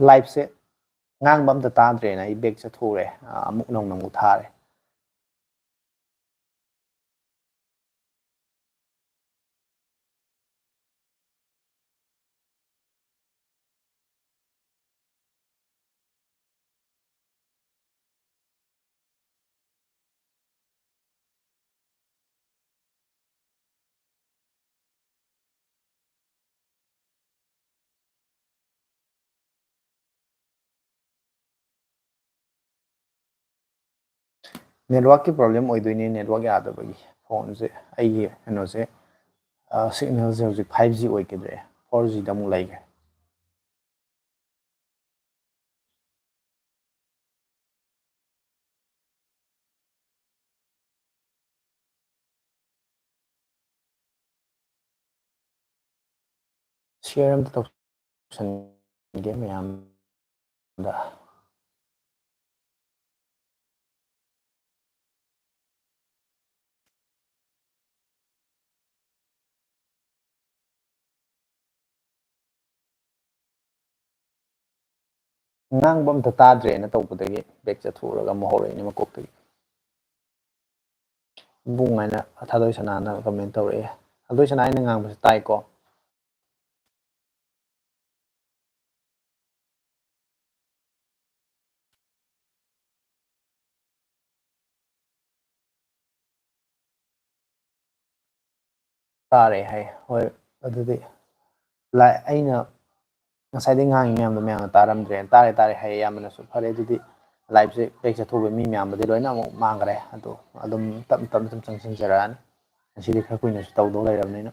ꯂꯥꯏꯐꯁꯦ ꯉꯥꯡꯕ ꯑꯝꯇ ꯇꯥꯗ꯭ꯔꯦꯅ ꯑꯩ ꯕꯦꯛ ꯆꯠꯊꯣꯛꯎꯔꯦ ꯑꯃꯨꯛ ꯅꯧꯅ ꯑꯃꯨꯛ ꯊꯥꯔꯦ ꯅꯦꯠꯋꯥꯔꯛꯀꯤ ꯄ꯭ꯔꯣꯕ꯭ꯂꯦꯝ ꯑꯣꯏꯗꯣꯏꯅꯦ ꯅꯦꯠꯋꯥꯔꯛ ꯌꯥꯗꯕꯒꯤ ꯐꯣꯟꯁꯦ ꯑꯩꯒꯤ ꯀꯩꯅꯣꯁꯦ ꯁꯤꯒꯅꯦꯜꯁꯦ ꯍꯧꯖꯤꯛ 5G ꯑꯣꯏꯈꯤꯗ꯭ꯔꯦ 4Gꯗ ꯑꯃꯨꯛ ꯂꯩꯈ꯭ꯔꯦ ꯁꯤꯌꯔ ꯑꯝꯇ ꯇꯧꯁꯟꯒꯦ ꯃꯌꯥꯝꯗ ꯉꯥꯡꯕ ꯑꯝꯇ ꯇꯥꯗ꯭ꯔꯦꯅ ꯇꯧꯕꯗꯒꯤ ꯕꯦꯛ ꯆꯠꯊꯣꯛꯎꯔꯒ ꯑꯃꯨꯛ ꯍꯧꯔꯛꯏꯅꯦ ꯃꯀꯣꯛꯇꯒꯤ ꯏꯕꯨꯡ ꯍꯥꯏꯅ ꯊꯥꯗꯣꯏ ꯁꯅꯥꯅ ꯀꯃꯦꯟ ꯇꯧꯔꯛꯑꯦ ꯊꯥꯗꯣꯏ ꯁꯅꯥ ꯑꯩꯅ ꯉꯥꯡꯕꯁꯤ ꯇꯥꯏꯀꯣ ꯇꯥꯔꯦ ꯍꯥꯏ ꯍꯣꯏ ꯑꯗꯨꯗꯤ ꯑꯩꯅ ꯉꯁꯥꯏꯗꯩ ꯉꯥꯡꯉꯤ ꯃꯌꯥꯝꯗꯣ ꯃꯌꯥꯝꯅ ꯇꯥꯔꯝꯗ꯭ꯔꯦꯅ ꯇꯥꯔꯦ ꯇꯥꯔꯦ ꯍꯥꯏꯌꯦ ꯌꯥꯝꯅꯁꯨ ꯐꯔꯦ ꯑꯗꯨꯗꯤ ꯂꯥꯏꯚꯁꯦ ꯕꯦꯛ ꯆꯠꯊꯣꯛꯄ ꯃꯤ ꯃꯌꯥꯝꯕꯨꯗꯤ ꯂꯣꯏꯅ ꯑꯃꯨꯛ ꯃꯥꯡꯈ꯭ꯔꯦ ꯑꯗꯣ ꯑꯗꯨꯝ ꯇꯞꯅ ꯇꯞꯅ ꯁꯨꯝ ꯆꯪꯁꯤꯟꯖꯔꯛꯑꯅꯤ ꯉꯁꯤꯗꯤ ꯈꯔ ꯀꯨꯏꯅꯁꯨ ꯇꯧꯗꯧ ꯂꯩꯔꯕꯅꯤꯅ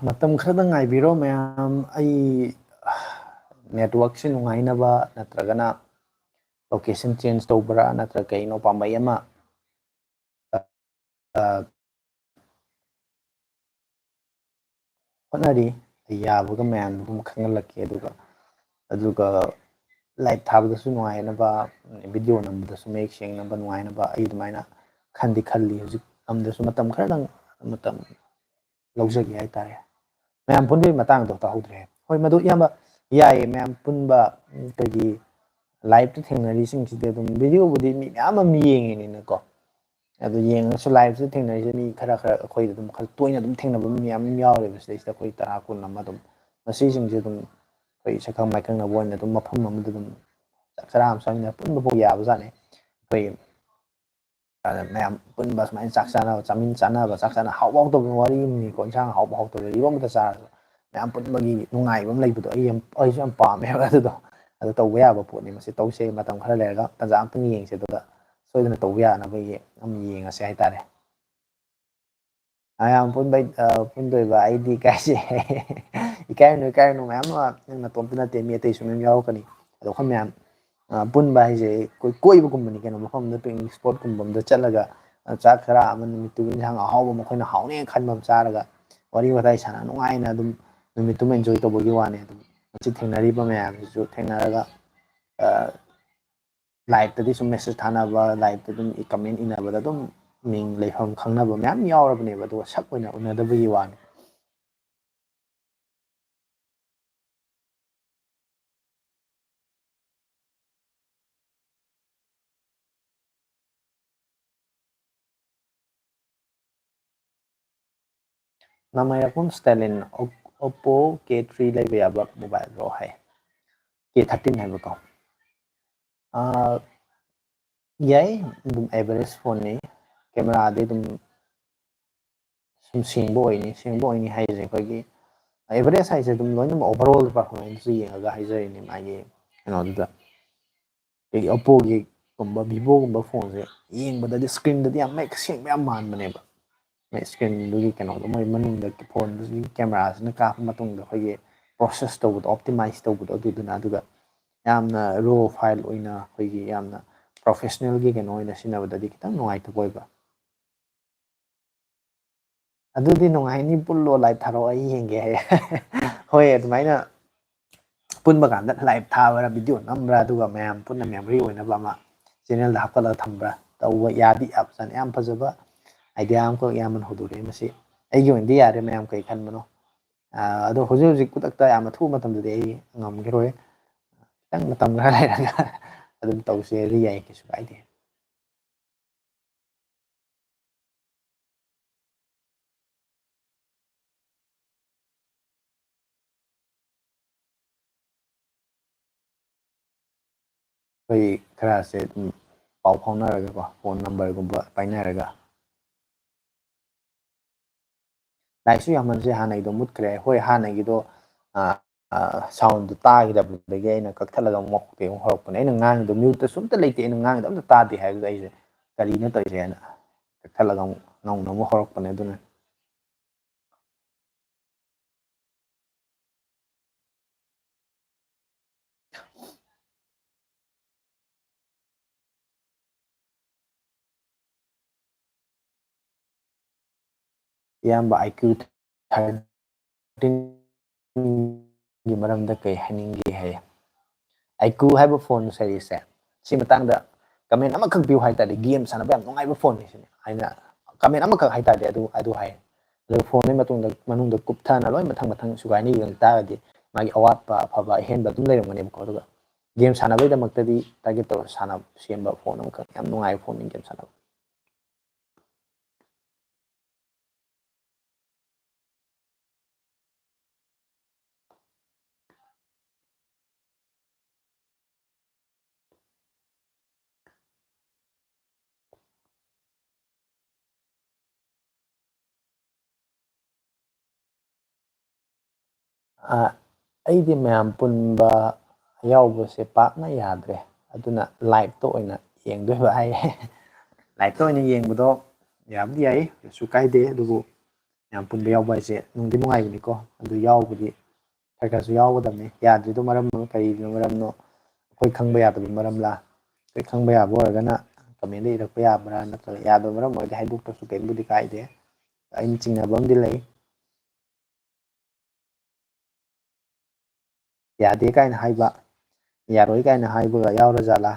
ꯃꯇꯝ ꯈꯔꯗꯪ ꯉꯥꯏꯕꯤꯔꯣ ꯃꯌꯥꯝ ꯑꯩ ꯅꯦꯠꯋꯥꯔꯛꯁꯦ ꯅꯨꯡꯉꯥꯏꯅꯕ ꯅꯠꯇ꯭ꯔꯒꯅ ꯂꯣꯀꯦꯁꯟ ꯆꯦꯟꯖ ꯇꯧꯕ꯭ꯔꯥ ꯅꯠꯇ꯭ꯔꯒ ꯀꯩꯅꯣ ꯄꯥꯝꯕꯩ ꯑꯃ ꯍꯣꯠꯅꯔꯤ ꯌꯥꯕꯒ ꯃꯌꯥꯝꯗꯨ ꯑꯗꯨꯝ ꯈꯪꯍꯜꯂꯛꯀꯦ ꯑꯗꯨꯒ ꯂꯥꯏꯚ ꯊꯥꯕꯗꯁꯨ ꯅꯨꯡꯉꯥꯏꯅꯕ ꯚꯤꯗꯤꯑꯣ ꯅꯝꯕꯗꯁꯨ ꯃꯌꯦꯛ ꯁꯦꯡꯅꯕ ꯅꯨꯡꯉꯥꯏꯅꯕ ꯑꯩ ꯑꯗꯨꯃꯥꯏꯅ ꯈꯜꯂꯤ ꯍꯧꯖꯤꯛ ꯑꯃꯗꯁꯨ ꯃꯇꯝ ꯈꯔꯗꯪ ꯃꯇꯝ ꯂꯧꯖꯒꯦ ꯍꯥꯏꯇꯥꯔꯦ ꯃꯌꯥꯝ ꯄꯨꯟꯕꯒꯤ ꯃꯇꯥꯡꯗꯣ ꯇꯥꯍꯧꯗ꯭ꯔꯦ ꯍꯣꯏ ꯃꯗꯨ ꯏꯌꯥꯝꯕ ꯌꯥꯏꯌꯦ ꯃꯌꯥꯝ ꯄꯨꯟꯕ ꯑꯩꯈꯣꯏꯒꯤ ꯂꯥꯏꯚꯇ ꯊꯦꯡꯅꯔꯤꯁꯤꯡꯁꯤꯗꯤ ꯑꯗꯨꯝ ꯚꯤꯗꯤꯑꯣꯕꯨꯗꯤ ꯃꯤ ꯃꯌꯥꯝ ꯑꯃ ꯌꯦꯡꯉꯤꯅꯤꯅꯀꯣ ꯑꯗꯨ ꯌꯦꯡꯉꯁꯨ ꯂꯥꯏꯚꯁꯤꯗ ꯊꯦꯡꯅꯔꯤꯁꯦ ꯃꯤ ꯈꯔ ꯑꯩꯈꯣꯏꯗ ꯑꯗꯨꯝ ꯈꯔ ꯇꯣꯏꯅ ꯑꯗꯨꯝ ꯊꯦꯡꯅꯕ ꯃꯤ ꯃꯌꯥꯝ ꯌꯥꯎꯔꯦꯕ ꯁꯤꯗꯩꯁꯤꯗ ꯑꯩꯈꯣꯏ 10 ꯀꯨꯟ ꯑꯃ ꯑꯗꯨꯝ ꯃꯁꯤꯁꯤꯡꯁꯦ ꯑꯗꯨꯝ ꯑꯩꯈꯣꯏ ꯁꯛꯈꯪ ꯃꯥꯏꯈꯪꯅꯕ ꯑꯣꯏꯅ ꯑꯗꯨꯝ ꯃꯐꯝ ꯑꯃꯗ ꯑꯗꯨꯝ ꯆꯥꯛ ꯆꯔꯥ ꯑꯃ ꯆꯥꯃꯤꯟꯅ ꯄꯨꯟꯕꯐꯥꯎ ꯌꯥꯕꯖꯥꯠꯅꯤ ꯑꯩꯈꯣꯏ ꯃꯌꯥꯝ ꯄꯨꯟꯕ ꯁꯨꯃꯥꯏꯅ ꯆꯥꯛ ꯆꯥꯅꯕ ꯆꯥꯅꯕ ꯆꯥꯛ ꯆꯥꯅ ꯍꯥꯎꯕ ꯍꯥꯎꯇꯕ ꯋꯥꯔꯤ ꯑꯃꯅꯤꯀꯣ ꯏꯟꯁꯥꯡ ꯍꯥꯎꯕ ꯍꯥꯎꯇꯕ ꯏꯔꯣꯝꯕꯇ ꯆꯥꯔꯁꯨ ꯃꯌꯥꯝ ꯄꯨꯟꯕꯒꯤ ꯅꯨꯡꯉꯥꯏꯕ ꯑꯃ ꯂꯩꯕꯗꯣ ꯑꯩꯁꯨ ꯌꯥꯝ ꯄꯥꯝꯃꯦꯕ ꯑꯗꯨꯗꯣ ꯑꯗꯨ ꯇꯧꯕ ꯌꯥꯕ ꯄꯣꯠꯅꯤ ꯃꯁꯤ ꯇꯧꯁꯦ ꯃꯇꯝ ꯈꯔ ꯂꯩꯔꯒ ꯇꯟꯖꯥ ꯑꯝꯇꯪ ꯌꯦꯡꯁꯦ ꯑꯗꯨꯒ ꯁꯣꯏꯗꯅ ꯇꯧꯕ ꯌꯥꯅꯕ ꯑꯃ ꯌꯦꯡꯉꯁꯦ ꯍꯥꯏꯇꯥꯔꯦ ꯃꯌꯥꯝ ꯄꯨꯟꯗꯣꯏꯕ ꯑꯩꯗꯤ ꯏꯀꯥꯏꯖꯩ ꯏꯀꯥꯏꯔꯨꯅꯨ ꯃꯌꯥꯝ ꯑꯃ ꯅꯪ ꯅꯇꯣꯝꯇ ꯅꯠꯇꯦ ꯃꯤ ꯑꯇꯩꯁꯨ ꯃꯌꯥꯝ ꯌꯥꯎꯔꯛꯀꯅꯤ ꯑꯗꯣ ꯑꯩꯈꯣꯏ ꯃꯌꯥꯝ ꯄꯨꯟꯕ ꯍꯥꯏꯁꯦ ꯑꯩꯈꯣꯏ ꯀꯣꯏꯕꯒꯨꯝꯕꯅꯤ ꯀꯩꯅꯣ ꯃꯐꯝꯗ ꯄꯤꯛꯅꯤꯛ ꯏꯁꯄꯣꯠꯀꯨꯝꯕ ꯑꯃꯗ ꯆꯠꯂꯒ ꯆꯥꯛ ꯆꯔꯥ ꯑꯃ ꯅꯨꯃꯤꯠꯇꯨꯒꯤ ꯏꯟꯁꯥꯡ ꯑꯍꯥꯎꯕ ꯃꯈꯣꯏꯅ ꯍꯥꯎꯅꯦꯅ ꯈꯟꯕ ꯑꯃ ꯆꯥꯔꯒ ꯋꯥꯔꯤ ꯋꯥꯇꯥꯏ ꯁꯥꯟꯅ ꯅꯨꯡꯉꯥꯏꯅ ꯑꯗꯨꯝ ꯅꯨꯃꯤꯠꯇꯨꯃ ꯑꯦꯟꯖꯣꯏ ꯇꯧꯕꯒꯤ ꯋꯥꯅꯤ ꯑꯗꯨꯝ ꯃꯁꯤ ꯊꯦꯡꯅꯔꯤꯕ ꯃꯌꯥꯝꯁꯤꯁꯨ ꯊꯦꯡꯅꯔꯒ ꯂꯥꯏꯚꯇꯗꯤ ꯁꯨꯝ ꯃꯦꯁꯦꯖ ꯊꯥꯅꯕ ꯂꯥꯏꯚꯇ ꯑꯗꯨꯝ ꯀꯃꯦꯟ ꯏꯟꯅꯕꯗ ꯑꯗꯨꯝ ꯃꯤꯡ ꯂꯩꯐꯝ ꯈꯪꯅꯕ ꯃꯌꯥꯝ ꯌꯥꯎꯔꯕꯅꯦꯕ ꯑꯗꯨꯒ ꯁꯛ ꯑꯣꯏꯅ ꯎꯅꯗꯕꯒꯤ ꯋꯥꯅꯤ ꯅꯃꯥꯏꯔꯛꯐꯝ ꯁ꯭ꯇꯥꯂꯤꯟ ꯑꯣꯞꯄꯣ K3 ꯂꯩꯕ ꯌꯥꯕ ꯃꯣꯕꯥꯏꯜꯔꯣ ꯍꯥꯏ K13 ꯍꯥꯏꯕꯀꯣ ꯌꯥꯏ ꯑꯗꯨꯝ ꯑꯦꯚꯔꯦꯖ ꯐꯣꯟꯅꯤ ꯀꯦꯃꯦꯔꯥꯗꯤ ꯑꯗꯨꯝ ꯁꯨꯝ ꯁꯦꯡꯕ ꯑꯣꯏꯅꯤ ꯍꯥꯏꯔꯤꯁꯦ ꯑꯩꯈꯣꯏꯒꯤ ꯑꯦꯚꯔꯦꯖ ꯍꯥꯏꯁꯦ ꯑꯗꯨꯝ ꯂꯣꯏꯅꯃꯛ ꯑꯣꯚꯔꯑꯣꯜ ꯄꯔꯐꯣꯔꯃꯦꯟꯁꯁꯨ ꯌꯦꯡꯉꯒ ꯍꯥꯏꯖꯔꯤꯅꯦ ꯃꯥꯒꯤ ꯀꯩꯅꯣꯗꯨꯗ ꯑꯗꯒꯤ ꯑꯣꯞꯄꯣꯒꯤꯒꯨꯝꯕ ꯚꯤꯚꯣꯒꯨꯝꯕ ꯐꯣꯟꯁꯦ ꯌꯦꯡꯕꯗꯗꯤ ꯏꯁꯀ꯭ꯔꯤꯟꯗꯗꯤ ꯌꯥꯝ ꯃꯌꯦꯛ ꯁꯦꯡꯕ ꯌꯥꯝ ꯃꯥꯟꯕꯅꯦꯕ ꯏꯁꯀ꯭ꯔꯤꯟꯗꯨꯒꯤ ꯀꯩꯅꯣꯗꯣ ꯃꯣꯏ ꯃꯅꯨꯡꯗ ꯐꯣꯟꯗꯨꯒꯤ ꯀꯦꯃꯦꯔꯥꯁꯤꯅ ꯀꯥꯞꯄ ꯃꯇꯨꯡꯗ ꯑꯩꯈꯣꯏꯒꯤ ꯄ꯭ꯔꯣꯁꯦꯁ ꯇꯧꯕꯗꯣ ꯑꯣꯞꯇꯤꯃꯥꯏꯁ ꯇꯧꯕꯗꯣ ꯑꯗꯨꯒ ꯌꯥꯝꯅ ꯔꯣ ꯐꯥꯏꯜ ꯑꯣꯏꯅ ꯑꯩꯈꯣꯏꯒꯤ ꯌꯥꯝꯅ ꯄ꯭ꯔꯣꯐꯦꯁꯅꯦꯜꯒꯤ ꯀꯩꯅꯣ ꯑꯣꯏꯅ ꯁꯤꯖꯤꯟꯅꯕꯗꯗꯤ ꯈꯤꯇꯪ ꯅꯨꯡꯉꯥꯏꯇꯕ ꯑꯣꯏꯕ ꯑꯗꯨꯗꯤ ꯅꯨꯡꯉꯥꯏꯅꯤ ꯄꯨꯜꯂꯣ ꯂꯥꯏꯚ ꯊꯥꯔꯛꯑꯣ ꯑꯩ ꯌꯦꯡꯒꯦ ꯍꯥꯏꯌꯦ ꯍꯣꯏ ꯑꯗꯨꯃꯥꯏꯅ ꯄꯨꯟꯕ ꯀꯥꯟꯗ ꯂꯥꯏꯚ ꯊꯥꯕ꯭ꯔꯥ ꯚꯤꯗꯤꯑꯣ ꯅꯝꯕ꯭ꯔꯥ ꯑꯗꯨꯒ ꯃꯌꯥꯝ ꯄꯨꯟꯅ ꯃꯦꯃꯣꯔꯤ ꯑꯣꯏꯅꯕ ꯑꯃ ꯆꯦꯅꯦꯜꯗ ꯍꯥꯞꯀꯠꯂꯒ ꯊꯝꯕ꯭ꯔꯥ ꯇꯧꯕ ꯌꯥꯗꯤ ꯌꯥꯕꯖꯥꯠꯅꯤ ꯌꯥꯝ ꯐꯖꯕ ꯑꯥꯏꯗꯤꯌꯥ ꯑꯃꯈꯛ ꯏꯌꯥꯝꯕꯅ ꯍꯧꯗꯣꯔꯛꯑꯦ ꯃꯁꯤ ꯑꯩꯒꯤ ꯑꯣꯏꯅꯗꯤ ꯌꯥꯔꯦ ꯃꯌꯥꯝ ꯀꯩ ꯈꯟꯕꯅꯣ ꯑꯗꯣ ꯍꯧꯖꯤꯛ ꯍꯧꯖꯤꯛ ꯈꯨꯗꯛꯇ ꯌꯥꯝ ꯑꯊꯨꯕ ꯃꯇꯝꯗꯗꯤ ꯑꯩ ꯉꯝꯈꯤꯔꯣꯏ ꯈꯤꯇꯪ ꯃꯇꯝ ꯈꯔ ꯂꯩꯔꯒ ꯑꯗꯨꯝ ꯇꯧꯁꯦꯗꯤ ꯌꯥꯏ ꯀꯩꯁꯨ ꯀꯥꯏꯗꯦ ꯑꯩꯈꯣꯏ ꯈꯔꯁꯦ ꯑꯗꯨꯝ ꯄꯥꯎ ꯐꯥꯎꯅꯔꯒꯀꯣ ꯐꯣꯟ ꯅꯝꯕꯔꯒꯨꯝꯕ ꯄꯥꯏꯅꯔꯒ ꯂꯥꯏꯛꯁꯨ ꯌꯥꯝꯃꯟꯁꯦ ꯍꯥꯟꯅꯒꯤꯗꯣ ꯃꯨꯠꯈ꯭ꯔꯦ ꯍꯣꯏ ꯍꯥꯟꯅꯒꯤꯗꯣ ꯁꯥꯎꯟꯗꯣ ꯇꯥꯈꯤꯗꯕꯗꯒꯤ ꯑꯩꯅ ꯀꯛꯊꯠꯂꯒ ꯑꯃꯨꯛ ꯃꯀꯣꯛꯇꯩ ꯑꯃꯨꯛ ꯍꯧꯔꯛꯄꯅꯦ ꯑꯩꯅ ꯉꯥꯡꯉꯤꯗꯣ ꯃ꯭ꯌꯨꯠꯇꯁꯨ ꯑꯝꯇ ꯂꯩꯇꯦ ꯑꯩꯅ ꯉꯥꯡꯉꯤꯗꯣ ꯑꯝꯇ ꯇꯥꯗꯦ ꯍꯥꯏꯕꯗꯨꯗ ꯑꯩꯁꯦ ꯀꯔꯤꯅꯣ ꯇꯧꯔꯤꯁꯦꯅ ꯀꯛꯊꯠꯂꯒ ꯑꯃꯨꯛ ꯅꯧꯅ ꯑꯃꯨꯛ ꯍꯧꯔꯛꯄꯅꯦ ꯑꯗꯨꯅ ꯏꯌꯥꯝꯕ ꯑꯥꯏꯀ꯭ꯌꯨ 13ꯒꯤ ꯃꯔꯝꯗ ꯀꯩ ꯍꯥꯏꯅꯤꯡꯒꯦ ꯍꯥꯏꯌꯦ ꯑꯥꯏꯀ꯭ꯌꯨ ꯍꯥꯏꯕ ꯐꯣꯟ ꯁꯦꯔꯤꯁꯁꯦ ꯁꯤ ꯃꯇꯥꯡꯗ ꯀꯃꯦꯟ ꯑꯃꯈꯛ ꯄꯤꯌꯨ ꯍꯥꯏꯇꯥꯔꯗꯤ ꯒꯦꯝ ꯁꯥꯟꯅꯕ ꯌꯥꯝ ꯅꯨꯡꯉꯥꯏꯕ ꯐꯣꯟꯅꯤ ꯁꯤꯅꯤ ꯍꯥꯏꯅ ꯀꯃꯦꯟ ꯑꯃꯈꯛ ꯍꯥꯏꯇꯥꯔꯗꯤ ꯑꯗꯨ ꯍꯥꯏ ꯑꯗꯨꯒ ꯐꯣꯟꯗꯨꯒꯤ ꯃꯅꯨꯡꯗ ꯀꯨꯞꯊꯅ ꯂꯣꯏ ꯃꯊꯪ ꯃꯊꯪ ꯁꯨꯒꯥꯏꯅ ꯌꯦꯡ ꯇꯥꯔꯒꯗꯤ ꯃꯥꯒꯤ ꯑꯋꯥꯠꯄ ꯑꯐꯕ ꯑꯍꯦꯟꯕ ꯑꯗꯨꯝ ꯂꯩꯔꯝꯒꯅꯦꯕꯀꯣ ꯑꯗꯨꯒ ꯒꯦꯝ ꯁꯥꯟꯅꯕꯩꯗꯃꯛꯇꯗꯤ ꯇꯥꯔꯒꯦꯠ ꯇꯧꯔ ꯁꯦꯝꯕ ꯐꯣꯟ ꯑꯃꯈꯛ ꯌꯥꯝ ꯅꯨꯡꯉꯥꯏꯕ ꯐꯣꯟꯅꯤ ꯒꯦꯝ ꯁꯥꯟꯅꯕ ꯑꯩꯗꯤ ꯃꯌꯥꯝ ꯄꯨꯟꯕ ꯌꯥꯎꯕꯁꯦ ꯄꯥꯛꯅ ꯌꯥꯗ꯭ꯔꯦ ꯑꯗꯨꯅ ꯂꯥꯏꯚꯇ ꯑꯣꯏꯅ ꯌꯦꯡꯗꯣꯏꯕ ꯍꯥꯏꯌꯦ ꯂꯥꯏꯚꯇ ꯑꯣꯏꯅ ꯌꯦꯡꯕꯗꯣ ꯌꯥꯕꯨꯗꯤ ꯌꯥꯏ ꯀꯩꯁꯨ ꯀꯥꯏꯗꯦ ꯑꯗꯨꯕꯨ ꯌꯥꯝ ꯄꯨꯟꯕ ꯌꯥꯎꯕ ꯍꯥꯏꯁꯦ ꯅꯨꯡꯗꯤ ꯅꯨꯡꯉꯥꯏꯕꯅꯤꯀꯣ ꯑꯗꯨ ꯌꯥꯎꯕꯗꯤ ꯈꯔ ꯈꯔꯁꯨ ꯌꯥꯎꯒꯗꯕꯅꯤ ꯌꯥꯗ꯭ꯔꯤꯗꯣ ꯃꯔꯝ ꯀꯔꯤꯒꯤꯅꯣ ꯃꯔꯝꯅꯣ ꯑꯩꯈꯣꯏ ꯈꯪꯕ ꯌꯥꯗꯕ ꯃꯔꯝꯂꯥ ꯑꯩꯈꯣꯏ ꯈꯪꯕ ꯌꯥꯕ ꯑꯣꯏꯔꯒꯅ ꯀꯃꯦꯟꯗ ꯏꯔꯛꯄ ꯌꯥꯕ꯭ꯔꯥ ꯅꯠꯇ꯭ꯔꯒ ꯌꯥꯗꯕ ꯃꯔꯝ ꯑꯣꯏꯔꯗꯤ ꯍꯥꯏꯗꯣꯛꯇ꯭ꯔꯁꯨ ꯀꯔꯤꯝꯕꯨꯗꯤ ꯀꯥꯏꯗꯦ ꯑꯩꯅ ꯆꯤꯡꯅꯕ ꯑꯃꯗꯤ ꯂꯩ ꯌꯥꯗꯦ ꯀꯥꯏꯅ ꯍꯥꯏꯕ ꯌꯥꯔꯣꯏ ꯀꯥꯏꯅ ꯍꯥꯏꯕꯒ ꯌꯥꯎꯔ ꯖꯥꯠꯂꯥ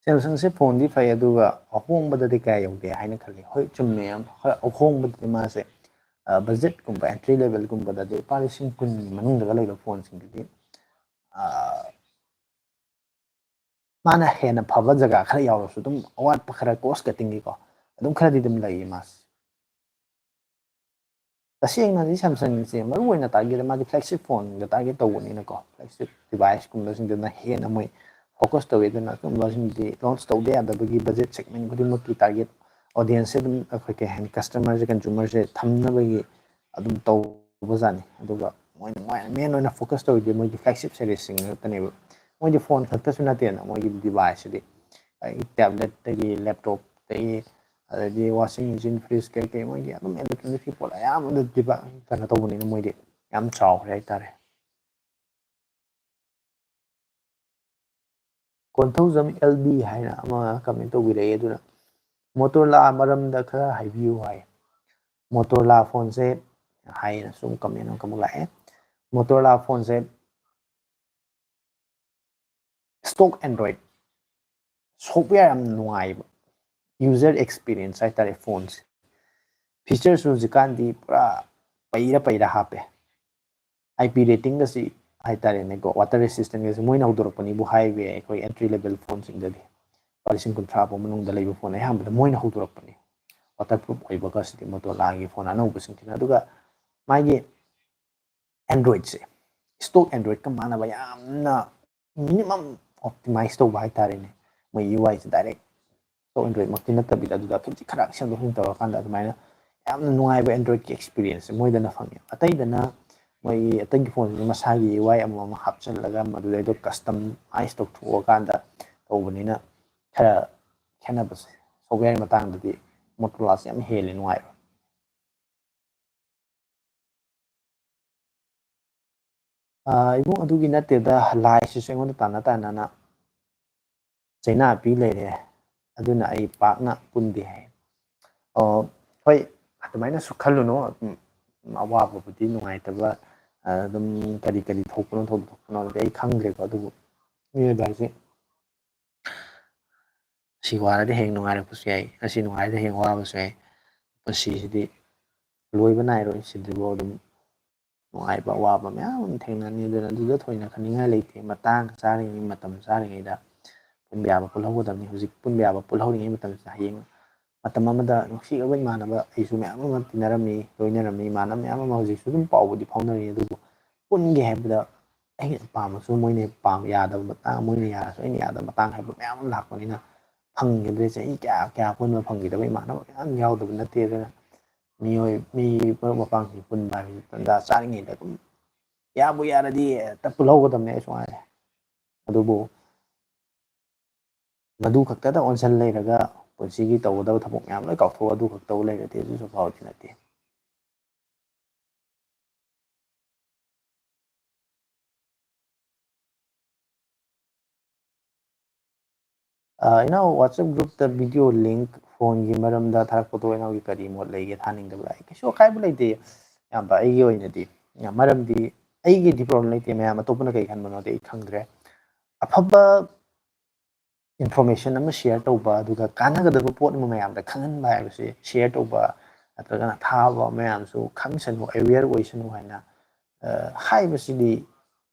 ꯁꯦꯝꯁꯪꯁꯦ ꯐꯣꯟꯗꯤ ꯐꯩ ꯑꯗꯨꯒ ꯑꯍꯣꯡꯕꯗꯗꯤ ꯀꯌꯥ ꯌꯧꯗꯦ ꯍꯥꯏꯅ ꯈꯜꯂꯤ ꯍꯣꯏ ꯆꯨꯝꯃꯦ ꯌꯥꯝ ꯍꯣꯏ ꯑꯍꯣꯡꯕꯗꯗꯤ ꯃꯥꯁꯦ ꯕꯖꯦꯠꯀꯨꯝꯕ ꯑꯦꯟꯇ꯭ꯔꯤ ꯂꯦꯚꯦꯜꯒꯨꯝꯕꯗꯗꯤ ꯂꯨꯄꯥ 10,000 ꯃꯅꯨꯡꯗꯒ ꯂꯩꯕ ꯐꯣꯟꯁꯤꯡꯗꯨꯗꯤ ꯃꯥꯅ ꯍꯦꯟꯅ ꯐꯕ ꯖꯒꯥ ꯈꯔ ꯌꯥꯎꯔꯁꯨ ꯑꯗꯨꯝ ꯑꯋꯥꯠꯄ ꯈꯔ ꯀꯣꯁ ꯀꯠꯇꯤꯡꯒꯤꯀꯣ ꯑꯗꯨꯝ ꯈꯔꯗꯤ ꯑꯗꯨꯝ ꯂꯩꯌꯦ ꯃꯥꯁꯦ ꯇꯁꯦꯡꯅꯗꯤ ꯁꯦꯝꯁꯪꯁꯦ ꯃꯔꯨꯑꯣꯏꯅ ꯇꯥꯔꯒꯦꯠ ꯃꯥꯒꯤ ꯐ꯭ꯂꯦꯛꯁꯤꯞ ꯐꯣꯟꯗ ꯇꯥꯔꯒꯦꯠ ꯇꯧꯕꯅꯤꯅꯀꯣ ꯐ꯭ꯂꯦꯛꯁꯤꯞ ꯗꯤꯚꯥꯏꯁꯀꯨꯝꯕꯁꯤꯡꯗꯨꯅ ꯍꯦꯟꯅ ꯃꯣꯏ ꯐꯣꯀꯁ ꯇꯧꯋꯤ ꯑꯗꯨꯅ ꯑꯗꯨꯝꯕꯁꯤꯡꯗꯤ ꯂꯣꯟꯆ ꯇꯧꯗ ꯌꯥꯗꯕꯒꯤ ꯕꯖꯦꯠ ꯁꯦꯒꯃꯦꯟ ꯈꯨꯗꯤꯡꯃꯛꯀꯤ ꯇꯥꯔꯒꯦꯠ ꯑꯣꯗꯤꯌꯦꯟꯁꯁꯦ ꯑꯗꯨꯝ ꯑꯩꯈꯣꯏ ꯀꯩ ꯍꯥꯏꯅꯤ ꯀꯁꯇꯃꯔꯁꯦ ꯀꯟꯖꯨꯃꯔꯁꯦ ꯊꯝꯅꯕꯒꯤ ꯑꯗꯨꯝ ꯇꯧꯕꯖꯥꯠꯅꯤ ꯑꯗꯨꯒ ꯃꯣꯏꯅ ꯃꯦꯟ ꯑꯣꯏꯅ ꯐꯣꯀꯁ ꯇꯧꯔꯤꯗꯤ ꯃꯣꯏꯒꯤ ꯐ꯭ꯂꯦꯛꯁꯤꯞ ꯁꯦꯔꯤꯁꯁꯤꯡ ꯉꯥꯛꯇꯅꯦꯕ ꯃꯣꯏꯗꯤ ꯐꯣꯟ ꯈꯛꯇꯁꯨ ꯅꯠꯇꯦꯅ ꯃꯣꯏꯒꯤ ꯗꯤꯚꯥꯏꯁꯁꯤꯗꯤ ꯑꯩꯒꯤ ꯇꯦꯕ꯭ꯂꯦꯠꯇꯒꯤ ꯂꯦꯞꯇꯣꯞꯇꯒꯤ ꯑꯗꯩꯗꯤ ꯋꯥꯁꯤꯡ ꯃꯦꯆꯤꯟ ꯐ꯭ꯔꯤꯖ ꯀꯩ ꯃꯣꯏꯒꯤ ꯑꯗꯨꯝ ꯑꯦꯂꯦꯛꯇ꯭ꯔꯣꯅꯤꯛꯀꯤ ꯄꯣꯠ ꯑꯌꯥꯝꯕꯅ ꯀꯩꯅꯣ ꯇꯧꯕꯅꯤꯅ ꯃꯣꯏꯗꯤ ꯌꯥꯝ ꯆꯥꯎꯈ꯭ꯔꯦ ꯍꯥꯏꯇꯥꯔꯦ ꯀꯣꯟꯊꯧꯖꯝ LB ꯍꯥꯏꯅ ꯑꯃ ꯀꯃꯦꯟ ꯇꯧꯕꯤꯔꯛꯏ ꯑꯗꯨꯅ ꯃꯣꯇꯣꯔꯣꯂꯥ ꯃꯔꯝꯗ ꯈꯔ ꯍꯥꯏꯕꯤꯌꯨ ꯍꯥꯏ ꯃꯣꯇꯣꯔꯣꯂꯥ ꯐꯣꯟꯁꯦ ꯍꯥꯏꯅ ꯁꯨꯝ ꯀꯃꯦꯟ ꯑꯃꯨꯛ ꯂꯥꯛꯑꯦ ꯃꯣꯇꯣꯔꯣꯂꯥ ꯐꯣꯟꯁꯦ ꯁ꯭ꯇꯣꯛ ꯑꯦꯟꯗ꯭ꯔꯣꯏꯗ ꯁꯣꯐꯋꯦꯌꯔ ꯌꯥꯝ ꯅꯨꯡꯉꯥꯏꯕ ꯌꯨꯖꯔ ꯑꯦꯛꯁꯄꯤꯔꯤꯌꯦꯟꯁ ꯍꯥꯏꯇꯥꯔꯦ ꯐꯣꯟꯁꯦ ꯐꯤꯆꯔꯁꯨ ꯍꯧꯖꯤꯛꯀꯥꯟꯗꯤ ꯄꯨꯔꯥ ꯄꯩꯔ ꯍꯥꯞꯄꯦ IP ꯔꯦꯇꯤꯡꯒꯁꯤ ꯍꯥꯏꯇꯥꯔꯦꯅꯦꯀꯣ ꯋꯥꯇꯔ ꯔꯦꯁꯤꯁꯇꯦꯟꯒꯁꯤ ꯃꯣꯏꯅ ꯍꯧꯗꯣꯔꯛꯄꯅꯤꯕꯨ ꯍꯥꯏꯕ ꯌꯥꯏ ꯑꯩꯈꯣꯏ ꯑꯦꯟꯇ꯭ꯔꯤ ꯂꯦꯚꯦꯜ ꯐꯣꯟꯁꯤꯡꯗꯗꯤ ꯂꯨꯄꯥ 30,000 ꯐꯥꯎ ꯃꯅꯨꯡꯗ ꯂꯩꯕ ꯐꯣꯟ ꯑꯌꯥꯝꯕꯗ ꯃꯣꯏꯅ ꯍꯧꯗꯣꯔꯛꯄꯅꯤ ꯋꯥꯇꯔ ꯄ꯭ꯔꯨꯞ ꯑꯣꯏꯕꯒꯁꯤꯗꯤ ꯃꯣꯇꯣꯔꯣꯂꯥꯒꯤ ꯐꯣꯟ ꯑꯅꯧꯕꯁꯤꯡꯁꯤꯅ ꯑꯗꯨꯒ ꯃꯥꯒꯤ ꯑꯦꯟꯗ꯭ꯔꯣꯏꯗꯁꯦ ꯏꯁꯇꯣꯛ ꯑꯦꯟꯗ꯭ꯔꯣꯏꯗꯀ ꯃꯥꯟꯅꯕ ꯌꯥꯝꯅ ꯃꯤꯅꯤꯃꯝ ꯑꯣꯞꯇꯤꯃꯥꯏꯁ ꯇꯧꯕ ꯍꯥꯏꯇꯥꯔꯦꯅꯦ ꯃꯣꯏ UI ꯁꯦ ꯗꯥꯏꯔꯦꯛ ꯑꯦꯟꯗ꯭ꯔꯣꯏꯗꯃꯛꯇꯤ ꯅꯠꯇꯕꯤꯗ ꯑꯗꯨꯗ ꯈꯤꯇꯪ ꯈꯔ ꯁꯦꯝꯗꯣꯛ ꯁꯦꯝꯖꯤꯟ ꯇꯧꯔꯀꯥꯟꯗ ꯑꯗꯨꯃꯥꯏꯅ ꯌꯥꯝꯅ ꯅꯨꯡꯉꯥꯏꯕ ꯑꯦꯟꯗ꯭ꯔꯣꯏꯗꯀꯤ ꯑꯦꯛꯁꯄꯤꯔꯤꯌꯦꯟꯁꯁꯦ ꯃꯣꯏꯗꯅ ꯐꯪꯉꯦ ꯑꯇꯩꯗꯅ ꯃꯣꯏꯒꯤ ꯑꯇꯩꯒꯤ ꯐꯣꯟꯁꯤꯗꯤ ꯃꯁꯥꯒꯤ UI ꯑꯃꯃꯝ ꯍꯥꯞꯆꯤꯜꯂꯒ ꯃꯗꯨꯗꯩꯗꯣ ꯀꯁꯇꯃꯥꯏꯁ ꯇꯧꯊꯣꯛꯑꯀꯥꯟꯗ ꯇꯧꯕꯅꯤꯅ ꯈꯔ ꯈꯦꯠꯅꯕꯁꯦ ꯁꯣꯐꯋꯦꯌꯔꯒꯤ ꯃꯇꯥꯡꯗꯗꯤ ꯃꯣꯇꯣꯔꯣꯂꯥꯁꯦ ꯌꯥꯝ ꯍꯦꯜꯂꯦ ꯅꯨꯡꯉꯥꯏꯕ ꯏꯕꯨꯡ ꯑꯗꯨꯒꯤ ꯅꯠꯇꯦꯗ ꯂꯥꯏꯁꯤꯁꯨ ꯑꯩꯉꯣꯟꯗ ꯇꯥꯟꯅ ꯇꯥꯟꯅꯅ ꯆꯩꯅꯥ ꯄꯤ ꯂꯩꯔꯦ ꯑꯗꯨꯅ ꯑꯩ ꯄꯥꯛꯅ ꯄꯨꯟꯗꯦ ꯍꯥꯏ ꯍꯣꯏ ꯑꯗꯨꯃꯥꯏꯅꯁꯨ ꯈꯜꯂꯨꯅꯨ ꯑꯋꯥꯕꯕꯨꯗꯤ ꯅꯨꯡꯉꯥꯏꯇꯕ ꯑꯗꯨꯝ ꯀꯔꯤ ꯀꯔꯤ ꯊꯣꯛꯄꯅꯣ ꯊꯣꯛꯄꯅꯣꯗꯤ ꯑꯩ ꯈꯪꯗ꯭ꯔꯦꯀꯣ ꯑꯗꯨꯕꯨ ꯃꯤꯑꯣꯏꯕ ꯍꯥꯏꯁꯦ ꯁꯤ ꯋꯥꯔꯗꯤ ꯍꯌꯦꯡ ꯅꯨꯡꯉꯥꯏꯔꯛꯄꯁꯨ ꯌꯥꯏ ꯉꯁꯤ ꯅꯨꯡꯉꯥꯏꯔꯗꯤ ꯍꯌꯦꯡ ꯋꯥꯕꯁꯨ ꯌꯥꯏ ꯄꯨꯟꯁꯤꯁꯤꯗꯤ ꯂꯣꯏꯕ ꯅꯥꯏꯔꯣꯏ ꯁꯤꯗ꯭ꯔꯤꯕꯣ ꯑꯗꯨꯝ ꯅꯨꯡꯉꯥꯏꯕ ꯑꯋꯥꯕ ꯃꯌꯥꯝ ꯑꯃ ꯊꯦꯡꯅꯅꯤ ꯑꯗꯨꯅ ꯑꯗꯨꯗ ꯊꯣꯏꯅ ꯈꯟꯅꯤꯡꯉꯥꯏ ꯂꯩꯇꯦ ꯃꯇꯥꯡ ꯆꯥꯔꯤꯉꯩ ꯃꯇꯝ ꯆꯥꯔꯤꯉꯩꯗ ꯄꯨꯟꯕ ꯌꯥꯕ ꯄꯨꯜꯍꯧꯒꯗꯕꯅꯤ ꯍꯧꯖꯤꯛ ꯄꯨꯟꯕ ꯌꯥꯕ ꯄꯨꯜꯍꯧꯔꯤꯉꯩ ꯃꯇꯝꯁꯤꯗ ꯍꯌꯦꯡ ꯃꯇꯝ ꯑꯃꯗ ꯅꯨꯡꯁꯤꯔꯕ ꯏꯃꯥꯟꯅꯕ ꯑꯩꯁꯨ ꯃꯌꯥꯝ ꯑꯃ ꯇꯤꯟꯅꯔꯝꯃꯤ ꯂꯣꯏꯅꯔꯝꯃꯤ ꯏꯃꯥꯟꯅꯕ ꯃꯌꯥꯝ ꯑꯃ ꯍꯧꯖꯤꯛꯁꯨ ꯑꯗꯨꯝ ꯄꯥꯎꯕꯨꯗꯤ ꯐꯥꯎꯅꯔꯤ ꯑꯗꯨꯕꯨ ꯄꯨꯟꯒꯦ ꯍꯥꯏꯕꯗ ꯑꯩꯅ ꯄꯥꯝꯃꯁꯨ ꯃꯣꯏꯅ ꯌꯥꯗꯕ ꯃꯇꯥꯡ ꯃꯣꯏꯅ ꯌꯥꯔꯁꯨ ꯑꯩꯅ ꯌꯥꯗꯕ ꯃꯇꯥꯡ ꯍꯥꯏꯕ ꯃꯌꯥꯝ ꯑꯃ ꯂꯥꯛꯄꯅꯤꯅ ꯐꯪꯈꯤꯗ꯭ꯔꯦ ꯆꯍꯤ ꯀꯌꯥ ꯀꯌꯥ ꯄꯨꯟꯕ ꯐꯪꯈꯤꯗꯕ ꯏꯃꯥꯟꯅꯕ ꯃꯌꯥꯝ ꯌꯥꯎꯗꯕ ꯅꯠꯇꯦ ꯑꯗꯨꯅ ꯃꯤ ꯃꯔꯨꯞ ꯃꯄꯥꯡꯁꯤꯡ ꯄꯨꯟꯕ ꯍꯥꯏꯕꯁꯤ ꯇꯟꯖꯥ ꯆꯥꯔꯤꯉꯩꯗ ꯑꯗꯨꯝ ꯌꯥꯕꯨ ꯌꯥꯔꯗꯤ ꯍꯦꯛꯇ ꯄꯨꯜꯍꯧꯒꯗꯕꯅꯦ ꯑꯩꯁꯨ ꯉꯥꯏꯔꯦ ꯑꯗꯨꯕꯨ ꯃꯗꯨ ꯈꯛꯇꯗ ꯑꯣꯟꯁꯤꯟ ꯂꯩꯔꯒ ꯄꯨꯟꯁꯤꯒꯤ ꯇꯧꯒꯗꯕ ꯊꯕꯛ ꯃꯌꯥꯝ ꯂꯣꯏ ꯀꯥꯎꯊꯣꯛꯑ ꯑꯗꯨ ꯈꯛ ꯇꯧ ꯂꯩꯔꯗꯤ ꯑꯗꯨꯁꯨ ꯐꯕꯗꯤ ꯅꯠꯇꯦ ꯏꯅꯥꯎ ꯋꯥꯆꯞ ꯒ꯭ꯔꯨꯞꯇ ꯚꯤꯗꯤꯑꯣ ꯂꯤꯡꯛ ꯐꯣꯟꯒꯤ ꯃꯔꯝꯗ ꯊꯥꯔꯛꯄꯗꯣ ꯏꯅꯥꯎꯒꯤ ꯀꯔꯤ ꯃꯣꯠ ꯂꯩꯒꯦ ꯊꯥꯅꯤꯡꯗꯕ꯭ꯔꯥ ꯑꯩ ꯀꯩꯁꯨ ꯑꯀꯥꯏꯕ ꯂꯩꯇꯦ ꯏꯌꯥꯝꯕ ꯑꯩꯒꯤ ꯑꯣꯏꯅꯗꯤ ꯃꯔꯝꯗꯤ ꯑꯩꯒꯤꯗꯤ ꯄ꯭ꯔꯣꯕ꯭ꯂꯦꯝ ꯂꯩꯇꯦ ꯃꯌꯥꯝ ꯑꯇꯣꯞꯄꯅ ꯀꯔꯤ ꯈꯟꯕꯅꯣꯗꯤ ꯑꯩ ꯈꯪꯗ꯭ꯔꯦ ꯑꯐꯕ ꯏꯟꯐꯣꯔꯃꯦꯁꯟ ꯑꯃ ꯁꯤꯌꯔ ꯇꯧꯕ ꯑꯗꯨꯒ ꯀꯥꯟꯅꯒꯗꯕ ꯄꯣꯠ ꯑꯃ ꯃꯌꯥꯝꯗ ꯈꯪꯍꯟꯕ ꯍꯥꯏꯕꯁꯤ ꯁꯤꯌꯔ ꯇꯧꯕ ꯅꯠꯇ꯭ꯔꯒꯅ ꯊꯥꯕ ꯃꯌꯥꯝꯁꯨ ꯈꯪꯁꯅꯨ ꯑꯦꯋꯦꯌꯔ ꯑꯣꯏꯁꯅꯨ ꯍꯥꯏꯅ ꯍꯥꯏꯕꯁꯤꯗꯤ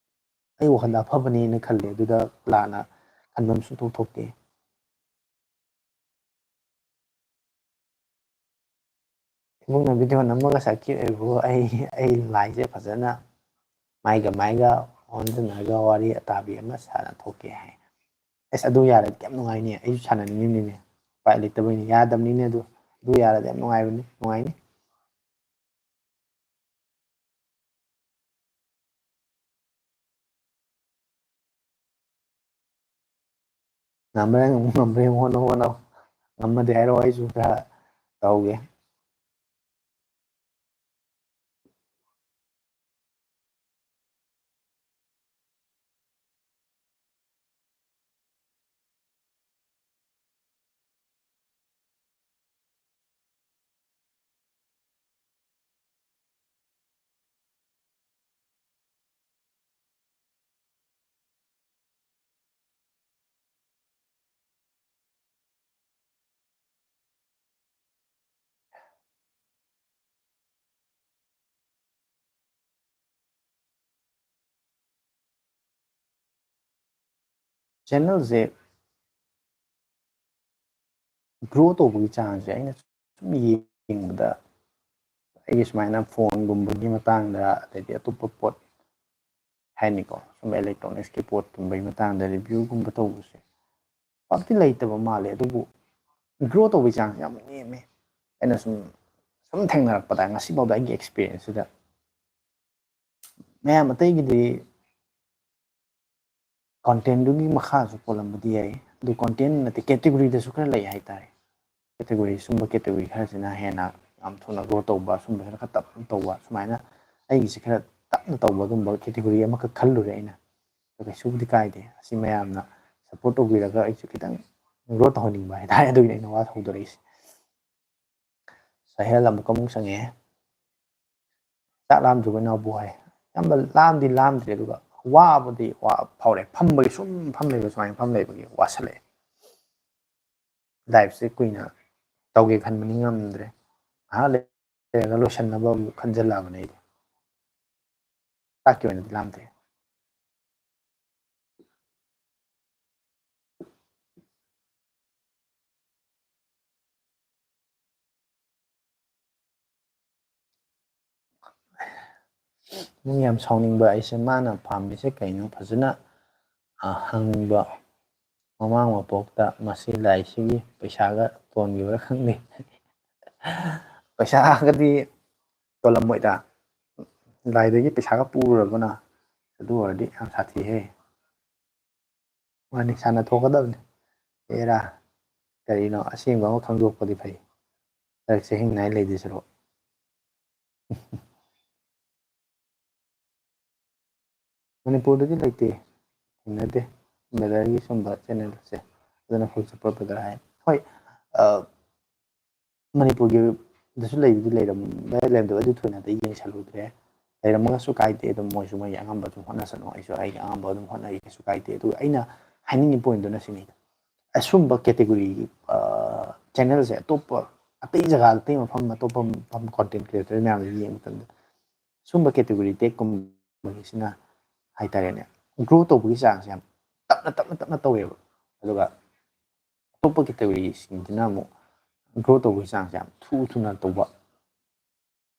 ꯑꯩ ꯋꯥꯈꯜꯗ ꯑꯐꯕꯅꯦꯅ ꯈꯜꯂꯦ ꯑꯗꯨꯗ ꯂꯥꯟꯅ ꯈꯟꯐꯝ ꯁꯨꯡꯊꯣꯛ ꯊꯣꯛꯇꯦ ꯏꯃꯨꯡꯅ ꯚꯤꯗꯤꯑꯣ ꯅꯝꯃꯒ ꯁꯛꯈꯤꯕꯕꯨ ꯑꯩ ꯂꯥꯏꯁꯦ ꯐꯖꯅ ꯃꯥꯏꯒ ꯑꯣꯟꯁꯤꯟꯅꯔꯒ ꯋꯥꯔꯤ ꯑꯇꯥꯕꯤ ꯑꯃ ꯁꯥꯟꯅ ꯊꯣꯛꯀꯦ ꯍꯥꯏ ꯑꯁ ꯑꯗꯨ ꯌꯥꯔꯗꯤ ꯌꯥꯝ ꯅꯨꯡꯉꯥꯏꯅꯤ ꯑꯩꯁꯨ ꯁꯥꯟꯅꯅꯤꯡꯉꯤꯕꯅꯤꯅꯦ ꯎꯄꯥꯏ ꯂꯩꯇꯕꯩꯅꯤ ꯌꯥꯗꯕꯅꯤꯅꯦ ꯑꯗꯨ ꯌꯥꯔꯗꯤ ꯌꯥꯝ ꯅꯨꯡꯉꯥꯏꯅꯤ ꯉꯝꯕ꯭ꯔ ꯍꯣꯠꯅꯧ ꯉꯝꯃꯗꯤ ꯍꯥꯏꯔꯛꯑꯣ ꯑꯩꯁꯨ ꯈꯔ ꯇꯧꯒꯦ ꯆꯦꯅꯦꯜꯁꯦ ꯒ꯭ꯔꯣ ꯇꯧꯕꯒꯤ ꯆꯥꯡꯁꯦ ꯑꯩꯅ ꯁꯨꯝ ꯌꯦꯡꯕꯗ ꯑꯩꯒꯤ ꯁꯨꯃꯥꯏꯅ ꯐꯣꯟꯒꯨꯝꯕꯒꯤ ꯃꯇꯥꯡꯗ ꯑꯗꯩꯗꯤ ꯑꯇꯣꯞꯄ ꯄꯣꯠ ꯍꯥꯏꯅꯤꯀꯣ ꯁꯨꯝ ꯑꯦꯂꯦꯛꯇ꯭ꯔꯣꯅꯤꯛꯁꯀꯤ ꯄꯣꯠꯀꯨꯝꯕꯒꯤ ꯃꯇꯥꯡꯗ ꯔꯤꯚ꯭ꯌꯨꯒꯨꯝꯕ ꯇꯧꯕꯁꯦ ꯄꯥꯛꯇꯤ ꯂꯩꯇꯕ ꯃꯥꯜꯂꯦ ꯑꯗꯨꯕꯨ ꯒ꯭ꯔꯣ ꯇꯧꯕꯒꯤ ꯆꯥꯡꯁꯦ ꯌꯥꯝ ꯅꯦꯝꯃꯦ ꯑꯩꯅ ꯁꯨꯝ ꯊꯦꯡꯅꯔꯛꯄꯗ ꯉꯁꯤꯐꯥꯎꯗ ꯑꯩꯒꯤ ꯑꯦꯛꯁꯄꯤꯔꯤꯌꯦꯟꯁꯁꯤꯗ ꯃꯌꯥꯝ ꯑꯇꯩꯒꯤꯗꯤ ꯀꯣꯟꯇꯦꯟꯗꯨꯒꯤ ꯃꯈꯥꯁꯨ ꯄꯣꯜꯂꯝꯕꯗꯤ ꯌꯥꯏ ꯑꯗꯨ ꯀꯣꯟꯇꯦꯟ ꯅꯠꯇꯦ ꯀꯦꯇꯦꯒꯣꯔꯤꯗꯁꯨ ꯈꯔ ꯂꯩ ꯍꯥꯏꯇꯥꯔꯦ ꯀꯦꯇꯦꯒꯣꯔꯤ ꯁꯨꯝꯕ ꯀꯦꯇꯦꯒꯣꯔꯤ ꯈꯔꯁꯤꯅ ꯍꯦꯟꯅ ꯌꯥꯝ ꯊꯨꯅ ꯒ꯭ꯔꯣ ꯇꯧꯕ ꯁꯨꯝꯕꯁꯤꯅ ꯈꯔ ꯇꯞꯅ ꯇꯧꯕ ꯁꯨꯃꯥꯏꯅ ꯑꯩꯒꯤꯁꯤ ꯈꯔ ꯇꯞꯅ ꯇꯧꯕ ꯑꯗꯨꯝꯕ ꯀꯦꯇꯦꯒꯣꯔꯤ ꯑꯃꯈꯛ ꯈꯜꯂꯨꯔꯦ ꯑꯩꯅ ꯀꯩꯁꯨꯕꯨꯗꯤ ꯀꯥꯏꯗꯦ ꯑꯁꯤ ꯃꯌꯥꯝꯅ ꯁꯞꯄꯣꯔꯠ ꯇꯧꯕꯤꯔꯒ ꯑꯩꯁꯨ ꯈꯤꯇꯪ ꯒ꯭ꯔꯣ ꯇꯧꯍꯟꯅꯤꯡꯕ ꯍꯥꯏꯇꯥꯔꯦ ꯑꯗꯨꯒꯤꯅꯤ ꯑꯩꯅ ꯋꯥ ꯍꯧꯗꯣꯔꯛꯏꯁꯦ ꯁꯍꯦꯜ ꯑꯃꯨꯛ ꯆꯪꯉꯛꯑꯦ ꯆꯥꯛ ꯂꯥꯝꯗ꯭ꯔꯤꯕꯣ ꯏꯅꯥꯎꯕꯨ ꯍꯥꯏ ꯏꯌꯥꯝꯕ ꯂꯥꯝꯗ꯭ꯔꯤ ꯑꯗꯨꯒ ꯋꯥꯕꯗꯤ ꯐꯥꯎꯔꯦ ꯐꯝꯕꯒꯤ ꯁꯨꯝ ꯐꯝ ꯂꯩꯕ ꯁꯨꯃꯥꯏꯅ ꯐꯝ ꯂꯩꯕꯒꯤ ꯋꯥꯁꯜꯂꯛꯑꯦ ꯂꯥꯏꯐꯁꯦ ꯀꯨꯏꯅ ꯇꯧꯒꯦ ꯈꯟꯕꯅꯤ ꯉꯝꯗ꯭ꯔꯦ ꯉꯥꯏꯍꯥꯛ ꯂꯩꯔꯒ ꯂꯣꯏꯁꯟꯅꯕ ꯑꯃꯨꯛ ꯈꯟꯖꯜꯂꯛꯑꯕꯅꯦ ꯑꯩꯗꯤ ꯆꯥꯛꯀꯤ ꯑꯣꯏꯅꯗꯤ ꯂꯥꯝꯗ꯭ꯔꯤ ꯅꯪ ꯌꯥꯝ ꯁꯥꯎꯅꯤꯡꯕ ꯑꯩꯁꯦ ꯃꯥꯅ ꯄꯥꯝꯃꯤꯁꯦ ꯀꯩꯅꯣ ꯐꯖꯅ ꯍꯪꯕ ꯃꯃꯥꯡ ꯃꯄꯣꯛꯇ ꯃꯁꯤ ꯂꯥꯏꯁꯤꯒꯤ ꯄꯩꯁꯥꯒ ꯇꯣꯟꯈꯤꯕ꯭ꯔꯥ ꯈꯪꯗꯦ ꯄꯩꯁꯥꯒꯗꯤ ꯇꯣꯜꯂꯝꯃꯣꯏꯗ ꯂꯥꯏꯗꯒꯤ ꯄꯩꯁꯥꯒ ꯄꯨꯔꯨꯔꯕꯅ ꯑꯗꯨ ꯑꯣꯏꯔꯗꯤ ꯌꯥꯝ ꯁꯥꯊꯤꯍꯦ ꯃꯥꯅꯤ ꯁꯥꯟꯅ ꯊꯣꯛꯀꯗꯕꯅꯤ ꯑꯦꯔꯥ ꯀꯔꯤꯅꯣ ꯑꯁꯦꯡꯕ ꯑꯃ ꯈꯪꯗꯣꯛꯄꯗꯤ ꯐꯩ ꯂꯥꯏꯔꯤꯛꯁꯦ ꯍꯤꯡꯅꯉꯥꯏ ꯂꯩꯗꯣꯏ ꯁꯔꯨꯛ ꯃꯅꯤꯄꯨꯔꯗꯗꯤ ꯂꯩꯇꯦ ꯊꯦꯡꯅꯗꯦ ꯕ꯭ꯔꯗꯔꯒꯤ ꯁꯨꯝꯕ ꯆꯦꯅꯦꯜꯁꯦ ꯑꯗꯨꯅ ꯐꯨꯜ ꯁꯄꯣꯔꯠ ꯕ꯭ꯔꯗꯔ ꯍꯥꯏ ꯍꯣꯏ ꯃꯅꯤꯄꯨꯔꯒꯤꯗꯁꯨ ꯂꯩꯕꯨꯗꯤ ꯂꯩꯔꯝꯕ ꯂꯩꯔꯝꯗꯕ ꯑꯗꯨ ꯊꯣꯏꯅꯗꯤ ꯌꯦꯡꯁꯜꯂꯨꯗ꯭ꯔꯦ ꯂꯩꯔꯝꯃꯒꯁꯨ ꯀꯥꯏꯗꯦ ꯑꯗꯨꯝ ꯃꯣꯏꯁꯨ ꯃꯣꯏꯒꯤ ꯑꯉꯝꯕ ꯑꯗꯨꯝ ꯍꯣꯠꯅꯁꯅꯨ ꯑꯩꯁꯨ ꯑꯩꯒꯤ ꯑꯉꯝꯕ ꯑꯗꯨꯝ ꯍꯣꯠꯅꯔꯤ ꯀꯩꯁꯨ ꯀꯥꯏꯗꯦ ꯑꯗꯨꯒ ꯑꯩꯅ ꯍꯥꯏꯅꯤꯡꯉꯤ ꯄꯣꯏꯟꯗꯨꯅ ꯁꯤꯅꯤ ꯑꯁꯨꯝꯕ ꯀꯦꯇꯦꯒꯣꯔꯤꯒꯤ ꯆꯦꯅꯦꯜꯁꯦ ꯑꯇꯣꯞꯄ ꯑꯇꯩ ꯖꯒꯥ ꯑꯇꯩ ꯃꯐꯝ ꯑꯇꯣꯞꯄ ꯃꯐꯝ ꯀꯣꯟꯇꯦꯟ ꯀ꯭ꯔꯤꯌꯦꯇꯔ ꯃꯌꯥꯝꯗ ꯌꯦꯡꯕ ꯃꯇꯝꯗ ꯁꯨꯝꯕ ꯀꯦꯇꯦꯒꯣꯔꯤ ꯇꯦꯛꯀꯨꯝꯕꯒꯤꯁꯤꯅ ꯍꯥꯏꯇꯥꯔꯦꯅꯦ ꯒ꯭ꯔꯣ ꯇꯧꯕꯒꯤ ꯆꯥꯡꯁꯦ ꯌꯥꯝ ꯇꯞꯅ ꯇꯧꯋꯦꯕ ꯑꯗꯨꯒ ꯑꯇꯣꯞꯄ ꯀꯦꯇꯒꯣꯔꯤꯁꯤꯡꯁꯤꯅ ꯑꯃꯨꯛ ꯒ꯭ꯔꯣ ꯇꯧꯕꯒꯤ ꯆꯥꯡꯁꯦ ꯌꯥꯝ ꯊꯨꯅ ꯇꯧꯕ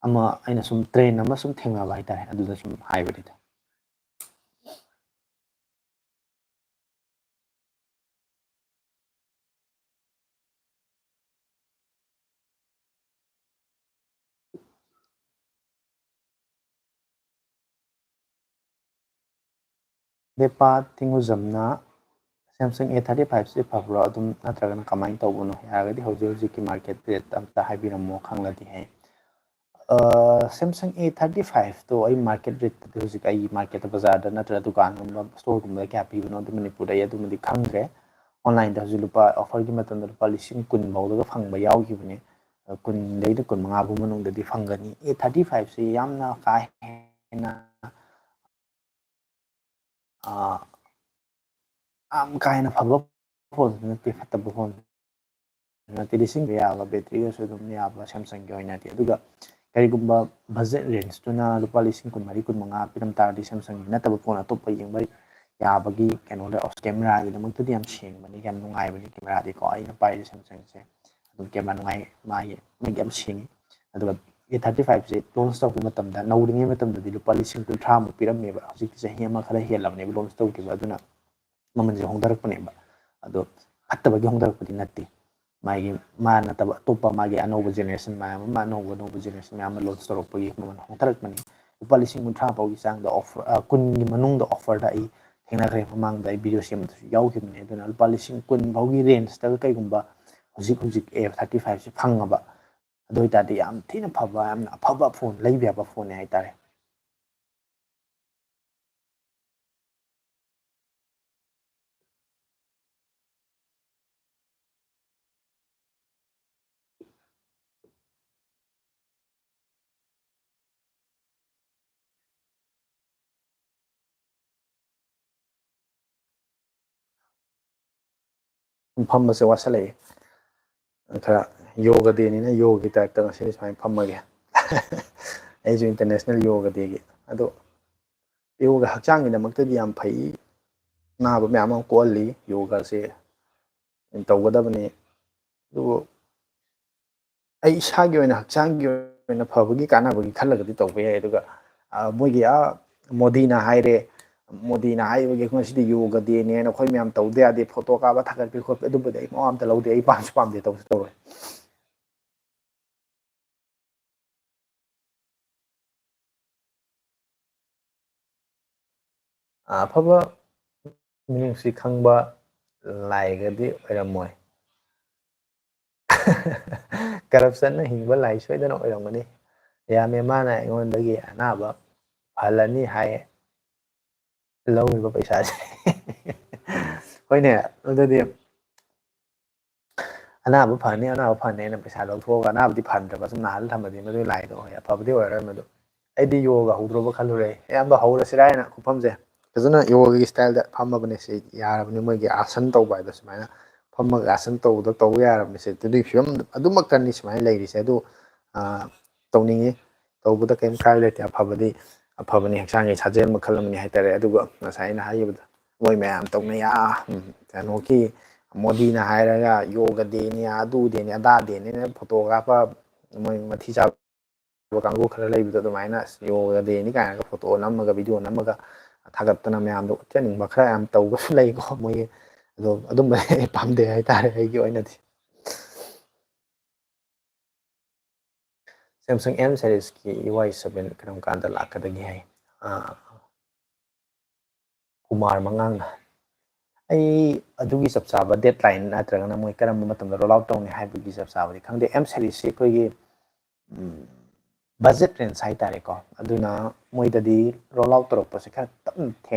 ꯑꯃ ꯑꯩꯅ ꯁꯨꯝ ꯇ꯭ꯔꯦꯟ ꯑꯃ ꯁꯨꯝ ꯊꯦꯡꯅꯕ ꯍꯥꯏꯇꯥꯔꯦ ꯑꯗꯨꯗ ꯁꯨꯝ ꯍꯥꯏꯕꯅꯤꯗ ꯂꯦꯄꯥ ꯇꯤꯡꯉꯨꯖꯝꯅ ꯁꯦꯝꯁꯪ A35ꯁꯤ ꯐꯕ꯭ꯔꯣ ꯑꯗꯨꯝ ꯅꯠꯇ꯭ꯔꯒꯅ ꯀꯃꯥꯏꯅ ꯇꯧꯕꯅꯣ ꯌꯥꯔꯒꯗꯤ ꯍꯧꯖꯤꯛ ꯍꯧꯖꯤꯛꯀꯤ ꯃꯥꯔꯀꯦꯠ ꯔꯦꯠ ꯑꯝꯇ ꯍꯥꯏꯕꯤꯔꯝꯃꯣ ꯈꯪꯂꯗꯤ ꯍꯥꯏ ꯁꯦꯝꯁꯪ A35ꯇꯣ ꯑꯩ ꯃꯥꯔꯀꯦꯠ ꯔꯦꯠꯇꯗꯤ ꯍꯧꯖꯤꯛ ꯑꯩꯒꯤ ꯃꯥꯔꯀꯦꯠꯇ ꯕꯖꯥꯔꯗ ꯅꯠꯇ꯭ꯔꯒ ꯗꯨꯀꯥꯟꯒꯨꯝꯕ ꯁ꯭ꯇꯣꯔꯒꯨꯝꯕꯗ ꯀꯌꯥ ꯄꯤꯕꯅꯣ ꯑꯗꯨ ꯃꯅꯤꯄꯨꯔꯗ ꯑꯩ ꯑꯗꯨꯃꯗꯤ ꯈꯪꯗ꯭ꯔꯦ ꯑꯣꯟꯂꯥꯏꯟꯗ ꯍꯧꯖꯤꯛ ꯂꯨꯄꯥ ꯑꯣꯐꯔꯒꯤ ꯃꯇꯝꯗ ꯂꯨꯄꯥ 10,000 ꯐꯥꯎꯗꯒ ꯐꯪꯕ ꯌꯥꯎꯈꯤꯕꯅꯦ 20 25 ꯐꯥꯎ ꯃꯅꯨꯡꯗꯗꯤ ꯐꯪꯒꯅꯤ A35ꯁꯤ ꯌꯥꯝꯅ ꯀꯥ ꯍꯦꯟꯅ ꯌꯥꯝ ꯀꯥ ꯍꯦꯟꯅ ꯐꯕ ꯐꯣꯟꯁꯨ ꯅꯠꯇꯦ ꯐꯠꯇꯕ ꯐꯣꯟ ꯅꯠꯇꯦ ꯂꯤꯁꯤꯡꯕ ꯌꯥꯕ ꯕꯦꯇ꯭ꯔꯤꯒꯁꯨ ꯑꯗꯨꯝ ꯌꯥꯕ ꯁꯦꯝꯁꯪꯒꯤ ꯑꯣꯏꯅꯗꯤ ꯑꯗꯨꯒ ꯀꯔꯤꯒꯨꯝꯕ ꯕꯖꯦꯠ ꯔꯦꯟꯖꯇꯨꯅ ꯂꯨꯄꯥ 23,000 25,000 ꯄꯤꯔꯝ ꯇꯥꯔꯗꯤ ꯁꯦꯝꯁꯪꯒꯤ ꯅꯠꯇꯕ ꯐꯣꯟ ꯑꯇꯣꯞꯄ ꯌꯦꯡꯕ ꯌꯥꯕꯒꯤ ꯀꯩꯅꯣꯗ ꯀꯦꯃꯦꯔꯥꯒꯤꯗꯃꯛꯇꯗꯤ ꯌꯥꯝ ꯁꯦꯡꯕꯅꯤ ꯌꯥꯝ ꯅꯨꯡꯉꯥꯏꯕꯅꯤ ꯀꯦꯃꯦꯔꯥꯗꯤꯀꯣ ꯑꯩꯅ ꯄꯥꯏꯔꯤꯕ ꯁꯦꯝꯁꯪꯁꯦ ꯑꯗꯨꯝ ꯀꯦꯃꯦꯔꯥ ꯅꯨꯡꯉꯥꯏ ꯃꯥꯒꯤ ꯌꯥꯝ ꯁꯦꯡꯉꯤ ꯑꯗꯨꯒ A35ꯁꯦ ꯂꯣꯟꯁ ꯇꯧꯔꯛꯄ ꯃꯇꯝꯗ ꯅꯧꯔꯤꯉꯩ ꯃꯇꯝꯗꯗꯤ ꯂꯨꯄꯥ 30,000 ꯄꯤꯔꯝꯃꯦꯕ ꯍꯧꯖꯤꯛꯇꯤ ꯆꯍꯤ ꯑꯃ ꯈꯔ ꯍꯦꯜꯂꯕꯅꯦꯕ ꯂꯣꯟꯁ ꯇꯧꯈꯤꯕ ꯑꯗꯨꯅ ꯃꯃꯜꯁꯦ ꯍꯣꯡꯊꯔꯛꯄꯅꯦꯕ ꯑꯗꯣ ꯐꯠꯇꯕꯒꯤ ꯍꯣꯡꯊꯔꯛꯄꯗꯤ ꯅꯠꯇꯦ ꯃꯥ ꯅꯠꯇꯕ ꯑꯇꯣꯞꯄ ꯃꯥꯒꯤ ꯑꯅꯧꯕ ꯖꯦꯅꯦꯔꯦꯁꯟ ꯃꯌꯥꯝ ꯑꯃ ꯑꯅꯧꯕ ꯖꯦꯅꯦꯔꯦꯁꯟ ꯃꯌꯥꯝ ꯑꯃ ꯂꯣꯟꯁ ꯇꯧꯔꯛꯄꯒꯤ ꯃꯃꯜ ꯍꯣꯡꯊꯔꯛꯄꯅꯤ ꯂꯨꯄꯥ 30,000 ꯐꯥꯎꯒꯤ ꯆꯥꯡꯗ ꯑꯣꯐꯔ 10,000ꯒꯤ ꯃꯅꯨꯡꯗ ꯑꯣꯐꯔꯗ ꯑꯩ ꯊꯦꯡꯅꯈ꯭ꯔꯦ ꯃꯃꯥꯡꯗ ꯑꯩ ꯚꯤꯗꯤꯑꯣ ꯁꯦꯝꯕꯗꯁꯨ ꯌꯥꯎꯈꯤꯕꯅꯦ ꯑꯗꯨꯅ ꯂꯨꯄꯥ 20,000 ꯐꯥꯎꯒꯤ ꯔꯦꯟꯖꯇꯒ ꯀꯩꯒꯨꯝꯕ ꯍꯧꯖꯤꯛ A35ꯁꯤ ꯐꯪꯉꯕ ꯑꯗꯨ ꯑꯣꯏꯇꯥꯔꯗꯤ ꯌꯥꯝ ꯊꯤꯅ ꯐꯕ ꯌꯥꯝꯅ ꯑꯐꯕ ꯐꯣꯟ ꯂꯩꯕ ꯌꯥꯕ ꯐꯣꯟꯅꯦ ꯍꯥꯏꯇꯥꯔꯦ ꯐꯝꯕꯁꯦ ꯋꯥꯁꯜꯂꯛꯑꯦ ꯈꯔ ꯌꯣꯒ ꯗꯦꯅꯤꯅ ꯌꯣꯒꯒꯤ ꯇꯥꯏꯞꯇ ꯉꯁꯤꯗꯤ ꯁꯨꯃꯥꯏꯅ ꯐꯝꯃꯒꯦ ꯑꯩꯁꯨ ꯏꯟꯇꯔꯅꯦꯁꯅꯦꯜ ꯌꯣꯒ ꯗꯦꯒꯤ ꯑꯗꯣ ꯌꯣꯒ ꯍꯛꯆꯥꯡꯒꯤꯗꯃꯛꯇꯗꯤ ꯌꯥꯝ ꯐꯩ ꯑꯅꯥꯕ ꯃꯌꯥꯝ ꯑꯃ ꯀꯣꯛꯍꯜꯂꯤ ꯌꯣꯒꯁꯦ ꯇꯧꯒꯗꯕꯅꯤ ꯑꯗꯨꯕꯨ ꯑꯩ ꯏꯁꯥꯒꯤ ꯑꯣꯏꯅ ꯍꯛꯆꯥꯡꯒꯤ ꯑꯣꯏꯅ ꯐꯕꯒꯤ ꯀꯥꯟꯅꯕꯒꯤ ꯈꯜꯂꯒꯗꯤ ꯇꯧꯕ ꯌꯥꯏ ꯑꯗꯨꯒ ꯃꯣꯏꯒꯤ ꯃꯣꯗꯤꯅ ꯍꯥꯏꯔꯦ ꯃꯣꯗꯤꯅ ꯍꯥꯏꯕꯒꯤ ꯉꯁꯤꯗꯤ ꯌꯣꯒ ꯗꯦꯅꯦꯅ ꯑꯩꯈꯣꯏ ꯃꯌꯥꯝ ꯇꯧꯗ ꯌꯥꯗꯦ ꯐꯣꯇꯣ ꯀꯥꯞꯄ ꯊꯥꯒꯠꯄꯤ ꯈꯣꯠꯄꯤ ꯑꯗꯨꯝꯕꯗꯤ ꯑꯩ ꯃꯋꯥ ꯑꯝꯇ ꯂꯧꯗꯦ ꯑꯩ ꯄꯥꯝꯁꯨ ꯄꯥꯝꯗꯦ ꯇꯧꯁꯨ ꯇꯧꯔꯣꯏ ꯑꯐꯕ ꯃꯤꯅꯨꯡꯁꯤ ꯈꯪꯕ ꯂꯥꯏꯒꯗꯤ ꯑꯣꯏꯔꯝꯃꯣꯏ ꯀꯔꯞꯁꯟꯅ ꯍꯤꯡꯕ ꯂꯥꯏ ꯁꯣꯏꯗꯅ ꯑꯣꯏꯔꯝꯒꯅꯤ ꯌꯥꯝꯃꯦ ꯃꯥꯅ ꯑꯩꯉꯣꯟꯗꯒꯤ ꯑꯅꯥꯕ ꯐꯍꯜꯂꯅꯤ ꯍꯥꯏ ꯂꯧꯔꯤꯕ ꯄꯩꯁꯥꯁꯦ ꯍꯣꯏꯅꯦ ꯑꯗꯨꯗꯤ ꯑꯅꯥꯕ ꯐꯅꯤꯅ ꯄꯩꯁꯥ ꯂꯧꯊꯣꯛꯑꯒ ꯑꯅꯥꯕꯗꯤ ꯐꯍꯟꯗ꯭ꯔꯕ ꯁꯨꯝ ꯅꯥꯍꯜ ꯊꯝꯃꯗꯤ ꯃꯗꯨꯒꯤ ꯂꯥꯏꯗꯣ ꯍꯣꯏ ꯑꯐꯕꯗꯤ ꯑꯣꯏꯔꯔꯣꯏ ꯃꯗꯨ ꯑꯩꯗꯤ ꯌꯣꯒ ꯍꯧꯗ꯭ꯔꯣꯕ ꯈꯜꯂꯨꯔꯦ ꯑꯌꯥꯝꯕ ꯍꯧꯔꯁꯤꯔꯥ ꯍꯥꯏꯅ ꯈꯨꯐꯝꯁꯦ ꯐꯖꯅ ꯌꯣꯒꯒꯤ ꯏꯁꯇꯥꯏꯜꯗ ꯐꯝꯃꯕꯅꯦ ꯁꯤ ꯌꯥꯔꯕꯅꯤ ꯃꯣꯏꯒꯤ ꯑꯥꯁꯟ ꯇꯧꯕ ꯍꯥꯏꯗꯣ ꯁꯨꯃꯥꯏꯅ ꯐꯝꯃꯒ ꯑꯥꯁꯟ ꯇꯧꯕꯗ ꯇꯧꯕ ꯌꯥꯔꯕꯅꯤꯁꯦ ꯑꯗꯨꯒꯤ ꯐꯤꯕꯝ ꯑꯗꯨꯃꯛꯇꯅꯤ ꯁꯨꯃꯥꯏꯅ ꯂꯩꯔꯤꯁꯦ ꯑꯗꯨ ꯇꯧꯅꯤꯡꯉꯤ ꯇꯧꯕꯗ ꯀꯔꯤꯝ ꯀꯥꯏꯕ ꯂꯩꯇꯦ ꯑꯐꯕꯅꯤ ꯍꯛꯆꯥꯡꯒꯤ ꯁꯥꯖꯦꯜ ꯃꯈꯜ ꯑꯃꯅꯤ ꯍꯥꯏꯇꯥꯔꯦ ꯑꯗꯨꯒ ꯉꯁꯥꯏ ꯑꯩꯅ ꯍꯥꯏꯈꯤꯕꯗ ꯃꯣꯏ ꯃꯌꯥꯝ ꯇꯧꯅꯩ ꯀꯩꯅꯣꯒꯤ ꯃꯣꯗꯤꯅ ꯍꯥꯏꯔꯒ ꯌꯣꯒ ꯗꯦꯅꯤ ꯑꯗꯨ ꯗꯦꯅꯤ ꯑꯗꯥ ꯗꯦꯅꯤꯅ ꯐꯣꯇꯣ ꯀꯥꯞꯄ ꯃꯣꯏ ꯃꯊꯤ ꯆꯥꯕ ꯀꯥꯡꯕꯨ ꯈꯔ ꯂꯩꯕꯗꯣ ꯑꯗꯨꯃꯥꯏꯅ ꯌꯣꯒ ꯗꯦꯅꯤ ꯀꯥꯏꯅꯒ ꯐꯣꯇꯣ ꯅꯝꯃꯒ ꯚꯤꯗꯤꯑꯣ ꯅꯝꯃꯒ ꯊꯥꯒꯠꯇꯅ ꯃꯌꯥꯝꯗꯣ ꯎꯠꯆꯅꯤꯡꯕ ꯈꯔ ꯌꯥꯝ ꯇꯧꯕꯁꯨ ꯂꯩꯀꯣ ꯃꯣꯏꯒꯤ ꯑꯗꯣ ꯑꯗꯨꯝꯕ ꯑꯩ ꯄꯥꯝꯗꯦ ꯍꯥꯏꯇꯥꯔꯦ ꯑꯩꯒꯤ ꯑꯣꯏꯅꯗꯤ ꯁꯦꯝꯁꯪ M ꯁꯦꯔꯤꯁꯀꯤ EY7 ꯀꯔꯝ ꯀꯥꯟꯗ ꯂꯥꯛꯀꯗꯒꯦ ꯍꯥꯏ ꯀꯨꯃꯥꯔ ꯃꯉꯥꯡꯅ ꯑꯩ ꯑꯗꯨꯒꯤ ꯆꯞ ꯆꯥꯕ ꯗꯦꯠ ꯂꯥꯏꯟ ꯅꯠꯇ꯭ꯔꯒꯅ ꯃꯣꯏ ꯀꯔꯝꯕ ꯃꯇꯝꯗ ꯔꯣꯜ ꯑꯥꯎꯠ ꯇꯧꯅꯤ ꯍꯥꯏꯕꯒꯤ ꯆꯞ ꯆꯥꯕꯗꯤ ꯈꯪꯗꯦ M ꯁꯦꯔꯤꯁꯁꯤ ꯑꯩꯈꯣꯏꯒꯤ ꯕꯖꯦꯠ ꯔꯦꯟꯖ ꯍꯥꯏꯇꯥꯔꯦꯀꯣ ꯑꯗꯨꯅ ꯃꯣꯏꯗꯗꯤ ꯔꯣꯜ ꯑꯥꯎꯠ ꯇꯧꯔꯛꯄꯁꯦ ꯈꯔ ꯇꯞꯅ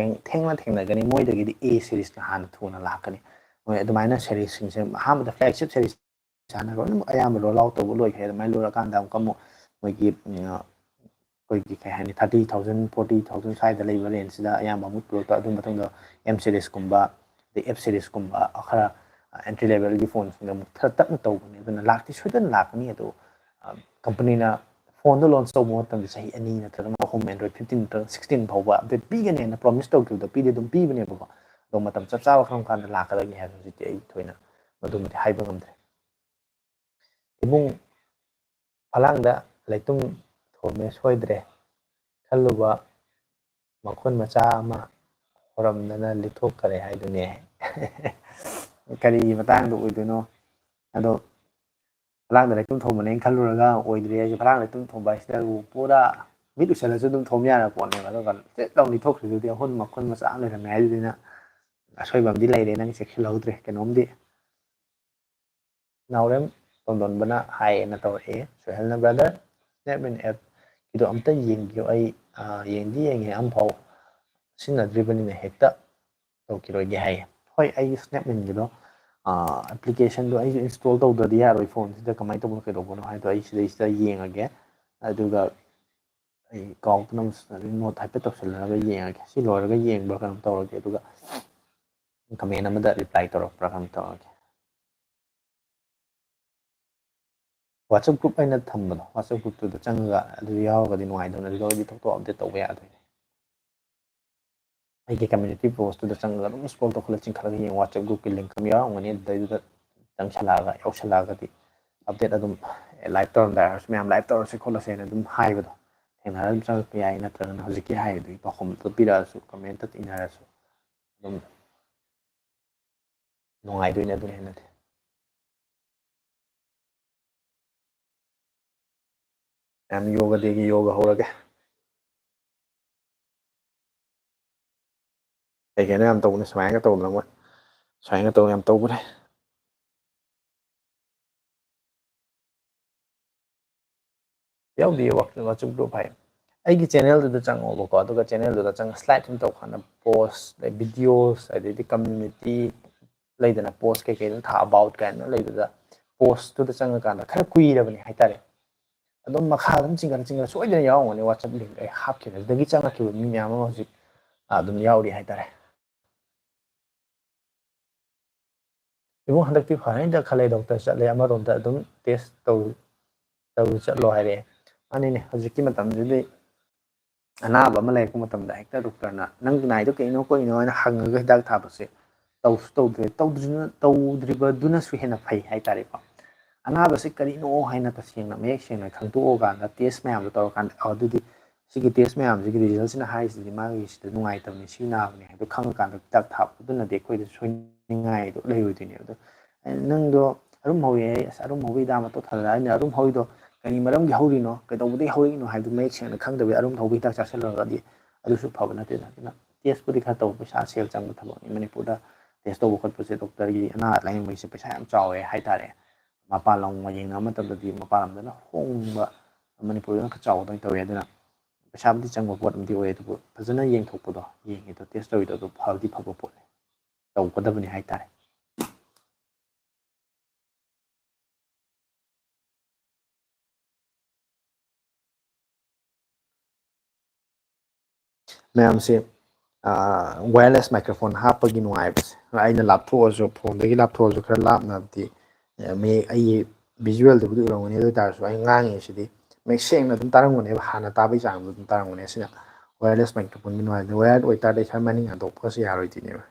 ꯊꯦꯡꯅ ꯊꯦꯡꯅꯒꯅꯤ ꯃꯣꯏꯗꯒꯤꯗꯤ A ꯁꯦꯔꯤꯁꯅ ꯍꯥꯟꯅ ꯊꯨꯅ ꯂꯥꯛꯀꯅꯤ ꯃꯣꯏ ꯑꯗꯨꯃꯥꯏꯅ ꯁꯦꯔꯤꯁꯁꯤꯡꯁꯦ ꯑꯍꯥꯟꯕꯗ ꯐ꯭ꯂꯦꯛꯁꯤꯞ ꯁꯦꯔꯤꯁ ꯏꯁꯥꯅ ꯂꯣꯏꯅꯃꯛ ꯑꯌꯥꯝꯕ ꯔꯣꯜ ꯑꯥꯎꯠ ꯇꯧꯕ ꯂꯣꯏꯈ꯭ꯔꯦ ꯑꯗꯨꯃꯥꯏꯅ ꯂꯣꯏꯔꯀꯥꯟꯗ ꯑꯃꯨꯛ ꯃꯣꯏꯒꯤ ꯑꯩꯈꯣꯏꯒꯤ ꯀꯩ ꯍꯥꯏꯅꯤ 30,000 40,000 ꯁ꯭ꯋꯥꯏꯗ ꯂꯩꯕ ꯔꯦꯟꯖꯁꯤꯗ ꯑꯌꯥꯝꯕ ꯑꯃꯨꯛ ꯄꯨꯔꯛꯄ ꯑꯗꯨ ꯃꯇꯨꯡꯗ M ꯁꯦꯔꯤꯁꯀꯨꯝꯕ ꯑꯗꯩ F ꯁꯦꯔꯤꯁꯀꯨꯝꯕ ꯈꯔ ꯑꯦꯟꯇ꯭ꯔꯤ ꯂꯦꯚꯦꯜꯒꯤ ꯐꯣꯟꯁꯤꯡꯗ ꯑꯃꯨꯛ ꯈꯔ ꯇꯞꯅ ꯇꯧꯕꯅꯤ ꯑꯗꯨꯅ ꯂꯥꯛꯇꯤ ꯁꯣꯏꯗꯅ ꯂꯥꯛꯀꯅꯤ ꯑꯗꯣ ꯀꯝꯄꯅꯤꯅ ꯐꯣꯟꯗꯣ ꯂꯣꯟꯆ ꯇꯧꯕ ꯃꯇꯝꯗ ꯆꯍꯤ 2 ꯅꯠꯇ꯭ꯔꯒꯅ 3 Android 15 ꯅꯠꯇ꯭ꯔꯒ 16 ꯐꯥꯎꯕ ꯑꯞꯗꯦꯠ ꯄꯤꯒꯅꯦꯅ ꯄ꯭ꯔꯣꯃꯤꯁ ꯇꯧꯈꯤꯕꯗꯣ ꯄꯤꯗꯤ ꯑꯗꯨꯝ ꯄꯤꯕꯅꯦꯕꯀꯣ ꯑꯗꯣ ꯃꯇꯝ ꯆꯞ ꯆꯥꯕ ꯀꯔꯝ ꯀꯥꯟꯗ ꯂꯥꯛꯀꯗꯒꯦ ꯍꯥꯏꯕ ꯍꯧꯖꯤꯛꯇꯤ ꯑꯩ ꯊꯣꯏꯅ ꯃꯗꯨꯃꯗꯤ ꯍꯥꯏꯕ ꯉꯝꯗ꯭ꯔꯦ ꯏꯕꯨꯡ ꯐꯂꯥꯡꯗ ꯂꯩꯇꯨꯝ ꯊꯣꯝꯃꯦ ꯁꯣꯏꯗ꯭ꯔꯦ ꯈꯜꯂꯨꯕ ꯃꯈꯨꯟ ꯃꯆꯥ ꯑꯃ ꯍꯣꯔꯝꯗꯅ ꯂꯤꯊꯣꯛꯈꯔꯦ ꯍꯥꯏꯗꯨꯅꯦ ꯀꯔꯤꯒꯤ ꯃꯇꯥꯡꯗ ꯑꯣꯏꯗꯣꯏꯅꯣ ꯑꯗꯣ ꯐꯂꯥꯡꯗ ꯂꯩꯇꯨꯝ ꯊꯣꯡꯕꯅꯦꯅ ꯈꯜꯂꯨꯔꯒ ꯑꯣꯏꯗ꯭ꯔꯦ ꯑꯩꯁꯦ ꯐꯂꯥꯡꯗ ꯂꯩꯇꯨꯝ ꯊꯣꯡꯕ ꯍꯥꯏꯁꯤꯗꯕꯨ ꯄꯨꯔꯥ ꯃꯤꯠ ꯎꯏꯁꯜꯂꯁꯨ ꯑꯗꯨꯝ ꯊꯣꯝ ꯌꯥꯔꯕ ꯄꯣꯠꯅꯦꯕ ꯑꯗꯨꯒ ꯆꯦꯠ ꯂꯥꯎ ꯂꯤꯊꯣꯛꯈ꯭ꯔꯤꯗꯨꯗꯤ ꯃꯈꯨꯟ ꯃꯆꯥ ꯑꯃ ꯂꯩꯔꯝꯃꯦ ꯍꯥꯏꯗꯨꯅꯤꯅ ꯑꯁꯣꯏꯕ ꯑꯃꯗꯤ ꯂꯩꯔꯦ ꯅꯪ ꯆꯦꯛꯁꯤꯜꯍꯧꯗ꯭ꯔꯦ ꯀꯩꯅꯣꯝꯗꯤ ꯅꯥꯎꯔꯦꯝ ꯇꯣꯟꯗꯣꯟꯕꯅ ꯍꯥꯏꯌꯦꯅ ꯇꯧꯔꯛꯑꯦ ꯁꯣꯏꯍꯦꯜꯅ ꯕ꯭ꯔꯗꯔ ꯁ꯭ꯅꯦꯞꯃꯤꯟ ꯑꯦꯞꯀꯤꯗꯣ ꯑꯝꯇ ꯌꯦꯡꯕꯤꯌꯨ ꯑꯩ ꯌꯦꯡꯗꯤ ꯌꯦꯡꯉꯦ ꯑꯃꯐꯥꯎ ꯁꯤꯖꯤꯟꯅꯗ꯭ꯔꯤꯕꯅꯤꯅ ꯍꯦꯛꯇ ꯇꯧꯈꯤꯔꯣꯏꯒꯦ ꯍꯥꯏꯌꯦ ꯍꯣꯏ ꯑꯩꯒꯤ ꯁ꯭ꯅꯦꯞꯃꯤꯟꯒꯤꯗꯣ ꯑꯦꯄ꯭ꯂꯤꯀꯦꯁꯟꯗꯣ ꯑꯩꯁꯨ ꯏꯟꯁꯇꯣꯜ ꯇꯧꯗ꯭ꯔꯗꯤ ꯌꯥꯔꯣꯏ ꯐꯣꯟꯁꯤꯗ ꯀꯃꯥꯏꯅ ꯇꯧꯕꯅꯣ ꯀꯩꯗꯧꯕꯅꯣ ꯍꯥꯏꯗꯣ ꯑꯩ ꯁꯤꯗꯩꯁꯤꯗ ꯌꯦꯡꯉꯒꯦ ꯑꯗꯨꯒ ꯑꯩ ꯀꯥꯎꯗꯅ ꯅꯣꯠ ꯍꯥꯏꯐꯦꯠ ꯇꯧꯁꯜꯂꯒ ꯌꯦꯡꯉꯒꯦ ꯁꯤ ꯂꯣꯏꯔꯒ ꯌꯦꯡꯕ꯭ꯔꯥ ꯀꯩꯅꯣ ꯇꯧꯔꯒꯦ ꯑꯗꯨꯒ ꯀꯃꯦꯟ ꯑꯃꯗ ꯔꯤꯄ꯭ꯂꯥꯏ ꯇꯧꯔꯛꯄ꯭ꯔꯥ ꯀꯩꯅꯣ ꯇꯧꯔꯒꯦ ꯋꯥꯆꯞ ꯒ꯭ꯔꯨꯞ ꯑꯩꯅ ꯊꯝꯕꯗꯣ ꯋꯥꯆꯞ ꯒ꯭ꯔꯨꯞꯇꯨꯗ ꯆꯪꯉꯒ ꯑꯗꯨ ꯌꯥꯎꯔꯒꯗꯤ ꯅꯨꯡꯉꯥꯏꯗꯧꯅ ꯑꯗꯨꯗ ꯑꯣꯏꯔꯗꯤ ꯊꯣꯛꯇꯣꯛ ꯑꯞꯗꯦꯠ ꯇꯧꯕ ꯌꯥꯗꯣꯏꯅꯦ ꯑꯩꯒꯤ ꯀꯝꯃ꯭ꯌꯨꯅꯤꯇꯤ ꯄꯣꯁꯇꯨꯗ ꯆꯪꯉꯒ ꯑꯗꯨꯝ ꯁ꯭ꯀ꯭ꯔꯣꯜ ꯇꯧꯈꯠꯂ ꯆꯤꯡꯈꯠꯂꯒ ꯌꯦꯡꯉꯨ ꯋꯥꯆꯞ ꯒ꯭ꯔꯨꯞꯀꯤ ꯂꯤꯡꯛ ꯑꯃ ꯌꯥꯎꯔꯝꯒꯅꯤ ꯑꯗꯨꯗꯩꯗꯨꯗ ꯆꯪꯁꯜꯂꯛꯑꯒ ꯌꯥꯎꯁꯜꯂꯛꯑꯒꯗꯤ ꯑꯞꯗꯦꯠ ꯑꯗꯨꯝ ꯂꯥꯏꯚ ꯇꯧꯔꯝꯗꯥꯏ ꯑꯣꯏꯔꯁꯨ ꯃꯌꯥꯝ ꯂꯥꯏꯚ ꯇꯧꯔꯁꯤ ꯈꯣꯠꯂꯁꯦꯅ ꯑꯗꯨꯝ ꯍꯥꯏꯕꯗꯣ ꯊꯦꯡꯅꯔꯒ ꯑꯗꯨꯝ ꯆꯪꯉꯛꯄ ꯌꯥꯏ ꯅꯠꯇ꯭ꯔꯒꯅ ꯍꯧꯖꯤꯛꯀꯤ ꯍꯥꯏꯔꯤꯗꯨꯒꯤ ꯄꯥꯎꯈꯨꯝꯗꯨ ꯄꯤꯔꯛꯑꯁꯨ ꯀꯃꯦꯟꯇ ꯏꯅꯔꯁꯨ ꯑꯗꯨꯝ ꯅꯨꯡꯉꯥꯏꯗꯣꯏꯅꯦ ꯑꯗꯨꯅ ꯍꯦꯟꯅꯗꯤ ꯃꯌꯥꯝ ꯌꯣꯒ ꯗꯦꯒꯤ ꯌꯣꯒ ꯍꯧꯔꯒꯦ ꯀꯩ ꯀꯩꯅꯣ ꯌꯥꯝ ꯇꯧꯕꯅꯦ ꯁꯨꯃꯥꯏꯅꯒ ꯇꯧꯗꯅ ꯃꯣꯏ ꯁꯨꯃꯥꯏꯅ ꯇꯧ ꯌꯥꯝ ꯇꯧꯕꯅꯦ ꯌꯥꯎꯗꯤꯌꯦ ꯋꯥꯆꯞ ꯒ꯭ꯔꯨꯞ ꯍꯥꯏ ꯑꯩꯒꯤ ꯆꯦꯅꯦꯜꯗꯨꯗ ꯆꯪꯉꯣꯕꯀꯣ ꯑꯗꯨꯒ ꯆꯦꯅꯦꯜꯗꯨꯗ ꯆꯪꯉ ꯁ꯭ꯂꯥꯏด์ꯁꯨꯝ ꯇꯧꯀꯥꯟꯗ ꯄꯣꯁ ꯑꯗꯩ ꯚꯤꯗꯤꯑꯣꯁ ꯑꯗꯩꯗꯤ ꯀꯝꯃ꯭ꯌꯨꯅꯤꯇꯤ ꯂꯩꯗꯅ ꯄꯣꯁ ꯀꯩꯀꯩ ꯊꯥ ꯑꯕꯥꯎꯠ ꯀꯥꯏꯅ ꯂꯩꯕꯗ ꯄꯣꯁꯇꯨꯗ ꯆꯪꯉꯀꯥꯟꯗ ꯈꯔ ꯀꯨꯏꯔꯕꯅꯤ ꯍꯥꯏꯇꯥꯔꯦ ꯑꯗꯨꯝ ꯃꯈꯥ ꯑꯗꯨꯝ ꯆꯤꯡꯈꯠ ꯁꯣꯏꯗꯅ ꯌꯥꯎꯔꯝꯒꯅꯤ ꯋꯥꯆꯞ ꯂꯤꯡꯛ ꯑꯩ ꯍꯥꯞꯈꯤꯕ ꯑꯗꯨꯗꯒꯤ ꯆꯪꯉꯛꯈꯤꯕ ꯃꯤ ꯃꯌꯥꯝ ꯑꯃ ꯍꯧꯖꯤꯛ ꯑꯗꯨꯝ ꯌꯥꯎꯔꯤ ꯍꯥꯏꯇꯥꯔꯦ ꯏꯕꯨꯡ ꯍꯟꯗꯛꯇꯤ ꯐꯔꯅꯤꯗ ꯈꯜꯂꯦ ꯗꯣꯛꯇꯔ ꯆꯠꯂꯦ ꯑꯃꯔꯣꯝꯗ ꯑꯗꯨꯝ ꯇꯦꯁ ꯇꯧ ꯆꯠꯂꯣ ꯍꯥꯏꯔꯛꯑꯦ ꯃꯥꯅꯤꯅꯦ ꯍꯧꯖꯤꯛꯀꯤ ꯃꯇꯝꯁꯤꯗꯤ ꯑꯅꯥꯕ ꯑꯃ ꯂꯩꯔꯛꯄ ꯃꯇꯝꯗ ꯍꯦꯛꯇ ꯗꯣꯛꯇꯔꯅ ꯅꯪꯒꯤ ꯅꯥꯏꯗꯣ ꯀꯩꯅꯣ ꯈꯣꯠꯂꯤꯅꯣ ꯍꯥꯏꯅ ꯍꯪꯉꯒ ꯍꯤꯗꯥꯛ ꯊꯥꯕꯁꯦ ꯇꯧꯁꯨ ꯇꯧꯗ꯭ꯔꯦ ꯇꯧꯗ꯭ꯔꯤꯕꯗꯨꯅꯁꯨ ꯍꯦꯟꯅ ꯐꯩ ꯍꯥꯏꯇꯥꯔꯦꯀꯣ ꯑꯅꯥꯕꯁꯤ ꯀꯔꯤꯅꯣ ꯍꯥꯏꯅ ꯇꯁꯦꯡꯅ ꯃꯌꯦꯛ ꯁꯦꯡꯅ ꯈꯪꯗꯣꯛꯑꯀꯥꯟꯗ ꯇꯦꯁ ꯃꯌꯥꯝꯗꯣ ꯇꯧꯔꯀꯥꯟꯗ ꯑꯗꯨꯗꯤ ꯁꯤꯒꯤ ꯇꯦꯁ ꯃꯌꯥꯝꯁꯤꯒꯤ ꯔꯤꯖꯜꯁꯤꯅ ꯍꯥꯏꯔꯤꯁꯤꯗꯤ ꯃꯥꯒꯤꯁꯤꯗ ꯅꯨꯡꯉꯥꯏꯇꯕꯅꯤ ꯁꯤ ꯅꯥꯕꯅꯤ ꯍꯥꯏꯕꯗꯣ ꯈꯪꯉꯀꯥꯟꯗ ꯍꯤꯗꯥꯛ ꯊꯥꯕ ꯑꯗꯨꯅꯗꯤ ꯑꯩꯈꯣꯏꯗ ꯁꯣꯏꯅꯤꯡꯉꯥꯏꯗꯣ ꯂꯩꯔꯣꯏꯗꯣꯏꯅꯦꯕ ꯑꯗꯣ ꯅꯪꯗꯣ ꯑꯔꯨꯝ ꯍꯧꯋꯤ ꯍꯥꯏ ꯑꯁ ꯑꯔꯨꯝ ꯍꯧꯕꯒꯤ ꯍꯤꯗꯥꯛ ꯑꯃ ꯊꯛꯊꯔꯒ ꯑꯩꯅ ꯑꯔꯨꯝ ꯍꯧꯋꯤꯗꯣ ꯀꯔꯤ ꯃꯔꯝꯒꯤ ꯍꯧꯔꯤꯅꯣ ꯀꯩꯗꯧꯕꯗꯒꯤ ꯍꯧꯔꯛꯏꯅꯣ ꯍꯥꯏꯕꯗꯨ ꯃꯌꯦꯛ ꯁꯦꯡꯅ ꯈꯪꯗꯕꯤ ꯑꯔꯨꯝ ꯍꯧꯕꯒꯤ ꯍꯤꯗꯥꯛ ꯆꯥꯁꯤꯜꯂꯨꯔꯒꯗꯤ ꯑꯗꯨꯁꯨ ꯐꯕ ꯅꯠꯇꯦꯗ ꯑꯗꯨꯅ ꯇꯦꯁꯄꯨꯗꯤ ꯈꯔ ꯇꯧꯕ ꯄꯩꯁꯥ ꯁꯦꯜ ꯆꯪꯕ ꯊꯕꯛꯅꯤ ꯃꯅꯤꯄꯨꯔꯗ ꯇꯦꯁ ꯇꯧꯕ ꯈꯣꯠꯄꯁꯦ ꯗꯣꯛꯇꯔꯒꯤ ꯑꯅꯥ ꯂꯥꯏꯌꯦꯡꯕꯒꯤꯁꯦ ꯄꯩꯁꯥ ꯌꯥꯝ ꯆꯥꯎꯋꯦ ꯍꯥꯏꯇꯥꯔꯦ ꯃꯄꯥꯟ ꯂꯝꯒ ꯌꯦꯡꯅꯕ ꯃꯇꯝꯗꯗꯤ ꯃꯄꯥꯟ ꯂꯝꯗꯅ ꯍꯣꯡꯕ ꯃꯅꯤꯄꯨꯔꯗꯅ ꯈꯔ ꯆꯥꯎꯕꯗꯧꯅ ꯇꯧꯋꯦ ꯑꯗꯨꯅ ꯄꯩꯁꯥꯕꯨꯗꯤ ꯆꯪꯕ ꯄꯣꯠ ꯑꯃꯗꯤ ꯑꯣꯏ ꯑꯗꯨꯕꯨ ꯐꯖꯅ ꯌꯦꯡꯊꯣꯛꯄꯗꯣ ꯌꯦꯡꯉꯤꯗꯣ ꯇꯦꯁ ꯇꯧꯔꯤꯗꯣ ꯑꯗꯨ ꯐꯕꯗꯤ ꯐꯕ ꯄꯣꯠꯅꯤ ꯇꯧꯒꯗꯕꯅꯤ ꯍꯥꯏꯇꯥꯔꯦ ꯃꯌꯥꯝꯁꯦ ꯋꯥꯌꯔꯂꯦꯁ ꯃꯥꯏꯀ꯭ꯔꯣꯐꯣꯟ ꯍꯥꯞꯄꯒꯤ ꯅꯨꯡꯉꯥꯏꯕꯁꯦ ꯑꯩꯅ ꯂꯥꯞꯊꯣꯛꯑꯁꯨ ꯐꯣꯟꯗꯒꯤ ꯂꯥꯞꯊꯣꯛꯑꯁꯨ ꯈꯔ ꯂꯥꯞꯅꯕꯗꯤ ꯃꯌꯦꯛ ꯑꯩꯒꯤ ꯚꯤꯖꯨꯋꯦꯜꯗꯨꯕꯨꯗꯤ ꯎꯔꯝꯒꯅꯤ ꯑꯗꯨ ꯑꯣꯏꯇꯥꯔꯁꯨ ꯑꯩ ꯉꯥꯡꯉꯤꯁꯤꯗꯤ ꯃꯌꯦꯛ ꯁꯦꯡꯅ ꯑꯗꯨꯝ ꯇꯥꯔꯝꯒꯅꯦꯕ ꯍꯥꯟꯅ ꯇꯥꯕꯒꯤ ꯆꯥꯡꯗꯣ ꯑꯗꯨꯝ ꯇꯥꯔꯝꯒꯅꯤ ꯑꯁꯤꯅ ꯋꯥꯌꯔꯂꯦꯁ ꯃꯥꯏꯀ꯭ꯔꯣꯐꯣꯟꯒꯤ ꯅꯨꯡꯉꯥꯏꯕꯅꯤ ꯋꯥꯌꯔ ꯑꯣꯏꯇꯥꯔꯗꯤ ꯁ꯭ꯋꯥꯏ ꯃꯅꯤꯡ ꯍꯟꯗꯣꯛꯄꯒꯁꯨ ꯌꯥꯔꯣꯏꯗꯣꯏꯅꯦꯕ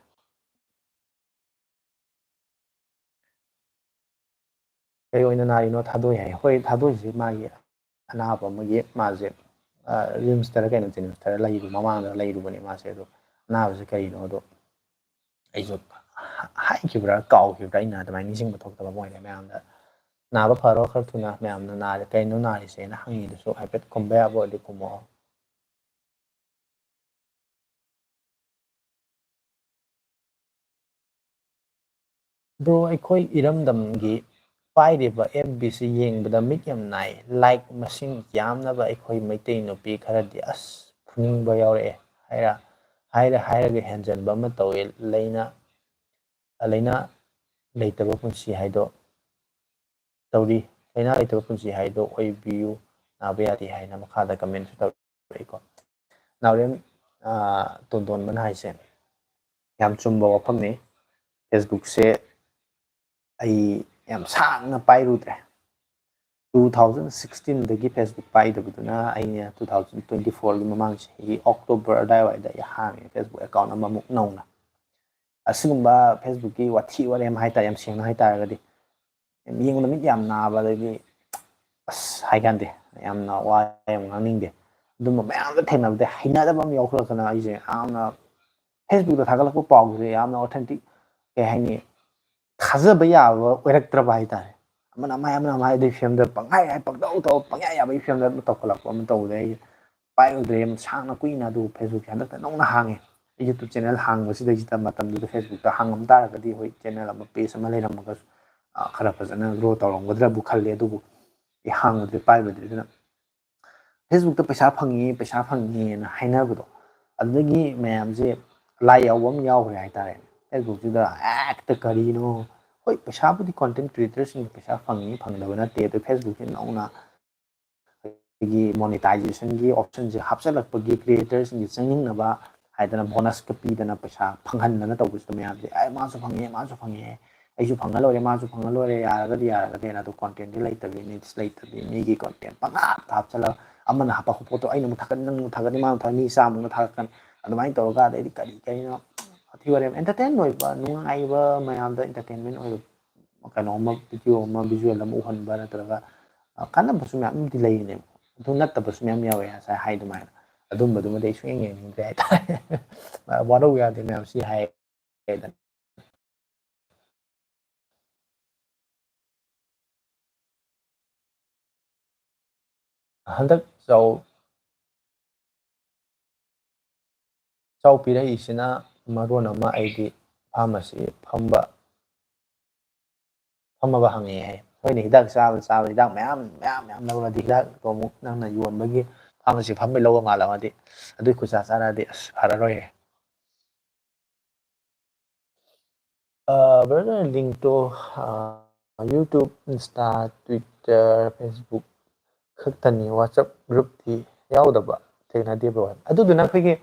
ꯀꯩ ꯑꯣꯏꯅ ꯅꯥꯔꯤꯅꯣ ꯊꯥꯗꯣꯛꯏ ꯍꯥꯏ ꯍꯣꯏ ꯊꯥꯗꯣꯛꯏꯁꯤ ꯃꯥꯒꯤ ꯑꯅꯥꯕ ꯑꯃꯒꯤ ꯃꯥꯁꯦ ꯔꯤꯝꯁꯇꯔ ꯀꯩꯅꯣ ꯖꯦꯅꯤꯝꯁꯇꯔ ꯂꯩꯔꯨꯕ ꯃꯃꯥꯡꯗ ꯂꯩꯔꯨꯕꯅꯦ ꯃꯥꯁꯦ ꯑꯗꯣ ꯑꯅꯥꯕꯁꯤ ꯀꯔꯤꯅꯣꯗꯣ ꯑꯩꯁꯨ ꯍꯥꯏꯈꯤꯕ꯭ꯔꯥ ꯀꯥꯎꯈꯤꯕ꯭ꯔꯥ ꯑꯩꯅ ꯑꯗꯨꯃꯥꯏꯅ ꯅꯤꯡꯁꯤꯡꯕ ꯊꯣꯛꯇꯕ ꯃꯣꯏꯅ ꯃꯌꯥꯝꯗ ꯅꯥꯕ ꯐꯔꯣ ꯈꯔ ꯊꯨꯅ ꯃꯌꯥꯝꯅ ꯅꯥꯔꯦ ꯀꯩꯅꯣ ꯅꯥꯔꯤꯁꯦꯅ ꯍꯪꯉꯤꯗꯨꯁꯨ ꯍꯥꯏꯐꯦꯠ ꯈꯨꯝꯕ ꯌꯥꯕ ꯑꯣꯏꯔꯗꯤ ꯈꯨꯝꯃꯛꯑꯣ. ꯕ꯭ꯔꯣ ꯑꯩꯈꯣꯏ ꯏꯔꯝꯗꯝꯒꯤ ꯄꯥꯏꯔꯤꯕ FBC ꯌꯦꯡꯕꯗ ꯃꯤꯠ ꯌꯥꯝ ꯅꯥꯏ. ꯂꯥꯏꯛ ꯃꯁꯤꯡ ꯌꯥꯝꯅꯕ ꯑꯩꯈꯣꯏ ꯃꯩꯇꯩ ꯅꯨꯄꯤ ꯈꯔꯗꯤ ꯑꯁ ꯐꯨꯅꯤꯡꯕ ꯌꯥꯎꯔꯛꯑꯦ ꯍꯥꯏꯔꯒ ꯍꯦꯟꯖꯟꯕ ꯑꯃ ꯇꯧꯋꯦ. ꯂꯩꯅꯥ ꯂꯩꯇꯕ ꯄꯨꯟꯁꯤ ꯍꯥꯏꯗꯣ ꯇꯧꯔꯤ. ꯂꯩꯅꯥ ꯂꯩꯇꯕ ꯄꯨꯟꯁꯤ ꯍꯥꯏꯗꯣ ꯑꯣꯏꯕꯤꯌꯨ, ꯅꯥꯕ ꯌꯥꯗꯦ ꯍꯥꯏꯅ ꯃꯈꯥꯗ ꯀꯃꯦꯟꯁꯨ ꯇꯧꯔꯛꯏꯀꯣ. ꯅꯥꯎꯔꯦꯝ ꯇꯣꯟꯗꯣꯟꯕꯅ ꯍꯥꯏꯁꯦ ꯌꯥꯝ ꯆꯨꯝꯕ ꯋꯥꯐꯝꯅꯤ. ꯐꯦꯁꯕꯨꯛꯁꯦ ꯑꯩ ꯌꯥꯝ ꯁꯥꯡꯅ ꯄꯥꯏꯔꯨꯗ꯭ꯔꯦ. 2016ꯗꯒꯤ ꯐꯦꯁꯕꯨꯛ ꯄꯥꯏꯗꯕꯗꯨꯅ ꯑꯩꯅ 2024ꯒꯤ ꯃꯃꯥꯡ ꯆꯍꯤꯒꯤ ꯑꯣꯛꯇꯣꯕꯔ ꯑꯗꯥꯏꯋꯥꯏꯗ ꯑꯩ ꯍꯥꯡꯉꯦ ꯐꯦꯁꯕꯨꯛ ꯑꯦꯀꯥꯎꯟ ꯑꯃꯃꯨꯛ ꯅꯧꯅ. ꯑꯁꯤꯒꯨꯝꯕ ꯐꯦꯁꯕꯨꯛꯀꯤ ꯋꯥꯊꯤ ꯋꯥꯔꯦꯝ ꯍꯥꯏꯇꯥꯔꯦ, ꯌꯥꯝ ꯁꯦꯡꯅ ꯍꯥꯏꯇꯥꯔꯒꯗꯤ ꯌꯦꯡꯕ ꯅꯨꯃꯤꯠ ꯌꯥꯝ ꯅꯥꯕ, ꯑꯗꯒꯤ ꯑꯁ ꯍꯥꯏꯀꯥꯟꯗꯦ, ꯌꯥꯝꯅ ꯋꯥ ꯌꯥꯝ ꯉꯥꯡꯅꯤꯡꯗꯦ. ꯑꯗꯨꯝꯕ ꯃꯌꯥꯝꯗ ꯊꯦꯡꯅꯕꯗ ꯍꯩꯅꯗꯕ ꯑꯃ ꯌꯥꯎꯈꯠꯂꯛꯇꯅ ꯑꯩꯁꯦ ꯌꯥꯝꯅ ꯐꯦꯁꯕꯨꯛꯇ ꯊꯥꯒꯠꯂꯛꯄ ꯄꯥꯎꯁꯦ ꯌꯥꯝꯅ ꯑꯣꯊꯦꯟꯇꯤꯛ, ꯀꯩ ꯍꯥꯏꯅꯤ, ꯊꯥꯖꯕ ꯌꯥꯕ ꯑꯣꯏꯔꯛꯇ꯭ꯔꯕ ꯍꯥꯏꯇꯥꯔꯦ. ꯑꯃꯅ ꯑꯃ ꯑꯗꯨꯒꯤ ꯐꯤꯕꯝꯗ ꯄꯪꯍꯥꯏ ꯄꯪꯇꯧ ꯇꯧ ꯄꯪꯌꯥ ꯌꯥꯕꯒꯤ ꯐꯤꯕꯝꯗ ꯇꯧꯈꯠꯂꯛꯄ ꯑꯃ ꯇꯧꯕꯗ ꯑꯩ ꯄꯥꯏꯔꯨꯗ꯭ꯔꯦ ꯌꯥꯝ ꯁꯥꯡꯅ ꯀꯨꯏꯅ. ꯑꯗꯨꯕꯨ ꯐꯦꯁꯕꯨꯛꯁꯦ ꯍꯟꯗꯛꯇ ꯅꯧꯅ ꯍꯥꯡꯉꯦ. ꯌꯨꯇꯨꯕ ꯆꯦꯅꯦꯜ ꯍꯥꯡꯕꯁꯤꯗꯩꯁꯤꯗ ꯃꯇꯝꯗꯨꯗ ꯐꯦꯁꯕꯨꯛꯇ ꯍꯥꯡꯉꯝ ꯇꯥꯔꯒꯗꯤ ꯍꯣꯏ ꯆꯦꯅꯦꯜ ꯑꯃ, ꯄꯦꯖ ꯑꯃ ꯂꯩꯔꯝꯃꯒꯁꯨ ꯈꯔ ꯐꯖꯅ ꯒ꯭ꯔꯣ ꯇꯧꯔꯝꯒꯗ꯭ꯔꯕꯨ ꯈꯜꯂꯦ. ꯑꯗꯨꯕꯨ ꯑꯩ ꯍꯥꯡꯉꯨꯗ꯭ꯔꯦ, ꯄꯥꯏꯔꯨꯗ꯭ꯔꯦ. ꯑꯗꯨꯅ ꯐꯦꯁꯕꯨꯛꯇ ꯄꯩꯁꯥ ꯐꯪꯉꯦꯅ ꯍꯥꯏꯅꯕꯗꯣ, ꯑꯗꯨꯗꯒꯤ ꯃꯌꯥꯝꯁꯦ ꯂꯥꯏ ꯌꯥꯎꯕ ꯑꯃ ꯌꯥꯎꯈ꯭ꯔꯦ ꯍꯥꯏꯇꯥꯔꯦ. ꯐꯦꯁꯕꯨꯛꯁꯤꯗ ꯍꯦꯛꯇ ꯀꯔꯤꯅꯣ, ꯍꯣꯏ ꯄꯩꯁꯥꯕꯨꯗꯤ ꯀꯣꯟꯇꯦꯟ ꯀ꯭ꯔꯤꯌꯦꯇꯔꯁꯤꯡ ꯄꯩꯁꯥ ꯐꯪꯗꯕ ꯅꯠꯇꯦ. ꯑꯗꯣ ꯐꯦꯁꯕꯨꯛꯁꯤ ꯅꯧꯅ ꯑꯩꯈꯣꯏꯒꯤ ꯃꯣꯅꯤꯇꯥꯏꯖꯦꯁꯟꯒꯤ ꯑꯣꯞꯁꯟꯁꯦ ꯍꯥꯞꯆꯤꯜꯂꯛꯄꯒꯤ ꯀ꯭ꯔꯤꯌꯦꯇꯔꯁꯤꯡꯁꯦ ꯆꯪꯅꯤꯡꯅꯕ ꯍꯥꯏꯗꯅ ꯕꯣꯅꯁꯀ ꯄꯤꯗꯅ ꯄꯩꯁꯥ ꯐꯪꯍꯟꯗꯅ ꯇꯧꯕꯁꯤꯗ ꯃꯌꯥꯝꯁꯦ ꯃꯥꯁꯨ ꯐꯪꯉꯦ, ꯑꯩꯁꯨ ꯐꯪꯍꯜꯂꯣꯏꯔꯦ, ꯃꯥꯁꯨ ꯐꯪꯍꯜꯂꯣꯏꯔꯦ, ꯌꯥꯔꯒꯗꯤꯅ. ꯑꯗꯣ ꯀꯣꯟꯇꯦꯟꯗꯤ ꯂꯩꯇꯕꯤ, ꯅꯤꯠꯁ ꯂꯩꯇꯕꯤ, ꯃꯤꯒꯤ ꯀꯣꯟꯇꯦꯟ ꯄꯪꯍꯥꯞꯇ ꯍꯥꯞꯆꯤꯜꯂꯒ ꯑꯃꯅ ꯍꯥꯞꯄꯛꯄ ꯄꯣꯠꯇꯣ ꯑꯩꯅ ꯑꯃꯨꯛ ꯊꯥꯒꯠ, ꯅꯪ ꯑꯃꯨꯛ ꯊꯥꯒꯠꯅꯤ, ꯃꯥꯅ ꯊꯥꯒꯠ, ꯃꯤ 100ꯃꯨꯛꯅ ꯊꯥꯒꯠꯀꯅꯤ. ꯑꯗꯨꯃꯥꯏꯅ ꯇꯧꯔꯒ ꯑꯗꯩꯗꯤ ꯀꯔꯤꯅꯣ ꯋꯥꯊꯤ ꯋꯥꯔꯦꯝ, ꯑꯦꯟꯇꯔꯇꯦꯟ ꯑꯣꯏꯕ, ꯅꯨꯡꯉꯥꯏꯕ, ꯃꯌꯥꯝꯗ ꯑꯦꯟꯇꯔꯇꯦꯟꯃꯦꯟ ꯑꯣꯏꯕ ꯀꯩꯅꯣꯝꯃ, ꯚꯤꯗꯤꯑꯣ ꯑꯃ, ꯚꯤꯖꯨꯋꯦꯜ ꯑꯃ ꯎꯍꯟꯕ, ꯅꯠꯇ꯭ꯔꯒ ꯀꯥꯟꯅꯕꯁꯨ ꯃꯌꯥꯝ ꯑꯃꯗꯤ ꯂꯩꯔꯤꯅꯦꯕ. ꯑꯗꯨ ꯅꯠꯇꯕꯁꯨ ꯃꯌꯥꯝ ꯌꯥꯎꯋꯦ ꯉꯁꯥꯏ ꯍꯥꯏꯗꯨꯃꯥꯏꯅ. ꯑꯗꯨꯝꯕꯗꯨꯃꯗꯤ ꯑꯩ ꯁꯨꯡꯌꯦꯡ ꯌꯦꯡꯅꯤꯡꯗ꯭ꯔꯦ ꯍꯥꯏꯇꯥꯔꯦ. ꯋꯥꯔꯧ ꯌꯥꯗꯦ ꯃꯌꯥꯝ ꯁꯤ ꯍꯥꯏ. ꯍꯟꯗꯛ ꯆꯥꯎ ꯄꯤꯔꯛꯏꯁꯤꯅ ꯃꯔꯣꯟ ꯑꯃ, ꯑꯩꯗꯤ ꯐꯥꯔꯃꯥꯁꯤ ꯐꯝꯃꯕ ꯍꯪꯉꯛꯑꯦ ꯍꯥꯏ. ꯍꯣꯏꯅꯦ, ꯍꯤꯗꯥꯛ ꯆꯥꯕ ꯍꯤꯗꯥꯛ ꯃꯌꯥꯝ ꯂꯧꯔꯗꯤ, ꯍꯤꯗꯥꯛꯇꯣ ꯑꯃꯨꯛ ꯅꯪꯅ ꯌꯣꯟꯕꯒꯤ ꯐꯥꯔꯃꯥꯁꯤ ꯐꯝꯕꯩ ꯂꯧꯕ ꯃꯥꯜꯂꯝꯃꯗꯤ, ꯑꯗꯨꯏ ꯈꯨꯆꯥ ꯆꯥꯔꯛꯑꯗꯤ ꯑꯁ ꯐꯔꯔꯣꯏꯍꯦ. ꯕ꯭ꯔꯗꯔ ꯂꯤꯡꯛꯇꯣ ꯌꯨꯇꯨꯕ, ꯏꯟꯁꯇꯥ, ꯇ꯭ꯋꯤꯇꯔ, ꯐꯦꯁꯕꯨꯛ ꯈꯛꯇꯅꯤ, ꯋꯥꯆꯞ ꯒ꯭ꯔꯨꯞꯇꯤ ꯌꯥꯎꯗꯕ, ꯊꯦꯡꯅꯗꯦꯕ꯭ꯔꯣ? ꯑꯗꯨꯗꯨꯅ ꯑꯩꯈꯣꯏꯒꯤ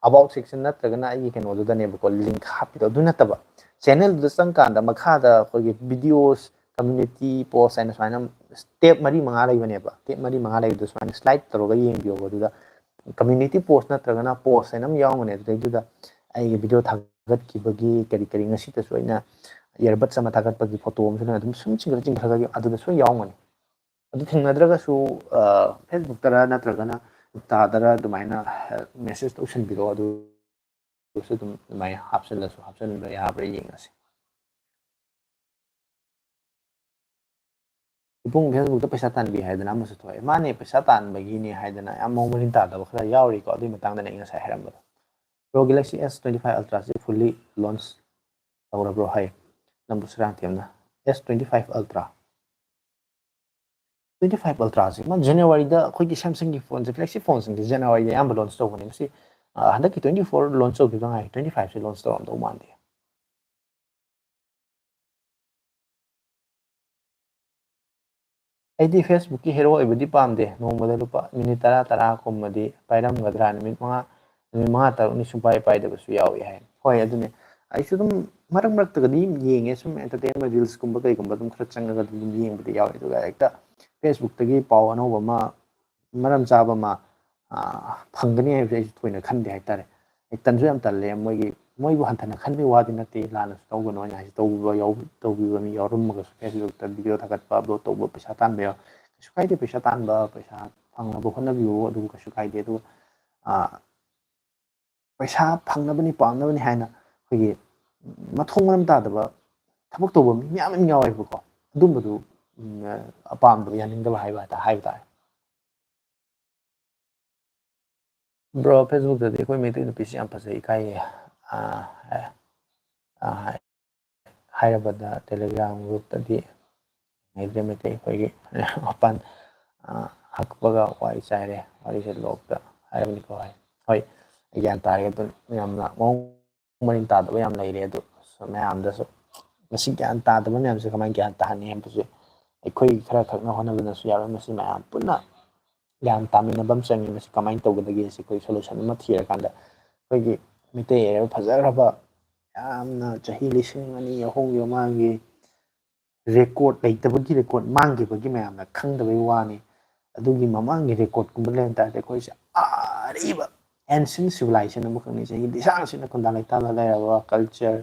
ꯑꯕꯥꯎꯠ ꯁꯦꯛꯁꯟ ꯅꯠꯇ꯭ꯔꯒꯅ ꯑꯩꯒꯤ ꯀꯩꯅꯣꯗꯨꯗꯅꯦꯕꯀꯣ, ꯂꯤꯡꯛ ꯍꯥꯞꯄꯤꯗꯣ ꯑꯗꯨ ꯅꯠꯇꯕ. ꯆꯦꯅꯦꯜꯗꯨꯗ ꯆꯪꯀꯥꯟꯗ ꯃꯈꯥꯗ ꯑꯩꯈꯣꯏꯒꯤ ꯚꯤꯗꯤꯑꯣꯁ, ꯀꯝꯃ꯭ꯌꯨꯅꯤꯇꯤ ꯄꯣꯁ ꯍꯥꯏꯅ ꯁꯨꯃꯥꯏꯅ ꯇꯦꯞ 4-5 ꯂꯩꯕꯅꯦꯕ. ꯇꯦꯞ 4-5 ꯂꯩꯕꯗꯣ ꯁꯨꯃꯥꯏꯅ ꯁ꯭ꯂꯥꯏꯠ ꯇꯧꯔꯒ ꯌꯦꯡꯕꯤꯌꯣꯕ. ꯑꯗꯨꯗ ꯀꯝꯃ꯭ꯌꯨꯅꯤꯇꯤ ꯄꯣꯁ ꯅꯠꯇ꯭ꯔꯒꯅ ꯄꯣꯁ ꯍꯥꯏꯅ ꯑꯃ ꯌꯥꯎꯒꯅꯤ. ꯑꯗꯨꯗꯩꯗꯨꯗ ꯑꯩꯒꯤ ꯚꯤꯗꯤꯑꯣ ꯊꯥꯒꯠꯈꯤꯕꯒꯤ ꯀꯔꯤ ꯉꯁꯤꯗꯁꯨ ꯑꯩꯅ ꯏꯌꯔꯕꯠꯁ ꯑꯃ ꯊꯥꯒꯠꯄꯒꯤ ꯐꯣꯇꯣ ꯑꯃꯁꯨ ꯑꯗꯨꯝ ꯁꯨꯝ ꯆꯤꯡꯈꯠꯂꯒ ꯑꯗꯨꯗ ꯁꯣꯏ ꯌꯥꯎꯒꯅꯤ. ꯑꯗꯨ ꯊꯦꯡꯅꯗ꯭ꯔꯒꯁꯨ ꯐꯦꯁꯕꯨꯛꯇꯔ ꯅꯠꯇ꯭ꯔꯒꯅ ꯏꯟꯁꯇꯥꯗꯔ ꯑꯗꯨꯃꯥꯏꯅ ꯃꯦꯁꯦꯖ ꯇꯧꯁꯟꯕꯤꯔꯛꯑꯣ. ꯑꯗꯨꯁꯨ ꯑꯗꯨꯝ ꯑꯗꯨꯃꯥꯏꯅ ꯍꯥꯞꯆꯤꯟꯕ ꯌꯥꯕ꯭ꯔꯥ ꯌꯦꯡꯉꯁꯤ. ꯏꯕꯨꯡ ꯐꯦꯁꯕꯨꯛꯇ ꯄꯩꯁꯥ ꯇꯥꯟꯕꯤ ꯍꯥꯏꯗꯅ ꯑꯃꯁꯨ ꯊꯣꯛꯑꯦ. ꯃꯥꯅꯦ, ꯄꯩꯁꯥ ꯇꯥꯟꯕꯒꯤꯅꯦ ꯍꯥꯏꯗꯅ ꯌꯥꯝ ꯃꯑꯣꯡ ꯃꯔꯤꯟ ꯇꯥꯗꯕ ꯈꯔ ꯌꯥꯎꯔꯤꯀꯣ. ꯑꯗꯨꯒꯤ ꯃꯇꯥꯡꯗꯅꯦ ꯑꯩ ꯉꯁꯥꯏ ꯍꯥꯏꯔꯝꯕꯗꯣ. ꯄ꯭ꯔꯣ ꯒꯦꯂꯦꯛꯁꯤ S25 ꯑꯜꯇ꯭ꯔꯥꯁꯤ ꯐꯨꯜꯂꯤ ꯂꯣꯟꯆ ꯇꯧꯔꯕ꯭ꯔꯣ ꯍꯥꯏ ꯅꯝꯕꯨ ꯁꯨꯔꯥꯡꯊꯦꯝꯅ. S25 ꯑꯜꯇ꯭ꯔꯥ 25 ꯑꯜꯇ꯭ꯔꯥꯁꯦ ꯖꯅꯋꯥꯔꯤꯗ ꯑꯩꯈꯣꯏꯒꯤ ꯁꯦꯝꯁꯪꯒꯤ ꯐꯣꯟꯁꯦ, ꯐ꯭ꯂꯦꯛꯁꯤꯞ ꯐꯣꯟꯁꯤꯡꯁꯦ ꯖꯅꯋꯥꯔꯤꯗ ꯑꯌꯥꯝꯕ ꯂꯣꯟꯆ ꯇꯧꯕꯅꯦ. ꯃꯁꯤ ꯍꯟꯗꯛꯀꯤ 24 ꯂꯣꯟꯆ ꯇꯧꯈꯤꯕꯗ ꯉꯥꯏ, 25ꯁꯦ ꯂꯣꯟꯆ ꯇꯧꯔꯝꯗꯧ ꯃꯥꯟꯗꯦ. ꯑꯩꯗꯤ ꯐꯦꯁꯕꯨꯛꯀꯤ ꯍꯦꯔꯣ ꯑꯣꯏꯕꯗꯤ ꯄꯥꯝꯗꯦ. ꯅꯣꯡꯃꯗ ꯃꯤꯅꯤꯠ 10-10ꯀꯨꯝꯕꯗꯤ ꯄꯥꯏꯔꯝꯒꯗ꯭ꯔꯥ, ꯅꯨꯃꯤꯠ 5-6ꯅꯤ ꯁꯨꯡꯄꯥꯏ ꯄꯥꯏꯗꯕꯁꯨ ꯌꯥꯎꯏ ꯍꯥꯏ. ꯍꯣꯏ, ꯑꯗꯨꯅꯦ ꯑꯩꯁꯨ ꯑꯗꯨꯝ ꯃꯔꯛꯇꯒꯗꯤ ꯌꯦꯡꯉꯦ, ꯁꯨꯝ ꯑꯦꯟꯇꯔꯇꯦꯟꯃꯦꯟ ꯔꯤꯜꯁꯀꯨꯝꯕ ꯀꯩꯒꯨꯝꯕ ꯑꯗꯨꯝ ꯈꯔ ꯆꯪꯉꯒ ꯑꯗꯨꯝ ꯌꯦꯡꯕꯗꯤ ꯌꯥꯎꯋꯦ. ꯑꯗꯨꯒ ꯍꯦꯛꯇ ꯐꯦꯁꯕꯨꯛꯇꯒꯤ ꯄꯥꯎ ꯑꯅꯧꯕ ꯑꯃ, ꯃꯔꯝ ꯆꯥꯕ ꯑꯃ ꯐꯪꯒꯅꯤ ꯍꯥꯏꯕꯁꯦ ꯑꯩꯁꯨ ꯊꯣꯏꯅ ꯈꯟꯗꯦ ꯍꯥꯏꯇꯥꯔꯦ. ꯑꯩ ꯇꯟꯁꯨ ꯌꯥꯝ ꯇꯜꯂꯦ. ꯃꯣꯏꯕꯨ ꯍꯟꯊꯅ ꯈꯟꯕꯒꯤ ꯋꯥꯗꯤ ꯅꯠꯇꯦ, ꯂꯥꯟꯅꯁꯨ ꯇꯧꯒꯅꯣ ꯑꯩꯅ ꯍꯥꯏꯁꯦ. ꯇꯧꯕꯤꯕ ꯃꯤ ꯌꯥꯎꯔꯝꯃꯒꯁꯨ ꯐꯦꯁꯕꯨꯛꯇ ꯚꯤꯗꯤꯑꯣ ꯊꯥꯒꯠꯄ, ꯑꯞꯂꯣꯗ ꯇꯧꯕ, ꯄꯩꯁꯥ ꯇꯥꯟꯕ ꯌꯥꯎ, ꯀꯩꯁꯨ ꯀꯥꯏꯗꯦ. ꯄꯩꯁꯥ ꯇꯥꯟꯕ, ꯄꯩꯁꯥ ꯐꯪꯅꯕ ꯍꯣꯠꯅꯕꯤꯌꯨ, ꯑꯗꯨꯕꯨ ꯀꯩꯁꯨ ꯀꯥꯏꯗꯦ. ꯑꯗꯨꯒ ꯄꯩꯁꯥ ꯐꯪꯅꯕꯅꯤ, ꯄꯥꯝꯅꯕꯅꯤ ꯍꯥꯏꯅ ꯑꯩꯈꯣꯏꯒꯤ ꯃꯊꯣꯡ ꯃꯔꯝ ꯇꯥꯗꯕ ꯊꯕꯛ ꯇꯧꯕ ꯃꯤ ꯃꯌꯥꯝ ꯑꯃ ꯌꯥꯎꯋꯦꯕꯀꯣ ꯑꯗꯨꯝꯕꯗꯨ ꯑꯄꯥꯝꯗꯕ ꯌꯥꯅꯤꯡꯗꯕ ꯍꯥꯏꯕ ꯇꯥꯔꯦ ꯕ꯭ꯔꯣ ꯐꯦꯁꯕꯨꯛꯇꯗꯤ ꯑꯩꯈꯣꯏ ꯃꯩꯇꯩ ꯅꯨꯄꯤꯁꯤ ꯌꯥꯝ ꯐꯖꯩ ꯏꯀꯥꯏꯌꯦ ꯍꯥꯏꯔꯕꯗ ꯇꯦꯂꯤꯒ꯭ꯔꯥꯝ ꯒ꯭ꯔꯨꯞꯇꯗꯤ ꯃꯩꯇꯩ ꯑꯩꯈꯣꯏꯒꯤ ꯃꯄꯥꯟ ꯍꯛꯄꯒ ꯋꯥꯔꯤ ꯆꯥꯏꯔꯦ ꯋꯥꯔꯤꯁꯦ ꯂꯣꯛꯇ ꯍꯥꯏꯔꯕꯅꯤꯀꯣ ꯍꯣꯏ ꯒ꯭ꯌꯥꯟ ꯇꯥꯔꯦ ꯑꯗꯨ ꯌꯥꯝꯅ ꯃꯑꯣꯡ ꯃꯔꯤꯟ ꯇꯥꯗꯕ ꯌꯥꯝ ꯂꯩꯔꯦ ꯑꯗꯨ ꯃꯌꯥꯝꯗꯁꯨ ꯃꯁꯤ ꯒ꯭ꯌꯥꯟ ꯇꯥꯗꯕ ꯃꯌꯥꯝꯁꯦ ꯀꯃꯥꯏꯅ ꯒ꯭ꯌꯥꯟ ꯇꯥꯍꯟꯅꯤ ꯍꯥꯏꯕꯁꯦ ꯑꯩꯈꯣꯏ ꯈꯔ ꯈꯛꯅ ꯍꯣꯠꯅꯕꯅꯁꯨ ꯌꯥꯔꯣꯏ ꯃꯁꯤ ꯃꯌꯥꯝ ꯄꯨꯟꯅ ꯒ꯭ꯌꯥꯟ ꯇꯥꯃꯤꯟꯅꯕ ꯑꯃ ꯆꯪꯉꯤ ꯃꯁꯤ ꯀꯃꯥꯏꯅ ꯇꯧꯒꯗꯒꯦ ꯁꯤ ꯑꯩꯈꯣꯏ ꯁꯣꯂꯨꯁꯟ ꯑꯃ ꯊꯤꯔꯀꯥꯟꯗ ꯑꯩꯈꯣꯏꯒꯤ ꯃꯤꯇꯩ ꯑꯣꯏꯔꯕ ꯐꯖꯈ꯭ꯔꯕ ꯌꯥꯝꯅ ꯆꯍꯤ 2000-2000 ꯃꯃꯥꯡꯒꯤ ꯔꯦꯀꯣꯔꯠ ꯂꯩꯇꯕꯒꯤ ꯔꯦꯀꯣꯔꯠ ꯃꯥꯡꯈꯤꯕꯒꯤ ꯃꯌꯥꯝꯅ ꯈꯪꯗꯕꯒꯤ ꯋꯥꯅꯤ ꯑꯗꯨꯒꯤ ꯃꯃꯥꯡꯒꯤ ꯔꯦꯀꯣꯔꯠꯀꯨꯝꯕ ꯂꯩꯔꯝ ꯇꯥꯔꯗꯤ ꯑꯩꯈꯣꯏꯁꯦ ꯑꯔꯤꯕ ꯑꯦꯟꯁꯤꯟ ꯁꯤꯚꯤꯂꯥꯏꯖꯦꯁꯟ ꯑꯃꯈꯛꯅꯤ ꯆꯍꯤ ꯂꯤꯁꯥꯡꯁꯤꯠꯅ ꯈꯨꯟꯗꯥ ꯂꯩꯇꯥꯅ ꯂꯩꯔꯕ ꯀꯜꯆꯔ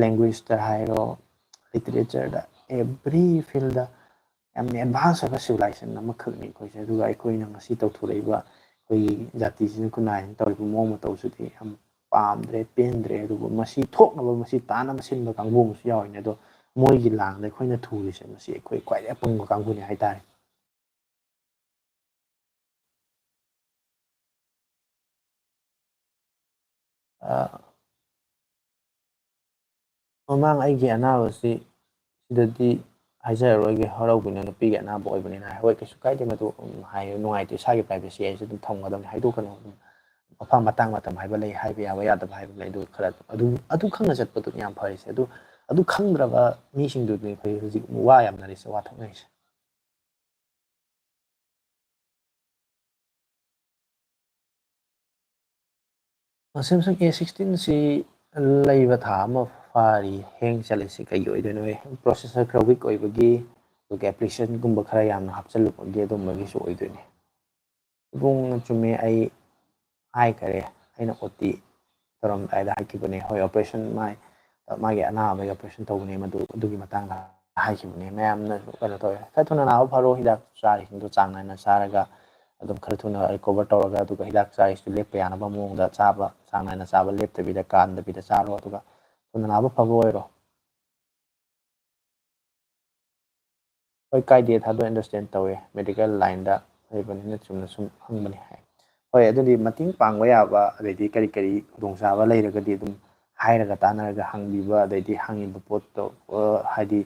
ꯂꯦꯡꯒ꯭ꯋꯦꯖꯇ ꯍꯥꯏꯔꯣ ꯂꯤꯇꯔꯦꯆꯔꯗ ꯑꯦꯕ꯭ꯔꯤ ꯐꯤꯜꯗ ꯌꯥꯝꯅ ꯑꯦꯗꯚꯥꯟꯁ ꯑꯣꯏꯕ ꯁꯤꯚꯤꯂꯥꯏꯖꯦꯁꯟ ꯑꯃꯈꯛꯅꯤ ꯑꯩꯈꯣꯏꯁꯦ ꯑꯗꯨꯒ ꯑꯩꯈꯣꯏꯅ ꯉꯁꯤ ꯇꯧꯊꯣꯔꯛꯏꯕ ꯑꯩꯈꯣꯏꯒꯤ ꯖꯥꯇꯤꯁꯤꯅ ꯈꯨꯟꯅꯥꯏꯅ ꯇꯧꯔꯤꯕ ꯃꯑꯣꯡ ꯃꯇꯧꯁꯤꯗꯤ ꯌꯥꯝ ꯄꯥꯝꯗ꯭ꯔꯦ ꯄꯦꯟꯗ꯭ꯔꯦ ꯑꯗꯨꯕꯨ ꯃꯁꯤ ꯊꯣꯛꯅꯕ ꯃꯁꯤ ꯇꯥꯅꯕ ꯁꯤꯟꯕ ꯀꯥꯡꯕꯨ ꯑꯃꯁꯨ ꯌꯥꯎꯔꯤꯅꯦ ꯑꯗꯣ ꯃꯣꯏꯒꯤ ꯂꯥꯡꯗ ꯑꯩꯈꯣꯏꯅ ꯊꯨꯔꯤꯁꯦ ꯃꯁꯤ ꯑꯩꯈꯣꯏ ꯈ꯭ꯋꯥꯏꯗꯒꯤ ꯑꯄꯪꯕ ꯀꯥꯡꯕꯨꯅꯤ ꯍꯥꯏꯇꯥꯔꯦ ꯃꯃꯥꯡ ꯑꯩꯒꯤ ꯑꯅꯥꯕꯁꯤ ꯁꯤꯗꯗꯤ ꯍꯥꯏꯖꯔꯔꯣꯏꯒꯦ ꯍꯔꯥꯎꯕꯤꯅ ꯅꯨꯄꯤꯒꯤ ꯑꯅꯥꯕ ꯑꯣꯏꯕꯅꯤꯅ ꯍꯣꯏ ꯀꯩꯁꯨ ꯀꯥꯏꯗꯦ ꯃꯗꯨ ꯍꯥꯏ ꯅꯨꯡꯉꯥꯏꯇꯦ ꯏꯁꯥꯒꯤ ꯄ꯭ꯔꯥꯏꯚꯦꯁꯤ ꯍꯥꯏꯁꯦ ꯑꯗꯨꯝ ꯊꯝꯒꯗꯕꯅꯤ ꯍꯥꯏꯗꯣꯛꯀꯅꯨ ꯑꯗꯨꯝ ꯃꯐꯝ ꯃꯇꯥꯡ ꯃꯇꯝ ꯍꯥꯏꯕ ꯂꯩ ꯍꯥꯏꯕ ꯌꯥꯕ ꯌꯥꯗꯕ ꯍꯥꯏꯕ ꯂꯩ ꯑꯗꯨ ꯈꯔ ꯑꯗꯨ ꯈꯪꯅ ꯆꯠꯄꯗꯨꯅꯤ ꯌꯥꯝ ꯐꯔꯤꯁꯦ ꯑꯗꯨ ꯈꯪꯗ꯭ꯔꯕ ꯃꯤꯁꯤꯡꯗꯨꯗꯤ ꯑꯩꯈꯣই ꯍꯧꯖꯤꯛ ꯋꯥ ꯌꯥꯝꯅꯔꯤꯁꯦ ꯋꯥ ꯊꯣꯛꯅꯔꯤꯁꯦ ꯁꯦꯝꯁꯪ A16ꯁꯤ ꯂꯩꯕ ꯊꯥ ꯑꯃ ꯐꯥꯔꯤ ꯍꯦꯡ ꯆꯠꯂꯤꯁꯤ ꯀꯩꯒꯤ ꯑꯣꯏꯗꯣꯏꯅꯣ ꯄ꯭ꯔꯣꯁꯦꯁꯔ ꯈꯔ ꯋꯤꯛ ꯑꯣꯏꯕꯒꯤ ꯑꯗꯨꯒ ꯑꯦꯄ꯭ꯂꯤꯀꯦꯁꯟꯒꯨꯝꯕ ꯈꯔ ꯌꯥꯝꯅ ꯍꯥꯞꯆꯤꯜꯂꯨꯕꯒꯤ ꯑꯗꯨꯝꯕꯒꯤꯁꯨ ꯑꯣꯏꯗꯣꯏꯅꯤ ꯏꯕꯨꯡꯅ ꯆꯨꯝꯃꯦ ꯑꯩ ꯍꯥꯏꯈꯔꯦ ꯑꯩꯅ OT ꯇꯧꯔꯝꯗꯥꯏꯗ ꯍꯥꯏꯈꯤꯕꯅꯦ ꯍꯣꯏ ꯑꯣꯄꯔꯦꯁꯟ ꯃꯥꯒꯤ ꯑꯅꯥꯕꯒꯤ ꯑꯣꯄꯔꯦꯁꯟ ꯇꯧꯕꯅꯦ ꯑꯗꯨꯒꯤ ꯃꯇꯥꯡꯗ ꯍꯥꯏꯈꯤꯕꯅꯦ ꯃꯌꯥꯝꯅꯁꯨ ꯀꯩꯅꯣ ꯇꯧꯋꯦ ꯈꯔ ꯊꯨꯅ ꯅꯥꯕ ꯐꯔꯣ ꯍꯤꯗꯥꯛ ꯆꯥꯔꯤꯁꯤꯡꯗꯣ ꯆꯥꯡ ꯅꯥꯏꯅ ꯆꯥꯔꯒ ꯑꯗꯨꯝ ꯈꯔ ꯊꯨꯅ ꯔꯤꯀꯣꯚꯔ ꯇꯧꯔꯒ ꯑꯗꯨꯒ ꯍꯤꯗꯥꯛ ꯆꯥꯔꯤꯁꯤꯁꯨ ꯂꯦꯞꯄ ꯌꯥꯅꯕ ꯃꯑꯣꯡꯗ ꯆꯥꯕ ꯆꯥꯡ ꯅꯥꯏꯅ ꯆꯥꯕ ꯂꯦꯞꯇꯕꯤꯗ ꯀꯥꯟꯗꯕꯤꯗ ꯆꯥꯔꯣ ꯑꯗꯨꯒ ꯊꯨꯅ ꯅꯥꯕ ꯐꯕ ꯑꯣꯏꯔꯣ ꯍꯣꯏ ꯀꯥꯏꯗꯦ ꯊꯥꯗꯣꯛ ꯑꯟꯗꯔꯁꯇꯦꯟ ꯇꯧꯋꯦ ꯃꯦꯗꯤꯀꯦꯜ ꯂꯥꯏꯟꯗ ꯂꯩꯕꯅꯤꯅ ꯆꯨꯝꯅ ꯁꯨꯝ ꯍꯪꯕꯅꯤ ꯍꯥꯏ ꯍꯣꯏ ꯑꯗꯨꯗꯤ ꯃꯇꯦꯡ ꯄꯥꯡꯕ ꯌꯥꯕ ꯑꯗꯩꯗꯤ ꯀꯔꯤ ꯀꯔꯤ ꯈꯨꯗꯣꯡꯆꯥꯕ ꯂꯩꯔꯒꯗꯤ ꯑꯗꯨꯝ ꯍꯥꯏꯔꯒ ꯇꯥꯟꯅꯔꯒ ꯍꯪꯕꯤꯕ ꯑꯗꯩꯗꯤ ꯍꯪꯉꯤꯕ ꯄꯣꯠꯇꯣ ꯍꯥꯏꯗꯤ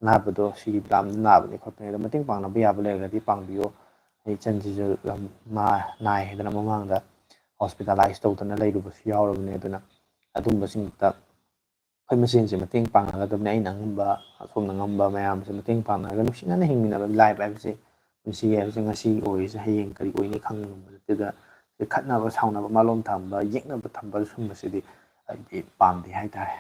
ꯑꯅꯥꯕꯗꯣ ꯁꯤꯒꯤ ꯂꯥꯝꯗ ꯅꯥꯕꯅꯤ ꯈꯣꯠꯄꯅꯤ ꯑꯗꯣ ꯃꯇꯦꯡ ꯄꯥꯡꯅꯕ ꯌꯥꯕ ꯂꯩꯔꯒꯗꯤ ꯄꯥꯡꯕꯤꯌꯨ ꯑꯩ ꯏꯆꯟꯁꯤꯁꯨ ꯅꯥꯏ ꯍꯥꯏꯗꯅ ꯃꯃꯥꯡꯗ ꯍꯣꯁꯄꯤꯇꯥꯂꯥꯏꯁ ꯇꯧꯗꯅ ꯂꯩꯔꯨꯕꯁꯨ ꯌꯥꯎꯔꯕꯅꯤ ꯑꯗꯨꯅ ꯑꯗꯨꯝꯕꯁꯤꯡꯗ ꯑꯩꯈꯣꯏ ꯃꯁꯦꯟꯁꯦ ꯃꯇꯦꯡ ꯄꯥꯡꯅꯒꯗꯕꯅꯤ ꯑꯩꯅ ꯑꯉꯝꯕ ꯑꯁꯣꯝꯅ ꯉꯝꯕ ꯃꯌꯥꯝꯁꯦ ꯃꯇꯦꯡ ꯄꯥꯡꯅꯔꯒ ꯅꯨꯡꯁꯤꯅꯅ ꯍꯤꯡꯃꯤꯟꯅꯕ ꯂꯥꯏꯐ ꯍꯥꯏꯕꯁꯦ ꯄꯨꯟꯁꯤ ꯍꯥꯏꯕꯁꯦ ꯉꯁꯤ ꯑꯣꯏꯔꯤꯁꯦ ꯍꯌꯦꯡ ꯀꯔꯤ ꯑꯣꯏꯅꯤ ꯈꯪꯕ ꯉꯝꯕ ꯅꯠꯇꯦꯗ ꯈꯠꯅꯕ ꯁꯥꯎꯅꯕ ꯃꯥꯂꯣꯝ ꯊꯝꯕ ꯌꯦꯛꯅꯕ ꯊꯝꯕ ꯁꯨꯝꯕꯁꯤꯗꯤ ꯑꯩꯗꯤ ꯄꯥꯝꯗꯦ ꯍꯥꯏꯇꯥꯔꯦ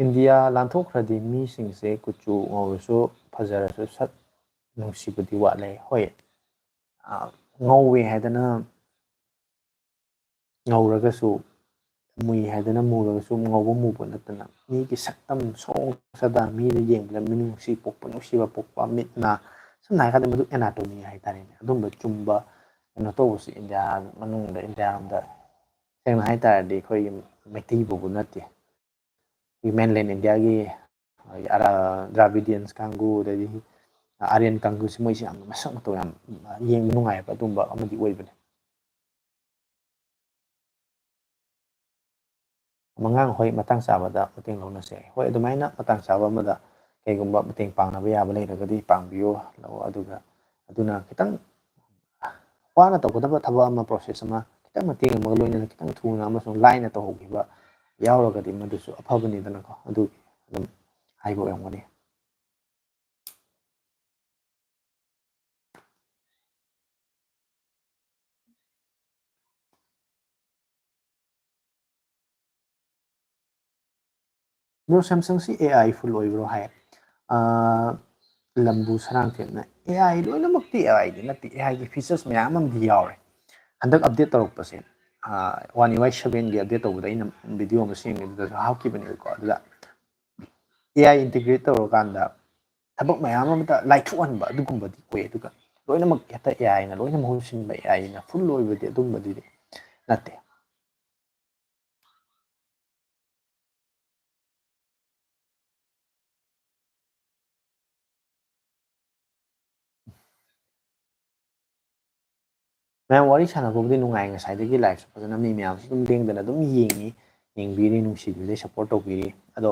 ꯏꯟꯗꯤꯌꯥ ꯂꯥꯟꯊꯣꯛꯈ꯭ꯔꯗꯤ ꯃꯤꯁꯤꯡꯁꯦ ꯀꯨꯆꯨ ꯉꯧꯔꯁꯨ ꯐꯖꯔꯁꯨ ꯁꯛ ꯅꯨꯡꯁꯤꯕꯗꯤ ꯋꯥꯠꯂꯦ ꯍꯣꯏ ꯉꯧꯋꯦ ꯍꯥꯏꯗꯅ ꯉꯧꯔꯒꯁꯨ ꯃꯨꯏ ꯍꯥꯏꯗꯅ ꯃꯨꯔꯒꯁꯨ ꯉꯧꯕ ꯃꯨꯕ ꯅꯠꯇꯅ ꯃꯤꯒꯤ ꯁꯛꯇꯝ ꯁꯣꯡ ꯁꯗꯥ ꯃꯤꯅ ꯌꯦꯡꯕꯗ ꯃꯤꯅꯨꯡꯁꯤ ꯄꯣꯛꯄ ꯅꯨꯡꯁꯤꯕ ꯄꯣꯛꯄ ꯃꯤꯠ ꯅꯥ ꯁꯝꯅ ꯍꯥꯏꯔꯀꯥꯟꯗ ꯃꯗꯨ ꯑꯦꯅꯥꯇꯣꯃꯤ ꯍꯥꯏꯇꯥꯔꯦꯅꯦ ꯑꯗꯨꯝꯕ ꯆꯨꯝꯕ ꯀꯩꯅꯣ ꯇꯧꯕꯁꯤ ꯏꯟꯗꯤꯌꯥ ꯃꯅꯨꯡꯗ ꯏꯟꯗꯤꯌꯥꯔꯣꯝꯗ ꯁꯦꯡꯅ ꯍꯥꯏꯇꯥꯔꯗꯤ ꯑꯩꯈꯣꯏꯒꯤ ꯃꯩꯇꯩꯕꯨ ꯅꯠꯇꯦ ꯃꯦꯟꯂꯦꯟ ꯏꯟꯗꯤꯌꯥꯒꯤ ꯗ꯭ꯔꯥꯕꯤꯗꯤꯌꯟꯁ ꯀꯥꯡꯕꯨ ꯑꯗꯩꯗꯤ ꯑꯥꯔꯌꯟ ꯀꯥꯡꯕꯨꯁꯤ ꯃꯣꯏꯁꯤ ꯌꯥꯝꯅ ꯃꯁꯛ ꯃꯇꯧ ꯌꯥꯝ ꯌꯦꯡꯕ ꯅꯨꯡꯉꯥꯏꯕ ꯑꯗꯨꯝꯕ ꯑꯃꯗꯤ ꯑꯣꯏꯕꯅꯤ ꯃꯉꯥꯡ ꯍꯣꯏ ꯃꯇꯥꯡ ꯆꯥꯕꯗ ꯃꯇꯦꯡ ꯂꯧꯅꯁꯦ ꯍꯣꯏ ꯑꯗꯨꯃꯥꯏꯅ ꯃꯇꯥꯡ ꯆꯥꯕ ꯑꯃꯗ ꯀꯩꯒꯨꯝꯕ ꯃꯇꯦꯡ ꯄꯥꯡꯅꯕ ꯌꯥꯕ ꯂꯩꯔꯒꯗꯤ ꯄꯥꯡꯕꯤꯌꯨ ꯑꯗꯨꯒ ꯑꯗꯨꯅ ꯈꯤꯇꯪ ꯋꯥꯅ ꯇꯧꯒꯗꯕ ꯊꯕꯛ ꯑꯃ ꯄ꯭ꯔꯣꯁꯦꯁ ꯑꯃ ꯈꯤꯇꯪ ꯃꯇꯦꯡ ꯑꯃꯒ ꯂꯣꯏꯅꯅ ꯈꯤꯇꯪ ꯊꯨꯅ ꯑꯃꯁꯨꯡ ꯂꯥꯏꯅ ꯇꯧꯍꯧꯈꯤꯕ ꯌꯥꯎꯔꯒꯗꯤ ꯃꯗꯨꯁꯨ ꯑꯐꯕꯅꯤꯗꯅꯀꯣ ꯑꯗꯨ ꯑꯗꯨꯝ ꯍꯥꯏꯕ ꯑꯣꯏꯔꯝꯒꯅꯤ ꯕ꯭ꯔꯣ ꯁꯦꯝꯁꯪꯁꯤ AI ꯐꯨꯜ ꯑꯣꯏꯕ꯭ꯔꯣ ꯍꯥꯏ ꯂꯝꯕꯨ ꯁꯔꯥꯡꯊꯦꯝꯅ AI ꯂꯣꯏꯅꯃꯛꯇꯤ AIꯗꯤ ꯅꯠꯇꯦ AIꯒꯤ ꯐꯤꯆꯔꯁ ꯃꯌꯥꯝ ꯑꯃꯗꯤ ꯌꯥꯎꯔꯦ ꯍꯟꯗꯛ ꯑꯞꯗꯦꯠ ꯇꯧꯔꯛꯄꯁꯦ 1UI7ꯒꯤ ꯑꯞꯗꯦꯠ ꯇꯧꯕꯗ ꯑꯩꯅ ꯚꯤꯗꯤꯑꯣ ꯑꯃ ꯁꯦꯝꯕꯗꯁꯨ ꯍꯥꯞꯈꯤꯕꯅꯦꯕꯀꯣ ꯑꯗꯨꯗ AI ꯏꯟꯇꯤꯒ꯭ꯔꯦꯠ ꯇꯧꯔꯀꯥꯟꯗ ꯊꯕꯛ ꯃꯌꯥꯝ ꯑꯃꯇ ꯂꯥꯏꯊꯣꯛꯍꯟꯕ ꯑꯗꯨꯒꯨꯝꯕꯗꯤ ꯑꯣꯏ ꯑꯗꯨꯒ loinamꯛ ꯍꯦꯛꯇ AIꯅ loina ꯃꯍꯨꯠ ꯁꯤꯟꯕ AIꯅ full ꯑꯣꯏꯕꯗꯤ ꯑꯗꯨꯝꯕꯗꯤ ꯅꯠꯇꯦ ꯃꯌꯥꯝ ꯋꯥꯔꯤ ꯁꯥꯟꯅꯕꯕꯨꯗꯤ ꯅꯨꯡꯉꯥꯏ ꯉꯁꯥꯏꯗꯒꯤ ꯂꯥꯏꯐꯁꯨ ꯐꯖꯅ ꯃꯤ ꯃꯌꯥꯝꯁꯨ ꯑꯗꯨꯝ ꯂꯦꯡꯗꯅ ꯑꯗꯨꯝ ꯌꯦꯡꯕꯤꯔꯤ ꯅꯨꯡꯁꯤꯕꯤꯔꯤ ꯁꯞꯄꯣꯔꯠ ꯇꯧꯕꯤꯔꯤ ꯑꯗꯣ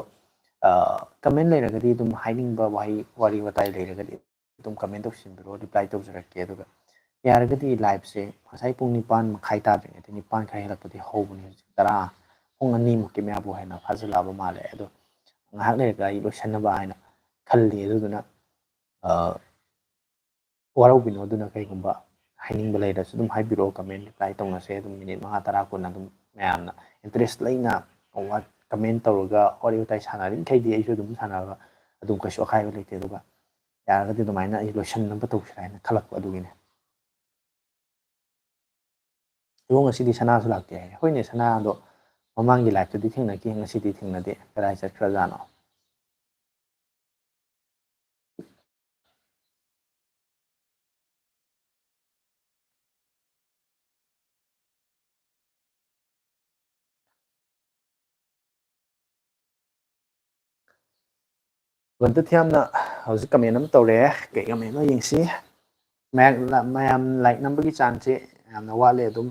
ꯀꯃꯦꯟ ꯂꯩꯔꯒꯗꯤ ꯑꯗꯨꯝ ꯍꯥꯏꯅꯤꯡꯕ ꯋꯥꯔꯤ ꯋꯥꯇꯥꯏ ꯂꯩꯔꯒꯗꯤ ꯑꯗꯨꯝ ꯀꯃꯦꯟ ꯇꯧꯁꯤꯟꯕꯤꯔꯣ ꯔꯤꯄ꯭ꯂꯥꯏ ꯇꯧꯖꯔꯛꯀꯦ ꯑꯗꯨꯒ ꯌꯥꯔꯒꯗꯤ ꯂꯥꯏꯐꯁꯦ ꯉꯁꯥꯏ ꯄꯨꯡ 9:30 ꯇꯥꯗ꯭ꯔꯤꯉꯩꯗ 9 ꯈꯔ ꯍꯦꯜꯂꯛꯄꯗꯤ ꯍꯧꯕꯅꯤ ꯍꯧꯖꯤꯛ 10 ꯄꯨꯡ 2ꯃꯨꯛꯀꯤ ꯃꯌꯥꯕꯨ ꯍꯦꯟꯅ ꯐꯥꯖꯤꯜꯂꯛꯑꯕ ꯃꯥꯜꯂꯦ ꯑꯗꯣ ꯉꯥꯏꯍꯥꯛ ꯂꯩꯔꯒ ꯑꯩ ꯂꯣꯏꯁꯟꯅꯕ ꯍꯥꯏꯅ ꯈꯜꯂꯤ ꯑꯗꯨꯗꯨꯅ ꯋꯥꯔꯧꯕꯤꯅꯣ ꯑꯗꯨꯅ ꯀꯩꯒꯨꯝꯕ ꯍꯥꯏꯅꯤꯡꯕ ꯂꯩꯔꯁꯨ ꯑꯗꯨꯝ ꯍꯥꯏꯕꯤꯔꯛꯑꯣ ꯀꯃꯦꯟ ꯔꯤꯄ꯭ꯂꯥꯏ ꯇꯧꯅꯁꯦ ꯑꯗꯨꯝ ꯃꯤꯅꯤꯠ 5 10 ꯀꯨꯟ ꯑꯗꯨꯝ ꯃꯌꯥꯝꯅ ꯏꯟꯇꯔꯦꯁ ꯂꯩꯅ ꯀꯃꯦꯟ ꯇꯧꯔꯒ ꯋꯥꯔꯤ ꯋꯥꯇꯥꯏ ꯁꯥꯟꯅꯔꯤꯈꯩꯗꯤ ꯑꯩꯁꯨ ꯑꯗꯨꯝ ꯁꯥꯟꯅꯕ ꯑꯗꯨꯝ ꯀꯩꯁꯨ ꯑꯀꯥꯏꯕ ꯂꯩꯇꯦ ꯑꯗꯨꯒ ꯌꯥꯔꯒꯗꯤ ꯑꯗꯨꯃꯥꯏꯅ ꯑꯩ ꯂꯣꯏꯁꯟꯅꯕ ꯇꯧꯁꯤꯔꯥ ꯍꯥꯏꯅ ꯈꯜꯂꯛꯄ ꯑꯗꯨꯒꯤꯅꯦ ꯏꯕꯣ ꯉꯁꯤꯗꯤ ꯁꯅꯥꯁꯨ ꯂꯥꯛꯇꯦ ꯍꯥꯏ ꯍꯣꯏꯅꯦ ꯁꯅꯥꯗꯣ ꯃꯃꯥꯡꯒꯤ ꯂꯥꯏꯐꯇꯗꯤ ꯊꯦꯡꯅꯈꯤ ꯉꯁꯤꯗꯤ ꯊꯦꯡꯅꯗꯦ ꯀꯗꯥꯏ ꯆꯠꯈ꯭ꯔꯖꯥꯠꯅꯣ ꯕꯟꯇꯨ ꯌꯥꯝꯅ ꯍꯧꯖꯤꯛ ꯀꯃꯦꯟ ꯑꯃ ꯇꯧꯔꯛꯑꯦ ꯀꯩ ꯀꯃꯦꯟꯅꯣ ꯌꯦꯡꯁꯤ ꯃꯌꯥꯝ ꯂꯥꯏꯛ ꯅꯝꯕꯒꯤ ꯆꯥꯡꯁꯦ ꯌꯥꯝꯅ ꯋꯥꯠꯂꯦ ꯑꯗꯨꯝ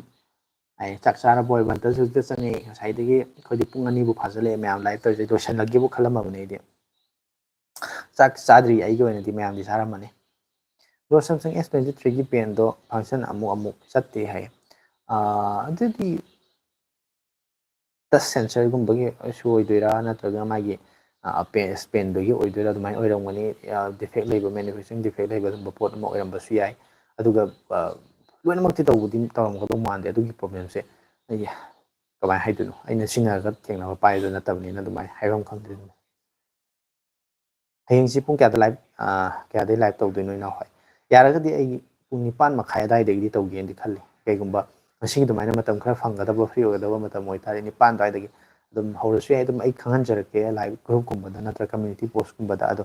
ꯑꯩ ꯆꯥꯛ ꯆꯥꯔꯕꯣꯏ ꯕꯟꯇꯁꯨ ꯍꯧꯖꯤꯛꯇ ꯆꯪꯉꯛꯏ ꯉꯁꯥꯏꯗꯒꯤ ꯑꯩꯈꯣꯏꯗꯤ ꯄꯨꯡ 2ꯕꯨ ꯐꯥꯖꯤꯜꯂꯛꯑꯦ ꯃꯌꯥꯝ ꯂꯥꯏꯛ ꯇꯧꯔꯤꯁꯦ ꯂꯣꯏꯁꯤꯜꯂꯒꯦꯕꯨ ꯈꯜꯂꯝꯃꯕꯅꯦ ꯑꯩꯗꯤ ꯆꯥꯛ ꯆꯥꯗ꯭ꯔꯤ ꯑꯩꯒꯤ ꯑꯣꯏꯅꯗꯤ ꯃꯌꯥꯝꯗꯤ ꯆꯥꯔꯝꯃꯅꯤ ꯑꯗꯣ ꯁꯦꯝꯁꯪ S23ꯒꯤ ꯄꯦꯟꯗꯣ ꯐꯪꯁꯟ ꯑꯃꯨꯛ ꯆꯠꯇꯦ ꯍꯥꯏ ꯑꯗꯨꯗꯤ ꯇꯁ ꯁꯦꯟꯁꯔꯒꯨꯝꯕꯒꯤ ꯏꯁꯨ ꯑꯣꯏꯗꯣꯏꯔꯥ ꯅꯠꯇ꯭ꯔꯒ ꯃꯥꯒꯤ ꯄꯦꯟꯗꯨꯒꯤ ꯑꯣꯏꯗꯣꯏꯔꯥ ꯑꯗꯨꯃꯥꯏꯅ ꯑꯣꯏꯔꯝꯒꯅꯤ ꯗꯤꯐꯦꯛ ꯂꯩꯕ ꯃꯦꯅꯨꯐꯦꯛꯆꯔꯤꯡ ꯗꯤꯐꯦꯛ ꯂꯩꯕ ꯑꯗꯨꯝꯕ ꯄꯣꯠ ꯑꯃ ꯑꯣꯏꯔꯝꯕꯁꯨ ꯌꯥꯏ ꯑꯗꯨꯒ ꯂꯣꯏꯅꯃꯛꯇꯤ ꯇꯧꯔꯝꯒꯗꯧ ꯃꯥꯟꯗꯦ ꯑꯗꯨꯒꯤ ꯄ꯭ꯔꯣꯕ꯭ꯂꯦꯝꯁꯦ ꯑꯩꯒꯤ ꯀꯃꯥꯏꯅ ꯍꯥꯏꯗꯣꯏꯅꯣ ꯑꯩꯅ ꯁꯤꯖꯤꯟꯅꯔꯒ ꯊꯦꯡꯅꯕ ꯄꯥꯏꯕꯗꯨ ꯅꯠꯇꯕꯅꯤꯅ ꯑꯗꯨꯃꯥꯏꯅ ꯍꯥꯏꯐꯝ ꯈꯪꯗ꯭ꯔꯦ ꯍꯌꯦꯡꯁꯤ ꯄꯨꯡ ꯀꯌꯥꯗ ꯀꯌꯥꯗꯩ ꯂꯥꯏꯚ ꯇꯧꯗꯣꯏꯅꯣ ꯏꯅꯥꯎ ꯍꯣꯏ ꯌꯥꯔꯒꯗꯤ ꯑꯩ ꯄꯨꯡ 9:30 ꯑꯗꯨꯋꯥꯏꯗꯒꯤꯗꯤ ꯇꯧꯒꯦꯅꯗꯤ ꯈꯜꯂꯤ ꯀꯩꯒꯨꯝꯕ ꯉꯁꯤꯒꯤ ꯑꯗꯨꯃꯥꯏꯅ ꯃꯇꯝ ꯈꯔ ꯐꯪꯒꯗꯕ ꯐ꯭ꯔꯤ ꯑꯣꯏꯒꯗꯕ ꯃꯇꯝ ꯑꯣꯏꯇꯥꯔꯗꯤ 9 ꯑꯗꯨꯋꯥꯏꯗꯒꯤ ꯑꯗꯨꯝ ꯍꯧꯔꯁꯨ ꯌꯥꯏ ꯑꯗꯨꯝ ꯑꯩ ꯈꯪꯍꯟꯖꯔꯛꯀꯦ ꯂꯥꯏꯚ ꯒ꯭ꯔꯨꯞꯀꯨꯝꯕꯗ ꯅꯠꯇ꯭ꯔꯒ ꯀꯝꯃ꯭ꯌꯨꯅꯤꯇꯤ ꯄꯣꯁꯀꯨꯝꯕꯗ ꯑꯗꯣ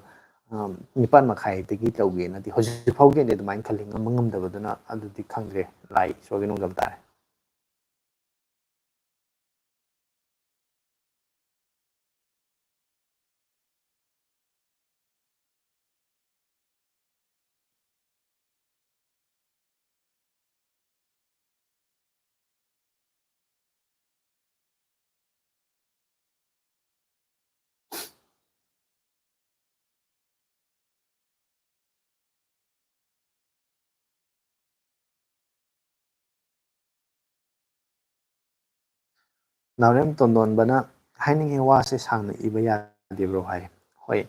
9:30 ꯇꯧꯒꯦꯅꯗꯤ ꯍꯧꯖꯤꯛ ꯐꯥꯎꯒꯤꯗꯤ ꯑꯗꯨꯃꯥꯏꯅ ꯈꯜꯂꯤ ꯉꯝꯕ ꯉꯝꯗꯕꯗꯨꯅ ꯑꯗꯨꯗꯤ ꯈꯪꯗ꯭ꯔꯦ ꯂꯥꯏ ꯏꯁꯣꯔꯒꯤ ꯅꯣꯡꯗꯝ ꯇꯥꯔꯦ ꯅꯥꯎꯔꯦꯝ ꯇꯣꯟꯗꯣꯟꯕꯅ ꯍꯥꯏꯅꯤꯡꯉꯤ ꯋꯥꯁꯦ ꯁꯥꯡꯅ ꯏꯕ ꯌꯥꯗꯦꯕ꯭ꯔꯣ ꯍꯥꯏ ꯍꯣꯏ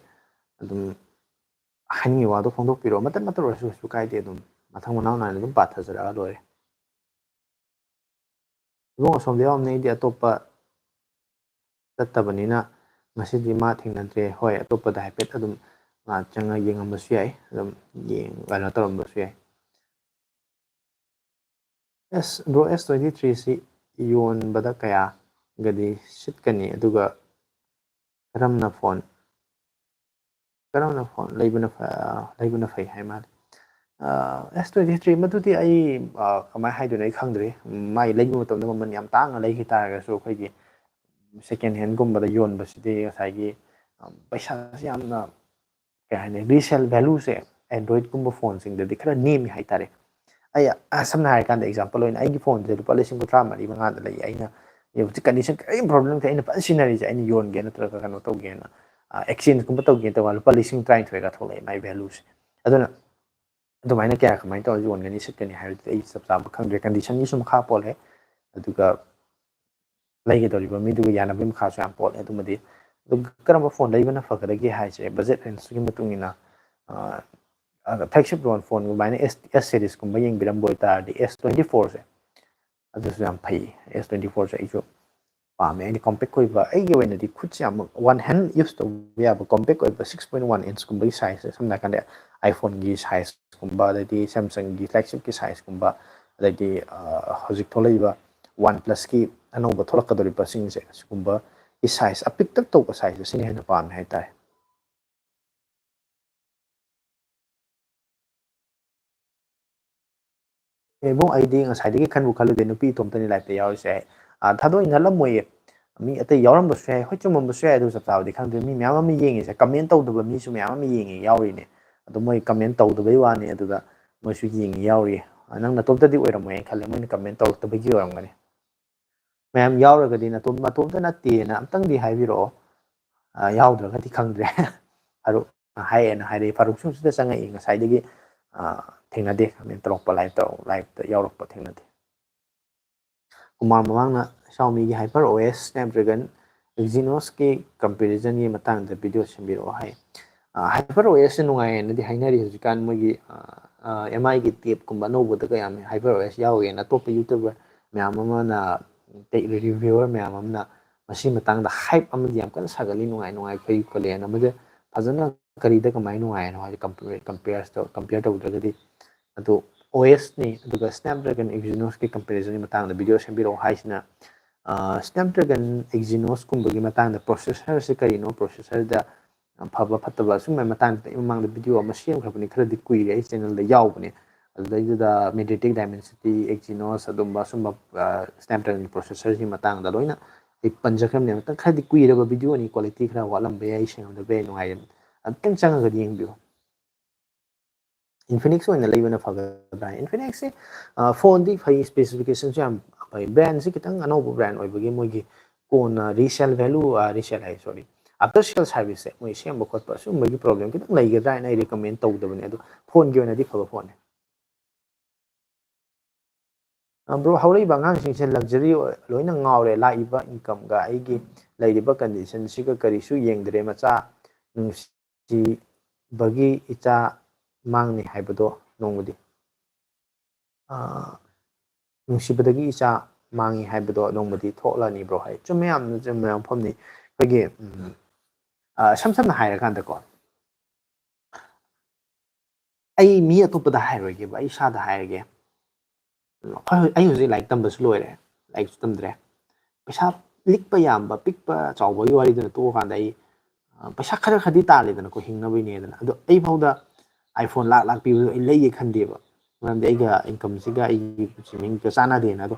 ꯑꯗꯨꯝ ꯍꯥꯏꯅꯤꯡꯉꯤ ꯋꯥꯗꯣ ꯐꯣꯡꯗꯣꯛꯄꯤꯔꯛꯑꯣ ꯃꯇꯠ ꯑꯣꯏꯔꯁꯨ ꯀꯩꯁꯨ ꯀꯥꯏꯗꯦ ꯑꯗꯨꯝ ꯃꯊꯪ ꯃꯅꯥꯎ ꯅꯥꯏꯅ ꯑꯗꯨꯝ ꯄꯥꯊꯖꯔꯛꯑ ꯂꯣꯏꯔꯦ ꯏꯕꯨꯡ ꯑꯁꯣꯝꯗ ꯌꯥꯎꯔꯝꯅꯤ ꯑꯩꯗꯤ ꯑꯇꯣꯞꯄ ꯆꯠꯇꯕꯅꯤꯅ ꯉꯁꯤꯗꯤ ꯃꯥ ꯊꯦꯡꯅꯗ꯭ꯔꯦ ꯍꯣꯏ ꯑꯇꯣꯞꯄꯗ ꯍꯥꯏꯐꯦꯠ ꯑꯗꯨꯝ ꯆꯪꯉ ꯌꯦꯡꯉꯝꯕꯁꯨ ꯌꯥꯏ ꯑꯗꯨꯝ ꯀꯩꯅꯣ ꯇꯧꯔꯝꯕꯁꯨ ꯌꯥꯏ ꯕ꯭ꯔꯣ S23ꯁꯤ ꯌꯣꯟꯕꯗ ꯀꯌꯥꯒꯗꯤ ꯁꯤꯠꯀꯅꯤ ꯑꯗꯨꯒ ꯀꯔꯝꯅ ꯐꯣꯟ ꯂꯩꯕꯅ ꯐꯩ ꯍꯥꯏ ꯃꯥꯜꯂꯤ S23 ꯃꯗꯨꯗꯤ ꯑꯩ ꯀꯃꯥꯏꯅ ꯍꯥꯏꯗꯣꯏꯅꯣ ꯑꯩ ꯈꯪꯗ꯭ꯔꯤ ꯃꯥꯏ ꯂꯩꯕ ꯃꯇꯝꯗ ꯃꯃꯜ ꯌꯥꯝ ꯇꯥꯡꯅ ꯂꯩꯈꯤ ꯇꯥꯔꯒꯁꯨ ꯑꯩꯈꯣꯏꯒꯤ ꯁꯦꯀꯦꯟ ꯍꯦꯟꯒꯨꯝꯕꯗ ꯌꯣꯟꯕꯁꯤꯗꯤ ꯉꯁꯥꯏꯒꯤ ꯄꯩꯁꯥꯁꯤ ꯌꯥꯝꯅ ꯀꯩ ꯍꯥꯏꯅꯤ ꯔꯤꯁꯦꯜ ꯚꯦꯂꯨꯁꯦ ꯑꯦꯟꯗ꯭ꯔꯣꯏꯗꯀꯨꯝꯕ ꯐꯣꯟꯁꯤꯡꯗꯗꯤ ꯈꯔ ꯅꯦꯝꯃꯤ ꯍꯥꯏꯇꯥꯔꯦ ꯑꯩ ꯁꯝꯅ ꯍꯥꯏꯔꯀꯥꯟꯗ ꯑꯦꯛꯖꯥꯝꯄꯜ ꯑꯣꯏꯅ ꯑꯩꯒꯤ ꯐꯣꯟꯁꯦ ꯂꯨꯄꯥ 34,000 ꯂꯩ ꯑꯩꯅ ꯍꯧꯖꯤꯛ ꯀꯟꯗꯤꯁꯟ ꯀꯔꯤꯝ ꯄ꯭ꯔꯣꯕ꯭ꯂꯦꯝ ꯂꯩꯇꯦ ꯑꯩꯅ ꯐꯖꯅ ꯁꯤꯖꯤꯟꯅꯔꯤꯁꯦ ꯑꯩꯅ ꯌꯣꯟꯒꯦ ꯅꯠꯇ꯭ꯔꯒ ꯀꯩꯅꯣ ꯇꯧꯒꯦꯅ ꯑꯦꯛꯁꯆꯦꯟꯖꯀꯨꯝꯕ ꯇꯧꯒꯦꯅ ꯇꯧꯕ ꯂꯨꯄꯥ 23,000ꯒ ꯊꯣꯛꯂꯛꯑꯦ ꯃꯥꯏ ꯚꯦꯂꯨꯁꯦ ꯑꯗꯨꯅ ꯑꯗꯨꯃꯥꯏꯅ ꯀꯃꯥꯏꯅ ꯇꯧꯔꯒ ꯌꯣꯟꯒꯅꯤ ꯁꯤꯠꯀꯅꯤ ꯍꯥꯏꯕꯗꯨꯗꯤ ꯑꯩ ꯆꯞ ꯆꯥꯕ ꯈꯪꯗ꯭ꯔꯦ ꯀꯟꯗꯤꯁꯟꯒꯤꯁꯨ ꯃꯈꯥ ꯄꯣꯜꯂꯦ ꯑꯗꯨꯒ ꯂꯩꯒꯗꯧꯔꯤꯕ ꯃꯤꯗꯨꯒ ꯌꯥꯅꯕꯒꯤ ꯃꯈꯥꯁꯨ ꯌꯥꯝ ꯄꯣꯜꯂꯦ ꯑꯗꯨꯃꯗꯤ ꯑꯗꯨꯒ ꯀꯔꯝꯕ ꯐꯣꯟ ꯂꯩꯕꯅ ꯐꯒꯗꯒꯦ ꯍꯥꯏꯁꯦ ꯕꯖꯦꯠ ꯔꯦꯟꯖꯇꯨꯒꯤ ꯃꯇꯨꯡ ꯏꯟꯅ ꯐ꯭ꯂꯦꯒꯁꯤꯞ ꯂꯣꯟ ꯐꯣꯟꯒꯨꯝꯕꯥꯏꯅ S ꯁꯦꯔꯤꯁꯀꯨꯝꯕ ꯌꯦꯡꯕꯤꯔꯝꯕ ꯑꯣꯏꯇꯥꯔꯗꯤ S24ꯁꯦ ꯑꯗꯨꯁꯨ ꯌꯥꯝ ꯐꯩ S24ꯁꯦ ꯑꯩꯁꯨ ꯄꯥꯝꯃꯦ ꯑꯩꯅ ꯀꯣꯝꯄꯦꯛ ꯑꯣꯏꯕ ꯑꯩꯒꯤ ꯑꯣꯏꯅꯗꯤ ꯈꯨꯠꯁꯦ ꯌꯥꯝ ꯋꯥꯟ ꯍꯦꯟ ꯌꯨꯁ ꯇꯧꯕ ꯌꯥꯕ ꯀꯣꯝꯄꯦꯛ ꯑꯣꯏꯕ 6.1 ꯏꯟꯁꯀꯨꯝꯕꯒꯤ ꯁꯥꯏꯖꯁꯦ ꯁꯝꯅ ꯍꯥꯏꯔꯀꯥꯟꯗ ꯑꯥꯏꯐꯣꯟꯒꯤ ꯁꯥꯏꯖꯀꯨꯝꯕ ꯑꯗꯩꯗꯤ ꯁꯦꯝꯁꯪꯒꯤ ꯐ꯭ꯂꯦꯒꯁꯤꯞꯀꯤ ꯁꯥꯏꯖꯀꯨꯝꯕ ꯑꯗꯩꯗꯤ ꯍꯧꯖꯤꯛ ꯊꯣꯛꯂꯛꯏꯕ ꯋꯥꯟ ꯄ꯭ꯂꯁꯀꯤ ꯑꯅꯧꯕ ꯊꯣꯛꯂꯛꯀꯗꯧꯔꯤꯕꯁꯤꯡꯁꯦ ꯁꯤꯒꯨꯝꯕꯒꯤ ꯁꯥꯏꯖ ꯑꯄꯤꯛꯇꯛ ꯇꯧꯕ ꯁꯥꯏꯖꯁꯦ ꯁꯤꯅ ꯍꯦꯟꯅ ꯄꯥꯝꯃꯦ ꯍꯥꯏꯇꯥꯔꯦ ꯏꯕꯨꯡ ꯑꯩꯗꯤ ꯉꯁꯥꯏꯗꯒꯤ ꯈꯟꯕꯨ ꯈꯜꯂꯨꯗꯦ ꯅꯨꯄꯤ ꯏꯇꯣꯝꯇꯅꯤ ꯂꯥꯏꯐꯇ ꯌꯥꯎꯔꯤꯁꯦ ꯊꯥꯗꯣꯛꯏ ꯅꯠꯂꯝꯃꯣꯏꯌꯦ ꯃꯤ ꯑꯇꯩ ꯌꯥꯎꯔꯝꯕꯁꯨ ꯌꯥꯏ ꯍꯣꯏ ꯆꯨꯝꯃꯝꯕꯁꯨ ꯌꯥꯏ ꯑꯗꯨ ꯆꯞ ꯆꯥꯕꯗꯤ ꯈꯪꯗꯦ ꯃꯤ ꯃꯌꯥꯝ ꯑꯃ ꯌꯦꯡꯉꯤꯁꯦ ꯀꯃꯦꯟ ꯇꯧꯗꯕ ꯃꯤꯁꯨ ꯃꯌꯥꯝ ꯑꯃ ꯌꯦꯡꯉꯤ ꯌꯥꯎꯔꯤꯅꯦ ꯑꯗꯣ ꯃꯣꯏ ꯀꯃꯦꯟ ꯇꯧꯗꯕꯩ ꯋꯥꯅꯤ ꯑꯗꯨꯗ ꯃꯣꯏꯁꯨ ꯌꯦꯡꯉꯤ ꯌꯥꯎꯔꯤ ꯅꯪ ꯅꯇꯣꯝꯇꯗꯤ ꯑꯣꯏꯔꯝꯃꯣꯏꯅ ꯈꯜꯂꯦ ꯃꯣꯏꯅ ꯀꯃꯦꯟ ꯇꯧꯔꯛꯇꯕꯒꯤ ꯑꯣꯏꯔꯝꯒꯅꯤ ꯃꯌꯥꯝ ꯌꯥꯎꯔꯒꯗꯤ ꯃꯇꯣꯝꯇ ꯅꯠꯇꯦꯅ ꯑꯝꯇꯪꯗꯤ ꯍꯥꯏꯕꯤꯔꯛꯑꯣ ꯌꯥꯎꯗ꯭ꯔꯒꯗꯤ ꯈꯪꯗ꯭ꯔꯦ ꯐꯥꯔꯨꯛ ꯍꯥꯏꯌꯦꯅ ꯍꯥꯏꯔꯛꯏ ꯐꯥꯔꯨꯛꯁꯨ ꯁꯤꯗ ꯆꯪꯉꯛꯏ ꯉꯁꯥꯏꯗꯒꯤ ꯊꯦꯡꯅꯗꯦ ꯀꯃꯦꯟ ꯇꯧꯔꯛꯄ ꯂꯥꯏꯚꯇ ꯌꯥꯎꯔꯛꯄ ꯊꯦꯡꯅꯗꯦ ꯀꯨꯃꯥꯔ ꯃꯃꯥꯡꯅ ꯁꯥꯎꯃꯤꯒꯤ ꯍꯥꯏꯄꯔ ꯑꯣ ꯑꯦꯁ ꯁ꯭ꯅꯦꯞꯗ꯭ꯔꯦꯒꯟ ꯑꯦꯛꯖꯤꯅꯣꯁꯀꯤ ꯀꯝꯄꯦꯔꯤꯖꯟꯒꯤ ꯃꯇꯥꯡꯗ ꯚꯤꯗꯤꯑꯣ ꯁꯦꯝꯕꯤꯔꯛꯑꯣ ꯍꯥꯏ ꯍꯥꯏꯄꯔ ꯑꯣ ꯑꯦꯁꯁꯦ ꯅꯨꯡꯉꯥꯏꯌꯦꯅꯗꯤ ꯍꯥꯏꯅꯔꯤ ꯍꯧꯖꯤꯛꯀꯥꯟ ꯃꯣꯏꯒꯤ ꯑꯦꯝ ꯑꯥꯏꯒꯤ ꯇꯦꯞꯀꯨꯝꯕ ꯑꯅꯧꯕꯗꯒ ꯌꯥꯝ ꯍꯥꯏꯄꯔ ꯑꯣ ꯑꯦꯁ ꯌꯥꯎꯋꯦꯅ ꯑꯇꯣꯞꯄ ꯌꯨꯇꯨꯕꯔ ꯃꯌꯥꯝ ꯑꯃꯅ ꯔꯤꯚꯤꯌꯨꯋꯔ ꯃꯌꯥꯝ ꯑꯃꯅ ꯃꯁꯤ ꯃꯇꯥꯡꯗ ꯍꯥꯏꯞ ꯑꯃꯗꯤ ꯌꯥꯝ ꯀꯟꯅ ꯁꯥꯒꯠꯂꯤ ꯅꯨꯡꯉꯥꯏ ꯐꯩ ꯈꯣꯠꯂꯦꯅ ꯃꯗꯨ ꯐꯖꯅ ꯀꯔꯤꯗ ꯀꯃꯥꯏꯅ ꯅꯨꯡꯉꯥꯏꯅꯣ ꯍꯥꯏꯗꯤ ꯀꯝꯄꯤꯌꯔ ꯇꯧꯗ꯭ꯔꯒꯗꯤ ꯑꯗꯣ ꯑꯣ ꯑꯦꯁꯅꯤ ꯑꯗꯨꯒ ꯁ꯭ꯅꯦꯞꯗ꯭ꯔꯦꯒꯟ ꯑꯦꯛꯖꯤꯅꯣꯁꯀꯤ ꯀꯝꯄꯦꯔꯤꯖꯟꯒꯤ ꯃꯇꯥꯡꯗ ꯚꯤꯗꯤꯑꯣ ꯁꯦꯝꯕꯤꯔꯛꯑꯣ ꯍꯥꯏꯁꯤꯅ ꯁ꯭ꯅꯦꯞꯗ꯭ꯔꯦꯒꯟ ꯑꯦꯛꯖꯤꯅꯣꯁꯀꯨꯝꯕꯒꯤ ꯃꯇꯥꯡꯗ ꯄ꯭ꯔꯣꯁꯦꯁꯔꯁꯦ ꯀꯔꯤꯅꯣ ꯄ꯭ꯔꯣꯁꯦꯁꯔꯗ ꯐꯕ ꯐꯠꯇꯕ ꯁꯨꯝꯕꯒꯤ ꯃꯇꯥꯡꯗ ꯑꯩ ꯃꯃꯥꯡꯗ ꯚꯤꯗꯤꯑꯣ ꯑꯃ ꯁꯦꯝꯈ꯭ꯔꯕꯅꯤ ꯈꯔꯗꯤ ꯀꯨꯏꯔꯦ ꯑꯩ ꯆꯦꯅꯦꯜꯗ ꯌꯥꯎꯕꯅꯦ ꯑꯗꯨꯗꯩꯗꯨꯗ ꯃꯦꯗ꯭ꯔꯦꯇꯤꯛ ꯗꯥꯏꯃꯦꯟꯁꯤꯇꯤ ꯑꯦꯛꯖꯤꯅꯣꯁ ꯑꯗꯨꯝꯕ ꯁꯨꯝꯕ ꯁ꯭ꯅꯦꯞꯗ꯭ꯔꯦꯒꯟ ꯄ꯭ꯔꯣꯁꯦꯁꯔꯒꯤ ꯃꯇꯥꯡꯗ ꯂꯣꯏꯅ ꯑꯩ ꯄꯟꯖꯈ꯭ꯔꯕꯅꯦ ꯑꯃꯨꯛꯇꯪ ꯈꯔꯗꯤ ꯀꯨꯏꯔꯕ ꯚꯤꯗꯤꯑꯣꯅꯤ ꯀ꯭ꯋꯥꯂꯤꯇꯤ ꯈꯔ ꯋꯥꯠꯂꯝꯕ ꯌꯥꯏ ꯁꯦꯡꯉꯝꯗꯕ ꯌꯥꯏ ꯅꯨꯡꯉꯥꯏꯌꯦ ꯑꯃꯨꯛꯇꯪ ꯆꯪꯉꯒꯗꯤ ꯌꯦꯡꯕꯤꯌꯨ ꯏꯟꯐꯤꯅꯤꯛꯁ ꯑꯣꯏꯅ ꯂꯩꯕꯅ ꯐꯒꯗ꯭ꯔꯥ ꯏꯟꯐꯤꯅꯤꯛꯁꯁꯤ ꯐꯣꯟꯗꯤ ꯐꯩ ꯁ꯭ꯄꯦꯁꯤꯐꯤꯀꯦꯁꯟꯁꯨ ꯌꯥꯝ ꯐꯩ ꯕ꯭ꯔꯦꯟꯁꯤ ꯈꯤꯇꯪ ꯑꯅꯧꯕ ꯕ꯭ꯔꯦꯟ ꯑꯣꯏꯕꯒꯤ ꯃꯣꯏꯒꯤ ꯀꯣꯟꯅ ꯔꯤꯁꯦꯜ ꯚꯦꯂꯨ ꯔꯤꯁꯦꯜ ꯍꯥꯏ ꯁꯣꯔꯤ ꯑꯥꯐꯇꯔ ꯁꯦꯜ ꯁꯥꯔꯚꯤꯁꯁꯦ ꯃꯣꯏ ꯁꯦꯝꯕ ꯈꯣꯠꯄ ꯁꯨꯝꯕꯒꯤ ꯄ꯭ꯔꯣꯕ꯭ꯂꯦꯝ ꯈꯤꯇꯪ ꯂꯩꯒꯗ꯭ꯔꯥ ꯍꯥꯏꯅ ꯑꯩ ꯔꯤꯀꯃꯦꯟ ꯇꯧꯗꯕꯅꯦ ꯑꯗꯣ ꯐꯣꯟꯒꯤ ꯑꯣꯏꯅꯗꯤ ꯐꯕ ꯐꯣꯟꯅꯦ ꯕ꯭ꯔꯣ ꯍꯧꯔꯛꯏꯕ ꯑꯉꯥꯡꯁꯤꯡꯁꯦ ꯂꯛꯖꯔꯤ ꯂꯣꯏꯅ ꯉꯥꯎꯔꯦ ꯂꯥꯛꯏꯕ ꯏꯟꯀꯝꯒ ꯑꯩꯒꯤ ꯂꯩꯔꯤꯕ ꯀꯟꯗꯤꯁꯟꯁꯤꯒ ꯀꯔꯤꯁꯨ ꯌꯦꯡꯗ꯭ꯔꯦ ꯃꯆꯥ ꯅꯨꯡꯁꯤꯕꯒꯤ ꯏꯆꯥ ꯃꯥꯡꯅꯤ ꯍꯥꯏꯕꯗꯣ ꯅꯣꯡꯃꯗꯤ ꯅꯨꯡꯁꯤꯕꯗꯒꯤ ꯏꯆꯥ ꯃꯥꯡꯉꯤ ꯍꯥꯏꯕꯗꯣ ꯅꯣꯡꯃꯗꯤ ꯊꯣꯛꯂꯅꯤꯕ꯭ꯔꯣ ꯍꯥꯏ ꯆꯨꯝꯃꯦ ꯌꯥꯝꯅ ꯆꯨꯝꯕ ꯋꯥꯐꯝꯅꯤ ꯑꯩꯈꯣꯏꯒꯤ ꯁꯝ ꯁꯝꯅ ꯍꯥꯏꯔꯀꯥꯟꯗꯀꯣ ꯑꯩ ꯃꯤ ꯑꯇꯣꯞꯄꯗ ꯍꯥꯏꯔꯣꯏꯒꯦꯕ ꯑꯩ ꯏꯁꯥꯗ ꯍꯥꯏꯔꯒꯦ ꯑꯩ ꯍꯧꯖꯤꯛ ꯂꯥꯏꯔꯤꯛ ꯇꯝꯕꯁꯨ ꯂꯣꯏꯔꯦ ꯂꯥꯏꯔꯤꯛꯁꯨ ꯇꯝꯗ꯭ꯔꯦ ꯄꯩꯁꯥ ꯂꯤꯛꯄ ꯌꯥꯝꯕ ꯄꯤꯛꯄ ꯆꯥꯎꯕꯒꯤ ꯋꯥꯔꯤꯗꯨꯅ ꯇꯣꯛꯑꯀꯥꯟꯗ ꯑꯩ ꯄꯩꯁꯥ ꯈꯔꯗꯤ ꯇꯥꯜꯂꯦꯗꯅꯀꯣ ꯍꯤꯡꯅꯕꯩꯅꯦꯗꯅ ꯑꯗꯣ ꯑꯩꯐꯥꯎꯗ ꯑꯥꯏꯐꯣꯟ ꯂꯥꯛ ꯄꯤꯕꯗꯣ ꯑꯩ ꯂꯩꯒꯦ ꯈꯟꯗꯦꯕ ꯃꯔꯝꯗꯤ ꯑꯩꯒ ꯏꯟꯀꯝꯁꯤꯒ ꯑꯩꯒꯤ ꯁꯦꯚꯤꯡꯒ ꯆꯥꯟꯅꯗꯦꯅ ꯑꯗꯣ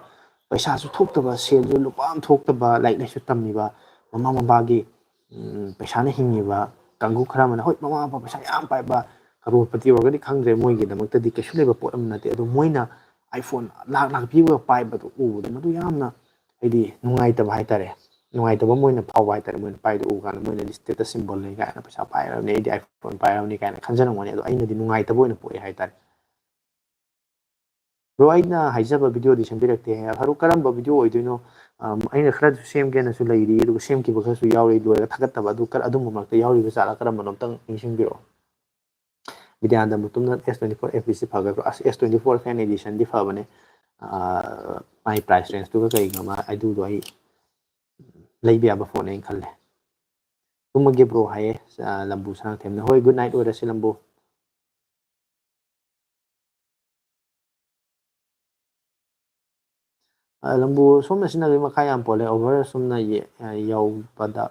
ꯄꯩꯁꯥꯁꯨ ꯊꯣꯛꯇꯕ ꯁꯦꯜꯁꯨ ꯂꯨꯄꯥ ꯑꯃ ꯊꯣꯛꯇꯕ ꯂꯥꯏꯔꯤꯛ ꯂꯥꯏꯁꯨ ꯇꯝꯃꯤꯕ ꯃꯃꯥ ꯃꯄꯥꯒꯤ ꯄꯩꯁꯥꯅ ꯍꯤꯡꯉꯤꯕ ꯀꯥꯡꯕꯨ ꯈꯔ ꯑꯃꯅ ꯍꯣꯏ ꯃꯃꯥ ꯃꯄꯥ ꯄꯩꯁꯥ ꯌꯥꯝ ꯄꯥꯏꯕ ꯀꯔꯣꯔꯄꯇꯤ ꯑꯣꯏꯔꯒꯗꯤ ꯈꯪꯗ꯭ꯔꯦ ꯃꯣꯏꯒꯤꯗꯃꯛꯇꯗꯤ ꯀꯩꯁꯨ ꯂꯩꯕ ꯄꯣꯠ ꯑꯃ ꯅꯠꯇꯦ ꯑꯗꯣ ꯃꯣꯏꯅ ꯑꯥꯏꯐꯣꯟ ꯂꯥꯛ ꯄꯤꯕꯒ ꯄꯥꯏꯕꯗꯣ ꯎꯕꯗ ꯃꯗꯨ ꯌꯥꯝꯅ ꯍꯥꯏꯗꯤ ꯅꯨꯡꯉꯥꯏꯇꯕ ꯍꯥꯏꯇꯥꯔꯦ ꯅꯨꯡꯉꯥꯏꯇꯕ ꯃꯣꯏꯅ ꯐꯥꯎꯕ ꯍꯥꯏꯇꯥꯔꯦ ꯃꯣꯏꯅ ꯄꯥꯏꯗꯣ ꯎꯕ ꯀꯥꯟꯗ ꯃꯣꯏꯅꯗꯤ ꯁ꯭ꯇꯦꯇꯁ ꯁꯤꯝꯕꯣꯜꯅꯤ ꯀꯥꯏꯅ ꯄꯩꯁꯥ ꯄꯥꯏꯔꯕꯅꯤ ꯑꯩꯗꯤ ꯑꯥꯏꯐꯣꯟ ꯄꯥꯏꯔꯕꯅꯤ ꯀꯥꯏꯅ ꯈꯟꯖꯔꯝꯒꯅꯤ ꯑꯗꯣ ꯑꯩꯅꯗꯤ ꯅꯨꯡꯉꯥꯏꯇꯕ ꯑꯣꯏꯅ ꯄꯣꯛꯑꯦ ꯍꯥꯏꯇꯥꯔꯦ ꯕ꯭ꯔꯣ ꯑꯩꯅ ꯍꯥꯏꯖꯕ ꯚꯤꯗꯤꯑꯣꯗꯤ ꯁꯦꯝꯕꯤꯔꯛꯇꯦ ꯐꯔꯨꯛ ꯀꯔꯝꯕ ꯚꯤꯗꯤꯑꯣ ꯑꯣꯏꯗꯣꯏꯅꯣ ꯑꯩꯅ ꯈꯔꯁꯨ ꯁꯦꯝꯒꯦꯅꯁꯨ ꯂꯩꯔꯤ ꯑꯗꯨꯒ ꯁꯦꯝꯈꯤꯕ ꯈꯔꯁꯨ ꯌꯥꯎꯔꯤ ꯂꯣꯏꯔꯒ ꯊꯥꯒꯠꯇꯕ ꯑꯗꯨꯝꯕ ꯃꯔꯛꯇ ꯌꯥꯎꯔꯤꯕ ꯖꯥꯠꯂꯥ ꯀꯔꯝꯕꯅꯣ ꯑꯝꯇꯪ ꯅꯤꯡꯁꯤꯡꯕꯤꯔꯛꯑꯣ ꯕꯤꯗ꯭ꯌꯥꯅꯟꯗ ꯃꯇꯨꯡꯗ S24 FBC ꯐꯒꯗ꯭ꯔꯣ ꯑꯁ S24 ꯐꯦꯟ ꯑꯦꯗꯤꯁꯟꯗꯤ ꯐꯕꯅꯦ ꯃꯥꯏ ꯄ꯭ꯔꯥꯏꯁ ꯔꯦꯟꯖꯇꯨꯒ ꯀꯩꯒ ꯑꯗꯨꯗꯣ ꯑꯩ ꯂꯩꯕ ꯌꯥꯕ ꯐꯣꯟꯅꯦ ꯑꯩꯅ ꯈꯜꯂꯦ ꯇꯨꯝꯃꯒꯦ ꯕ꯭ꯔꯣ ꯍꯥꯏꯌꯦ ꯂꯝꯕꯨ ꯁꯅꯥꯊꯦꯝꯅ ꯍꯣꯏ ꯒꯨꯗ ꯅꯥꯏꯠ ꯑꯣꯏꯔꯁꯤ ꯂꯝꯕꯨ ꯂꯝꯕꯨ ꯁꯣꯝꯅ ꯁꯤꯖꯤꯟꯅꯕꯒꯤ ꯃꯈꯥ ꯌꯥꯝ ꯄꯣꯜꯂꯦ ꯑꯣꯚꯔ ꯁꯣꯝꯅ ꯌꯧꯕꯗ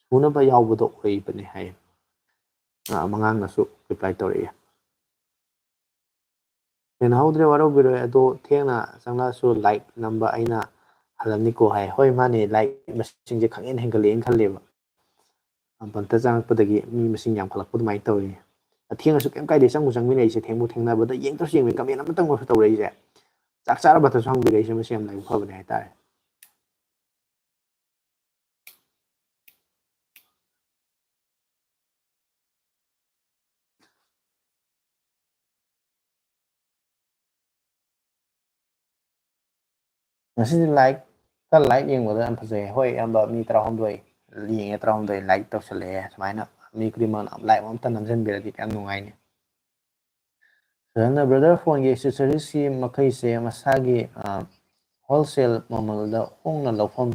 ꯁꯨꯅꯕ ꯌꯥꯎꯕꯗꯣ ꯑꯣꯏꯕꯅꯦ ꯍꯥꯏꯌꯦ ꯃꯉꯥꯡꯅꯁꯨ ꯔꯤꯄ꯭ꯂꯥꯏ ꯇꯧꯔꯛꯏ ꯌꯦꯡꯍꯧꯗ꯭ꯔꯦ ꯋꯥꯔꯧꯕꯤꯔꯣꯏ ꯑꯗꯣ ꯊꯦꯡꯅ ꯆꯪꯂꯛꯑꯁꯨ ꯂꯥꯏꯛ ꯅꯝꯕ ꯑꯩꯅ ꯍꯜꯂꯝꯅꯤꯀꯣ ꯍꯥꯏ ꯍꯣꯏ ꯃꯥꯅꯦ ꯂꯥꯏꯛ ꯃꯁꯤꯡꯁꯦ ꯈꯪꯍꯦꯟ ꯍꯦꯟꯒꯠꯂꯛꯑꯦꯅ ꯈꯜꯂꯦꯕ ꯕꯝꯇ ꯆꯪꯉꯛꯄꯗꯒꯤ ꯃꯤ ꯃꯁꯤꯡ ꯌꯥꯝꯈꯠꯂꯛꯄ ꯑꯗꯨꯃꯥꯏꯅ ꯇꯧꯋꯤ ꯊꯦꯡꯉꯁꯨ ꯀꯩꯝ ꯀꯥꯏꯗꯦ ꯆꯪꯃꯤꯟꯅꯩꯁꯦ ꯊꯦꯡꯅꯕꯗ ꯌꯦꯡꯗ꯭ꯔꯁꯨ ꯌꯦꯡꯉ ꯀꯃꯦꯟ ꯑꯃꯇꯪ ꯑꯣꯏꯔꯁꯨ ꯇꯧꯔꯛꯏꯁꯦ ꯆꯥꯛ ꯆꯥꯔꯕꯇꯁꯨ ꯍꯪꯕꯤꯔꯛꯏꯁꯦ ꯃꯁꯤ ꯌꯥꯝ ꯂꯥꯏꯕꯛ ꯐꯕꯅꯦ ꯍꯥꯏꯇꯥꯔꯦ ꯉꯁꯤꯗꯤ ꯂꯥꯏꯛ ꯌꯦꯡꯕꯗ ꯌꯥꯝ ꯐꯖꯩ ꯍꯣꯏ ꯑꯌꯥꯝꯕ ꯃꯤ 12 ꯌꯦꯡꯉꯦ 12 ꯂꯥꯏꯛ ꯇꯧꯁꯜꯂꯛꯑꯦ ꯁꯨꯃꯥꯏꯅ ꯃꯤ ꯈꯨꯗꯤꯡꯃꯛꯅ ꯂꯥꯏꯛ ꯑꯃꯇ ꯅꯝꯁꯤꯟꯕꯤꯔꯗꯤ ꯀꯌꯥꯝ ꯅꯨꯡꯉꯥꯏꯅꯤ ꯁꯗꯅ ꯕ꯭ꯔꯗꯔ ꯐꯣꯟꯒꯤ ꯑꯦꯛꯁꯦꯁꯔꯤꯁꯀꯤ ꯃꯈꯩꯁꯦ ꯃꯁꯥꯒꯤ ꯍꯣꯜꯁꯦꯜ ꯃꯃꯜꯗ ꯍꯣꯡꯅ ꯂꯧꯐꯝ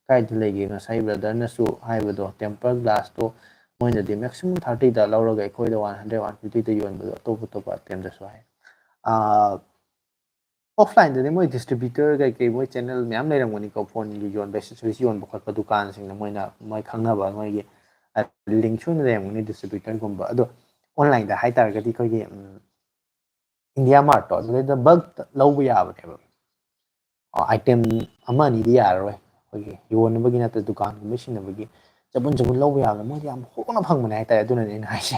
ꯀꯥꯏꯗ ꯂꯩꯒꯦ ꯉꯁꯥꯏ ꯕ꯭ꯔꯗꯔꯅꯁꯨ ꯍꯥꯏꯕꯗꯣ ꯇꯦꯝꯄꯔ ꯒ꯭ꯂꯥꯁꯇꯣ ꯃꯣꯏꯅꯗꯤ ꯃꯦꯛꯁꯤꯃꯝ 30ꯗ ꯂꯧꯔꯒ ꯑꯩꯈꯣꯏꯗ 100 150ꯗ ꯌꯣꯟꯕꯗꯣ ꯑꯇꯣꯞꯄ ꯑꯇꯦꯝꯗꯁꯨ ꯍꯥꯏ ꯑꯣꯐꯂꯥꯏꯟꯗꯗꯤ ꯃꯣꯏ ꯗꯤꯁꯇ꯭ꯔꯤꯕ꯭ꯌꯨꯇꯔ ꯀꯩꯀꯩ ꯃꯣꯏ ꯆꯦꯅꯦꯜ ꯃꯌꯥꯝ ꯂꯩꯔꯝꯒꯅꯤꯀꯣ ꯐꯣꯟꯒꯤ ꯌꯣꯟꯕ ꯑꯦꯛꯁꯦꯁꯔꯤꯁ ꯌꯣꯟꯕ ꯈꯣꯠꯄ ꯗꯨꯀꯥꯟꯁꯤꯡꯅ ꯃꯣꯏ ꯈꯪꯅꯕ ꯃꯣꯏꯒꯤ ꯂꯤꯡ ꯁꯨꯅ ꯂꯩꯔꯝꯒꯅꯤ ꯗꯤꯁꯇ꯭ꯔꯤꯕ꯭ꯌꯨꯇꯔꯒꯨꯝꯕ ꯑꯗꯣ ꯑꯣꯟꯂꯥꯏꯟꯗ ꯍꯥꯏꯇꯥꯔꯒꯗꯤ ꯑꯩꯈꯣꯏꯒꯤ ꯏꯟꯗꯤꯌꯥ ꯃꯥꯔꯠꯇꯣ ꯑꯗꯨꯗꯩꯗ ꯕꯜꯛꯇ ꯂꯧꯕ ꯌꯥꯕꯅꯦꯕ ꯑꯥꯏꯇꯦꯝ ꯑꯃ ꯑꯅꯤꯗꯤ ꯌꯥꯔꯔꯣꯏ ꯑꯩꯈꯣꯏꯒꯤ ꯌꯣꯟꯅꯕꯒꯤ ꯅꯠꯇ꯭ꯔ ꯗꯨꯀꯥꯟꯒꯨꯝꯕ ꯁꯤꯖꯤꯟꯅꯕꯒꯤ ꯆꯕꯨꯟ ꯂꯧꯕ ꯌꯥꯕꯅ ꯃꯣꯏꯗꯤ ꯌꯥꯝ ꯍꯣꯡꯅ ꯐꯪꯕꯅꯦ ꯍꯥꯏꯇꯥꯔꯦ ꯑꯗꯨꯅꯅꯦ ꯑꯩꯅ ꯍꯥꯏꯁꯦ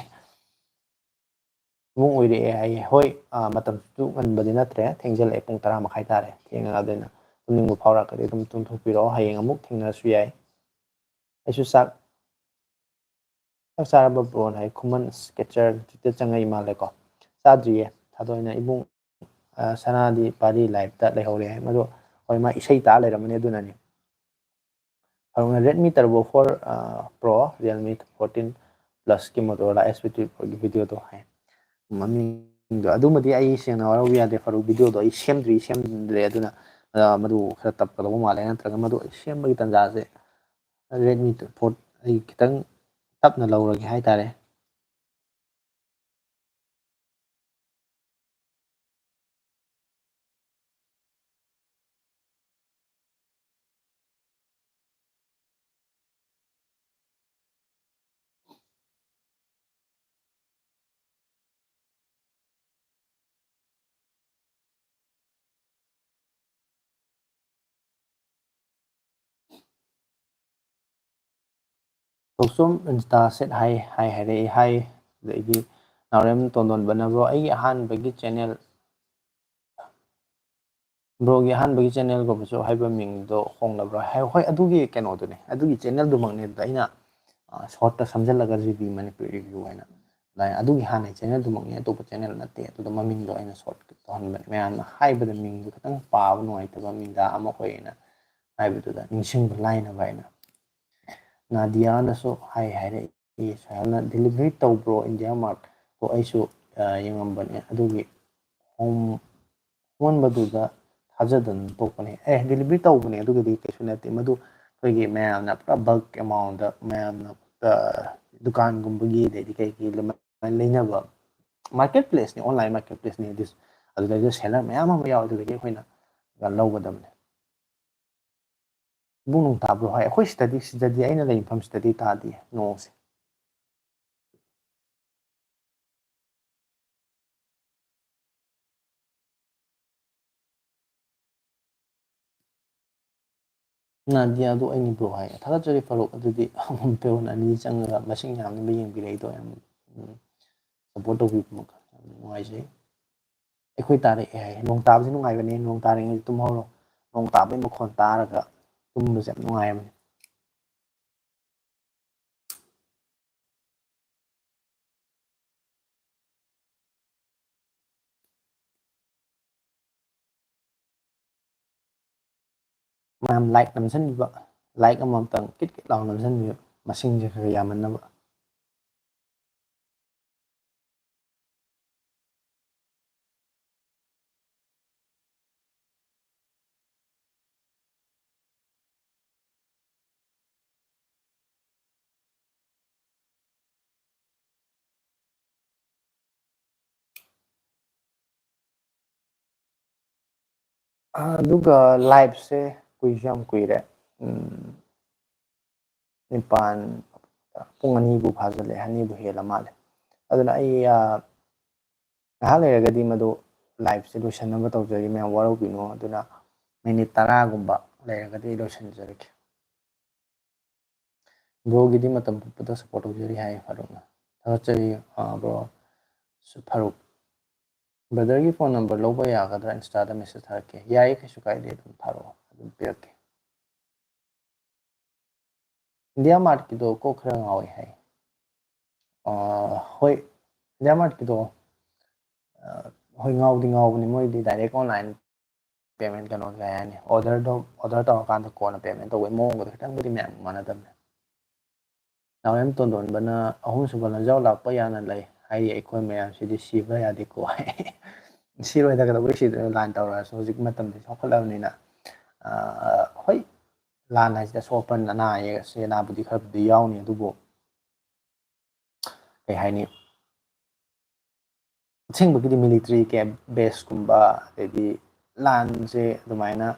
ꯏꯕꯨꯡ ꯑꯣꯏꯔꯛꯑꯦ ꯍꯥꯏꯌꯦ ꯍꯣꯏ ꯃꯇꯝꯁꯨ ꯉꯟꯕꯗꯤ ꯅꯠꯇ꯭ꯔꯦ ꯊꯦꯡꯖꯤꯜꯂꯛꯑꯦ ꯄꯨꯡ 10 ꯃꯈꯥꯏ ꯇꯥꯔꯦ ꯊꯦꯡꯉꯛꯑꯕꯅꯤꯅ ꯇꯨꯝꯅꯤꯡꯕ ꯐꯥꯎꯔꯛꯑꯒꯗꯤ ꯑꯗꯨꯝ ꯇꯨꯝꯊꯣꯛꯄꯤꯔꯛꯑꯣ ꯍꯌꯦꯡ ꯑꯃꯨꯛ ꯊꯦꯡꯅꯔꯁꯨ ꯌꯥꯏ ꯑꯩꯁꯨ ꯆꯥꯛ ꯆꯥꯔꯕ ꯕ꯭ꯔꯣꯅ ꯍꯥꯏ ꯈꯨꯃꯟ ꯁ꯭ꯀꯦꯆꯔꯗ ꯆꯪꯉꯛꯏ ꯃꯥꯜꯂꯦꯀꯣ ꯆꯥꯗ꯭ꯔꯤꯌꯦ ꯊꯥꯗꯣꯛꯏꯅ ꯏꯕꯨꯡ ꯁꯅꯥꯗꯤ ꯄꯥꯔꯤ ꯂꯥꯏꯐꯇ ꯂꯩꯍꯧꯔꯦ ꯍꯥꯏ ꯃꯗꯣ ꯍꯣꯏ ꯃꯥ ꯏꯁꯩ ꯇꯥ ꯂꯩꯔꯝꯃꯅꯤ ꯑꯗꯨꯅꯅꯤ ꯑꯗꯨꯅ ꯔꯦꯗꯃꯤ ꯇꯔꯕꯣ 4 ꯄ꯭ꯔꯣ ꯔꯤꯌꯦꯜꯃꯤ 14 ꯄ꯭ꯂꯁꯀꯤ ꯃꯣꯇꯣꯔꯣꯂꯥ S54ꯒꯤ ꯚꯤꯗꯤꯑꯣꯗꯣ ꯍꯥꯏ ꯃꯃꯤꯡꯗꯣ ꯑꯗꯨꯃꯗꯤ ꯑꯩ ꯁꯦꯡꯅ ꯋꯥꯔꯧꯕ ꯌꯥꯗꯦ ꯐꯔꯨꯛ ꯚꯤꯗꯤꯑꯣꯗꯣ ꯑꯩ ꯁꯦꯝꯗ꯭ꯔꯦ ꯑꯗꯨꯅ ꯃꯗꯨ ꯈꯔ ꯇꯞꯀꯗꯧꯕ ꯃꯥꯜꯂꯦ ꯅꯠꯇ꯭ꯔꯒ ꯃꯗꯨ ꯁꯦꯝꯕꯒꯤ ꯇꯥꯟꯖꯥꯁꯦ ꯔꯦꯗꯃꯤ 4 ꯑꯩ ꯈꯤꯇꯪ ꯇꯞꯅ ꯂꯧꯔꯒꯦ ꯍꯥꯏꯇꯥꯔꯦ ꯇꯣꯛꯆꯣꯝ ꯏꯟꯁꯇꯥ ꯁꯦꯠ ꯍꯥꯏꯔꯛꯏ ꯍꯥꯏ ꯑꯗꯒꯤ ꯅꯥꯎꯔꯦꯝ ꯇꯣꯟꯗꯣꯟꯕꯅꯕ꯭ꯔꯣ ꯑꯩꯒꯤ ꯑꯍꯥꯟꯕꯒꯤ ꯆꯦꯅꯦꯜ ꯕ꯭ꯔꯣꯒꯤ ꯑꯍꯥꯟꯕꯒꯤ ꯆꯦꯅꯦꯜꯒꯨꯝꯕꯁꯨ ꯍꯥꯏꯕ ꯃꯤꯡꯗꯣ ꯍꯣꯡꯂꯕ꯭ꯔꯥ ꯍꯣꯏ ꯑꯗꯨꯒꯤ ꯀꯩꯅꯣꯗꯨꯅꯦ ꯑꯗꯨꯒꯤ ꯆꯦꯅꯦꯜꯗꯨꯃꯛꯅꯦ ꯑꯗꯨꯗ ꯑꯩꯅ ꯁꯣꯔꯠꯇ ꯁꯝꯖꯤꯜꯂꯒ GB ꯃꯅꯤꯄꯨꯔꯤ ꯔꯤꯚꯤꯌꯨ ꯍꯥꯏꯅ ꯑꯗꯨꯃꯥꯏꯅ ꯑꯗꯨꯒꯤ ꯍꯥꯟꯅꯒꯤ ꯆꯦꯅꯦꯜꯗꯨꯃꯛꯅꯤ ꯑꯇꯣꯞꯄ ꯆꯦꯅꯦꯜ ꯅꯠꯇꯦ ꯑꯗꯨꯗ ꯃꯃꯤꯡꯗꯣ ꯑꯩꯅ ꯁꯣꯔꯠ ꯇꯧꯍꯟꯕꯅꯦ ꯃꯌꯥꯝꯅ ꯍꯥꯏꯕꯗ ꯃꯤꯡꯗꯣ ꯈꯤꯇꯪ ꯄꯥꯕ ꯅꯨꯡꯉꯥꯏꯇꯕ ꯃꯤꯡꯗ ꯑꯃ ꯑꯣꯏꯅ ꯍꯥꯏꯕꯗꯨꯗ ꯅꯤꯡꯁꯤꯡꯕ ꯂꯥꯏꯅꯕ ꯍꯥꯏꯅ ꯅꯥꯗꯤꯌꯥꯅꯁꯨ ꯍꯥꯏꯔꯛꯏ ꯁꯨꯃꯥꯏꯅ ꯗꯦꯂꯤꯚꯔꯤ ꯇꯧꯕ꯭ꯔꯣ ꯏꯟꯗꯤꯌꯥ ꯃꯥꯔꯠꯇꯣ ꯑꯩꯁꯨ ꯌꯦꯡꯉꯝꯕꯅꯦ ꯑꯗꯨꯒꯤ ꯍꯣꯟꯕꯗꯨꯗ ꯊꯥꯖꯗꯅ ꯇꯣꯛꯄꯅꯦ ꯗꯦꯂꯤꯚꯔꯤ ꯇꯧꯕꯅꯦ ꯑꯗꯨꯒꯤꯗꯤ ꯀꯩꯁꯨ ꯅꯠꯇꯦ ꯃꯗꯨ ꯑꯩꯈꯣꯏꯒꯤ ꯃꯌꯥꯝꯅ ꯄꯨꯔꯥ ꯕꯜꯛ ꯑꯦꯃꯥꯎꯟꯗ ꯃꯌꯥꯝꯅ ꯗꯨꯀꯥꯟꯒꯨꯝꯕꯒꯤ ꯑꯗꯩꯗꯤ ꯀꯩꯀꯩ ꯂꯩꯅꯕ ꯃꯥꯔꯀꯦꯠ ꯄ꯭ꯂꯦꯁꯅꯤ ꯑꯣꯟꯂꯥꯏꯟ ꯃꯥꯔꯀꯦꯠ ꯄ꯭ꯂꯦꯁꯅꯤ ꯑꯗꯨꯗꯩꯗ ꯁꯦꯂꯔ ꯃꯌꯥꯝ ꯑꯃ ꯌꯥꯎꯋꯦ ꯑꯗꯨꯗꯒꯤ ꯑꯩꯈꯣꯏꯅ ꯂꯧꯒꯗꯕꯅꯦ ꯏꯕꯨꯡ ꯅꯣꯡ ꯇꯥꯕ꯭ꯔꯣ ꯍꯥꯏ ꯑꯩꯈꯣꯏ ꯁꯤꯗꯗꯤ ꯑꯩꯅ ꯂꯩ ꯃꯐꯝꯁꯤꯗꯗꯤ ꯇꯥꯗꯦ ꯅꯣꯡꯁꯦ ꯅꯥꯗꯤꯌꯥꯗꯣ ꯑꯩꯅꯤ ꯕ꯭ꯔꯣ ꯍꯥꯏ ꯊꯥꯒꯠꯆꯔꯤ ꯐꯔꯨꯛ ꯑꯗꯨꯗꯤ ꯄꯦꯔꯣꯟ ꯑꯅꯤ ꯆꯪꯉꯒ ꯃꯁꯤꯡ ꯌꯥꯝꯅꯕ ꯌꯦꯡꯕꯤꯔꯛꯏꯗꯣ ꯌꯥꯝ ꯁꯞꯄꯣꯔꯠ ꯇꯧꯕꯤꯕ ꯌꯥꯝ ꯅꯨꯡꯉꯥꯏꯖꯩ ꯑꯩꯈꯣꯏ ꯇꯥꯔꯛꯑꯦ ꯍꯥꯏ ꯅꯣꯡ ꯇꯥꯕꯁꯤ ꯅꯨꯡꯉꯥꯏꯕꯅꯦ ꯅꯣꯡ ꯇꯥꯔꯤꯉꯩ ꯇꯨꯝꯍꯧꯔꯣ ꯅꯣꯡ ꯇꯥꯕꯒꯤ ꯃꯈꯣꯟ ꯇꯥꯔꯒ ꯇꯨꯝꯕꯁꯦ ꯌꯥꯝ ꯅꯨꯡꯉꯥꯏꯕꯅꯦ ꯃꯌꯥꯝ ꯂꯥꯏꯛ ꯅꯝꯁꯤꯟꯕꯤꯕ ꯂꯥꯏꯛ ꯑꯃꯃꯝꯇꯪ ꯀꯤꯠ ꯀꯤꯠ ꯂꯥꯎ ꯅꯝꯁꯤꯟꯕꯤꯕ ꯃꯁꯤꯡꯁꯦ ꯈꯔ ꯌꯥꯝꯃꯟꯅꯕ ꯑꯗꯨꯒ ꯂꯥꯏꯚꯁꯦ ꯀꯨꯏꯁꯨ ꯌꯥꯝ ꯀꯨꯏꯔꯦ ꯅꯤꯄꯥꯜ ꯄꯨꯡ ꯑꯅꯤꯕꯨ ꯐꯥꯖꯤꯜꯂꯛꯑꯦ ꯑꯅꯤꯕꯨ ꯍꯦꯜꯂ ꯃꯥꯜꯂꯦ ꯑꯗꯨꯅ ꯑꯩ ꯉꯥꯏꯍꯥꯛ ꯂꯩꯔꯒꯗꯤ ꯃꯗꯨ ꯂꯥꯏꯚꯁꯦ ꯂꯣꯏꯁꯟꯅꯕ ꯇꯧꯖꯔꯤ ꯃꯌꯥꯝ ꯋꯥꯔꯧꯕꯤꯅꯣ ꯑꯗꯨꯅ ꯃꯤꯅꯤꯠ 10ꯒꯨꯝꯕ ꯂꯩꯔꯒꯗꯤ ꯑꯩ ꯂꯣꯏꯁꯤꯟꯖꯔꯒꯦ ꯕ꯭ꯔꯣꯒꯤꯗꯤ ꯃꯇꯝ ꯄꯨꯝꯕꯗ ꯁꯞꯄꯣꯔꯠ ꯇꯧꯖꯔꯤ ꯍꯥꯏ ꯐꯥꯔꯨꯛꯅ ꯊꯥꯒꯠꯆꯔꯤ ꯕ꯭ꯔꯣ ꯐꯥꯔꯨꯛ ꯕ꯭ꯔꯗꯔꯒꯤ ꯐꯣꯟ ꯅꯝꯕꯔ ꯂꯧꯕ ꯌꯥꯒꯗ꯭ꯔꯥ ꯏꯟꯁꯇꯥꯗ ꯃꯦꯁꯦꯖ ꯊꯥꯔꯛꯀꯦ ꯌꯥꯏꯌꯦ ꯀꯩꯁꯨ ꯀꯥꯏꯗꯦ ꯑꯗꯨꯝ ꯊꯥꯔꯛꯑꯣ ꯑꯗꯨꯝ ꯄꯤꯔꯛꯀꯦ ꯏꯟꯗꯤꯌꯥ ꯃꯥꯔꯠꯀꯤꯗꯣ ꯀꯣꯛ ꯈꯔ ꯉꯥꯎꯋꯦ ꯍꯥꯏ ꯍꯣꯏ ꯏꯟꯗꯤꯌꯥ ꯃꯥꯔꯠꯀꯤꯗꯣ ꯍꯣꯏ ꯉꯥꯎꯗꯤ ꯉꯥꯎꯕꯅꯤ ꯃꯣꯏꯗꯤ ꯗꯥꯏꯔꯦꯛ ꯑꯣꯟꯂꯥꯏꯟ ꯄꯦꯃꯦꯟ ꯀꯩꯅꯣ ꯀꯩ ꯍꯥꯏꯅꯤ ꯑꯣꯔꯗꯔ ꯇꯧꯔꯀꯥꯟꯗ ꯀꯣꯟꯅ ꯄꯦꯃꯦꯟ ꯇꯧꯕꯒꯤ ꯃꯑꯣꯡꯗꯣ ꯈꯤꯇꯪꯕꯨꯗꯤ ꯃꯌꯥꯝ ꯃꯥꯟꯅꯗꯕꯅꯦ ꯅꯥꯎꯔꯦꯝ ꯇꯣꯟꯗꯣꯟꯕꯅ ꯑꯍꯨꯝꯁꯨꯕ ꯂꯟꯖꯥꯎ ꯂꯥꯛꯄ ꯌꯥꯅ ꯂꯩ ꯍꯥꯏꯔꯤ ꯑꯩꯈꯣꯏ ꯃꯌꯥꯝꯁꯤꯗꯤ ꯁꯤꯕ ꯌꯥꯗꯦꯀꯣ ꯁꯤꯔꯣꯏꯗ ꯀꯩꯗꯧꯕꯩ ꯁꯤꯗꯣꯏꯅꯣ ꯂꯥꯟ ꯇꯧꯔꯛꯑꯁꯨ ꯍꯧꯖꯤꯛ ꯃꯇꯝꯗꯤ ꯆꯥꯎꯈꯠꯂꯕꯅꯤꯅ ꯍꯣꯏ ꯂꯥꯟ ꯍꯥꯏꯁꯤꯗ ꯑꯁꯣꯛ ꯑꯄꯟ ꯑꯅꯥ ꯑꯌꯦꯛ ꯑꯁꯤ ꯑꯅꯥꯕꯨꯗꯤ ꯈꯔꯕꯨꯗꯤ ꯌꯥꯎꯅꯤ ꯑꯗꯨꯕꯨ ꯀꯩ ꯍꯥꯏꯅꯤ ꯑꯁꯦꯡꯕꯒꯤꯗꯤ ꯃꯤꯂꯤꯇ꯭ꯔꯤ ꯀꯦꯝ ꯕꯦꯁꯀꯨꯝꯕ ꯑꯗꯩꯗꯤ ꯂꯥꯟꯁꯦ ꯑꯗꯨꯃꯥꯏꯅ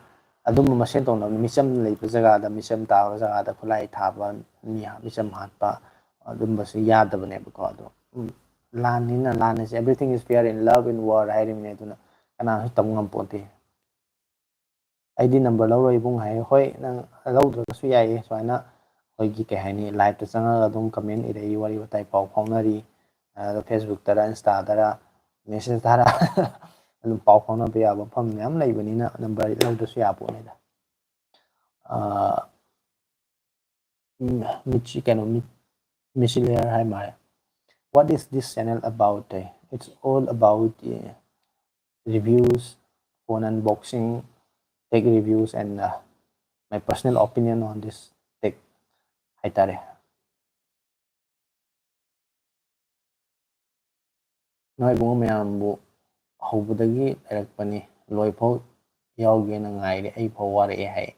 ꯑꯗꯨꯝꯕ ꯃꯁꯦꯟ ꯇꯧꯅꯕꯅꯤ ꯃꯤꯆꯝ ꯂꯩꯕ ꯖꯒꯥꯗ ꯃꯤꯆꯝ ꯇꯥꯕ ꯖꯒꯥꯗ ꯈꯨꯠꯂꯥꯏ ꯊꯥꯕ ꯃꯤꯆꯝ ꯍꯥꯠꯄ ꯑꯗꯨꯝꯕꯁꯨ ꯌꯥꯗꯕꯅꯦꯕꯀꯣ ꯑꯗꯣ Lanina lan is everything is fair in love in war hairine aduna kana su tam ngam ponte aidi number law ibung hai hoi nang laudra su yai soina hoi gi ke haini live ta changa adum comment ire wari batai pau phaunari Facebook tara Insta tara message tara adum pau phauna be aba pham yam laibanina number laudra su ya pone da michi kano misiliar hai mare. What is this channel about? It's all about reviews, phone unboxing, tech reviews, and my personal opinion on this tech. Haitare. Noi bungo mayambu hobudagi erakpani loi phau yauge na ngai ai phau ware hai.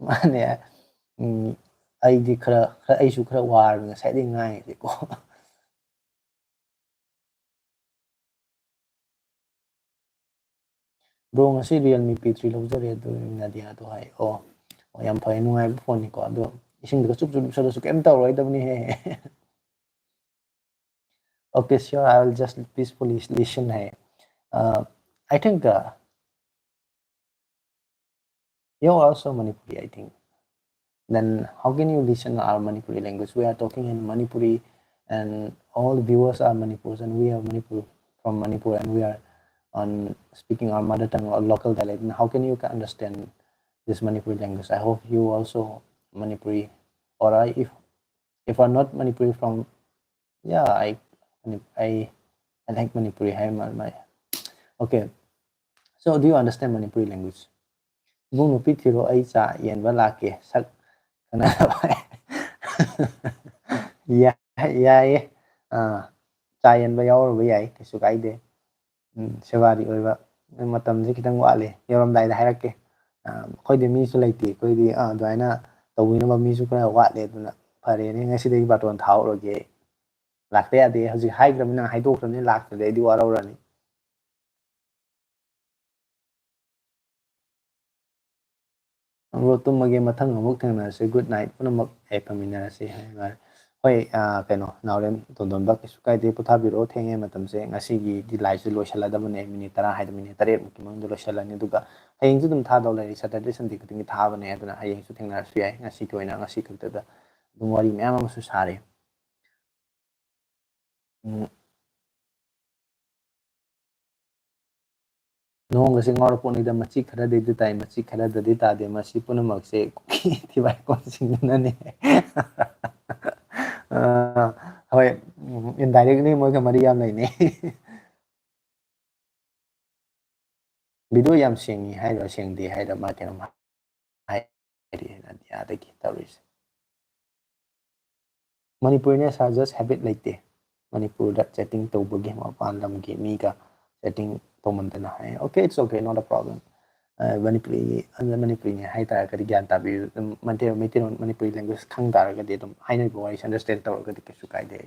Mane ai di khara ai su khara war nga sai di ngai ko. Bro ngasi Realme P3 lawjare do nadia do hai oh yam phai nungai phone ni ko do ising da chup chup sa su kem taw roi dabni he. Okay, sure, I will just peacefully listen hai. I think you're also Manipuri, I think. Then how can you listen our Manipuri language? We are talking in Manipuri and all viewers are Manipurs and we are Manipur from Manipur and we are on speaking our mother tongue or local dialect. And how can you understand this Manipuri language? I hope you also Manipuri or if I'm not Manipuri from yeah I I like Manipuri. Okay. So do you understand Manipuri language? Ibung nupi thiro ai cha yen ba lake sak kana ba. Ya ya cha yen ba yaw ba yai kaisu kaide. Sewari oiba matam je kitang wale yoram dai da hairake. Khoi de mi su laiti khoi di doina tawina ba mi su kra wale duna phare ne ngasi de baton thau roge. Lakte ade haji haigram na haidok ni lakte de di warorani. Tumage mathang amuk thangnarase good night punamak ai paminarase hai hoi kaino naurem tondon ba kisu kai de puthabiro thenge matamse ngasi gi di live se loisaladabane minute 10 haida minute 3 mukki mangdo loisalani duga hayeng ju dum tha daw lai Saturday Sunday kuting tha bane aduna hayeng su thengnarase yai ngasi toina ngasi khakta da dum wari myam am su sare nong gasi ngor poni da machi khara de du tai machi khara da de ta de masi punamak se thi bai kon sing na ne hoi indirectly moi ka mari yam lai ne video yam sengi haida sengdi haida ma kenam hai ri na dia da ki tawis Manipurians are just habit like they Manipur that setting to bugi ma pandam gi mi ka setting to mandana hai okay it's okay not a problem Manipuri Manipuri hai ta ka gyan ta bi Manipuri language khang dar ga de dum hai na bo understand ta ga de ki su kai de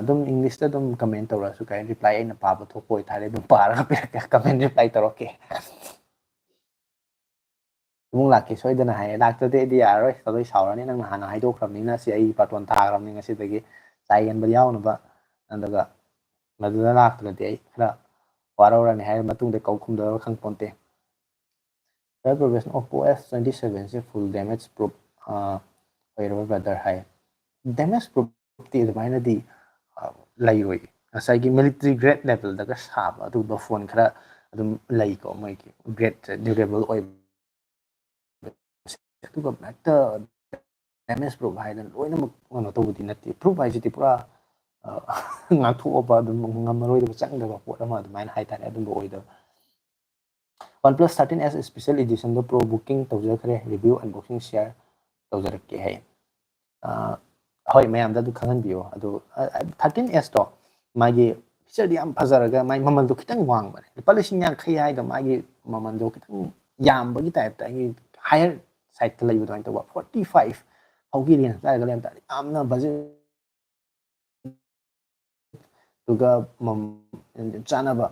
dum English ta dum comment ta su kai reply na pa ba thok poi thare dum par ga comment reply ta ke Mung laki soidana hai laktade di yaroi tadoi saurani nang hana haidokramnina si ai paton thagramni ngasidagi chai yan ba yawnaba andaga maduna laktagadi ai khara warorani hai matungde kaukhumda khangponte Fair progression of OS27 se full damage proof oiraba brother hai damage proof ti admaina di lairoi ngasai military grade level daga sab adu ba phone khara adum lai ko mai ki grade durable oi ꯑꯗꯨꯒ ꯍꯦꯛꯇ damage ꯄ꯭ꯔꯨꯞ ꯍꯥꯏꯗꯅ ꯂꯣꯏꯅꯃꯛ ꯀꯩꯅꯣ ꯇꯧꯕꯗꯤ ꯅꯠꯇꯦ ꯄ꯭ꯔꯨꯞ ꯍꯥꯏꯁꯤꯗꯤ ꯄꯨꯔꯥ ꯉꯥꯛꯊꯣꯛꯑꯕ ꯑꯗꯨꯝ ꯉꯝꯃꯔꯣꯏꯗꯕ ꯆꯪꯗꯕ ꯄꯣꯠ ꯑꯃ ꯑꯗꯨꯃꯥꯏꯅ ꯍꯥꯏꯇꯥꯔꯦ ꯑꯗꯨꯝꯕ ꯑꯣꯏꯗꯕ OnePlus 13s ꯁ꯭ꯄꯦꯁꯦꯜ ꯏꯗꯤꯁꯟꯗꯣ ꯄ꯭ꯔꯣ ꯕꯨꯛꯀꯤꯡ ꯇꯧꯖꯈ꯭ꯔꯦ ꯔꯤꯚꯤꯌꯨ ꯑꯟꯕꯣꯛꯁꯤꯡ ꯁꯤꯌꯔ ꯇꯧꯖꯔꯛꯀꯦ ꯍꯥꯏ ꯍꯣꯏ ꯃꯌꯥꯝꯗ ꯑꯗꯨ ꯈꯪꯍꯟꯕꯤꯌꯣ ꯑꯗꯨ 13s ꯇꯣ ꯃꯥꯒꯤ ꯐꯤꯆꯔꯗꯤ ꯌꯥꯝ ꯐꯖꯔꯒ ꯃꯥꯒꯤ ꯃꯃꯜꯗꯣ ꯈꯤꯇꯪ ꯋꯥꯡꯕꯅꯦ ꯂꯨꯄꯥ 50,000 ꯍꯥꯏꯗꯣ ꯃꯥꯒꯤ ꯃꯃꯜꯗꯣ ꯈꯤꯇꯪ ꯌꯥꯝꯕꯒꯤ ꯇꯥꯏꯞꯇ ꯑꯩꯒꯤ ꯍꯥꯏꯌꯔ ꯁꯥꯏꯠꯇ ꯂꯩꯕ ꯑꯗꯨꯃꯥꯏꯅ ꯇꯧꯕ 45 ꯐꯥꯎꯒꯤ ꯔꯦꯟꯖ ꯂꯩꯔꯒ ꯂꯩꯔꯝ ꯇꯥꯔꯗꯤ ꯌꯥꯝꯅ ꯕꯖꯦꯠ ꯑꯗꯨꯒ ꯆꯥꯅꯕ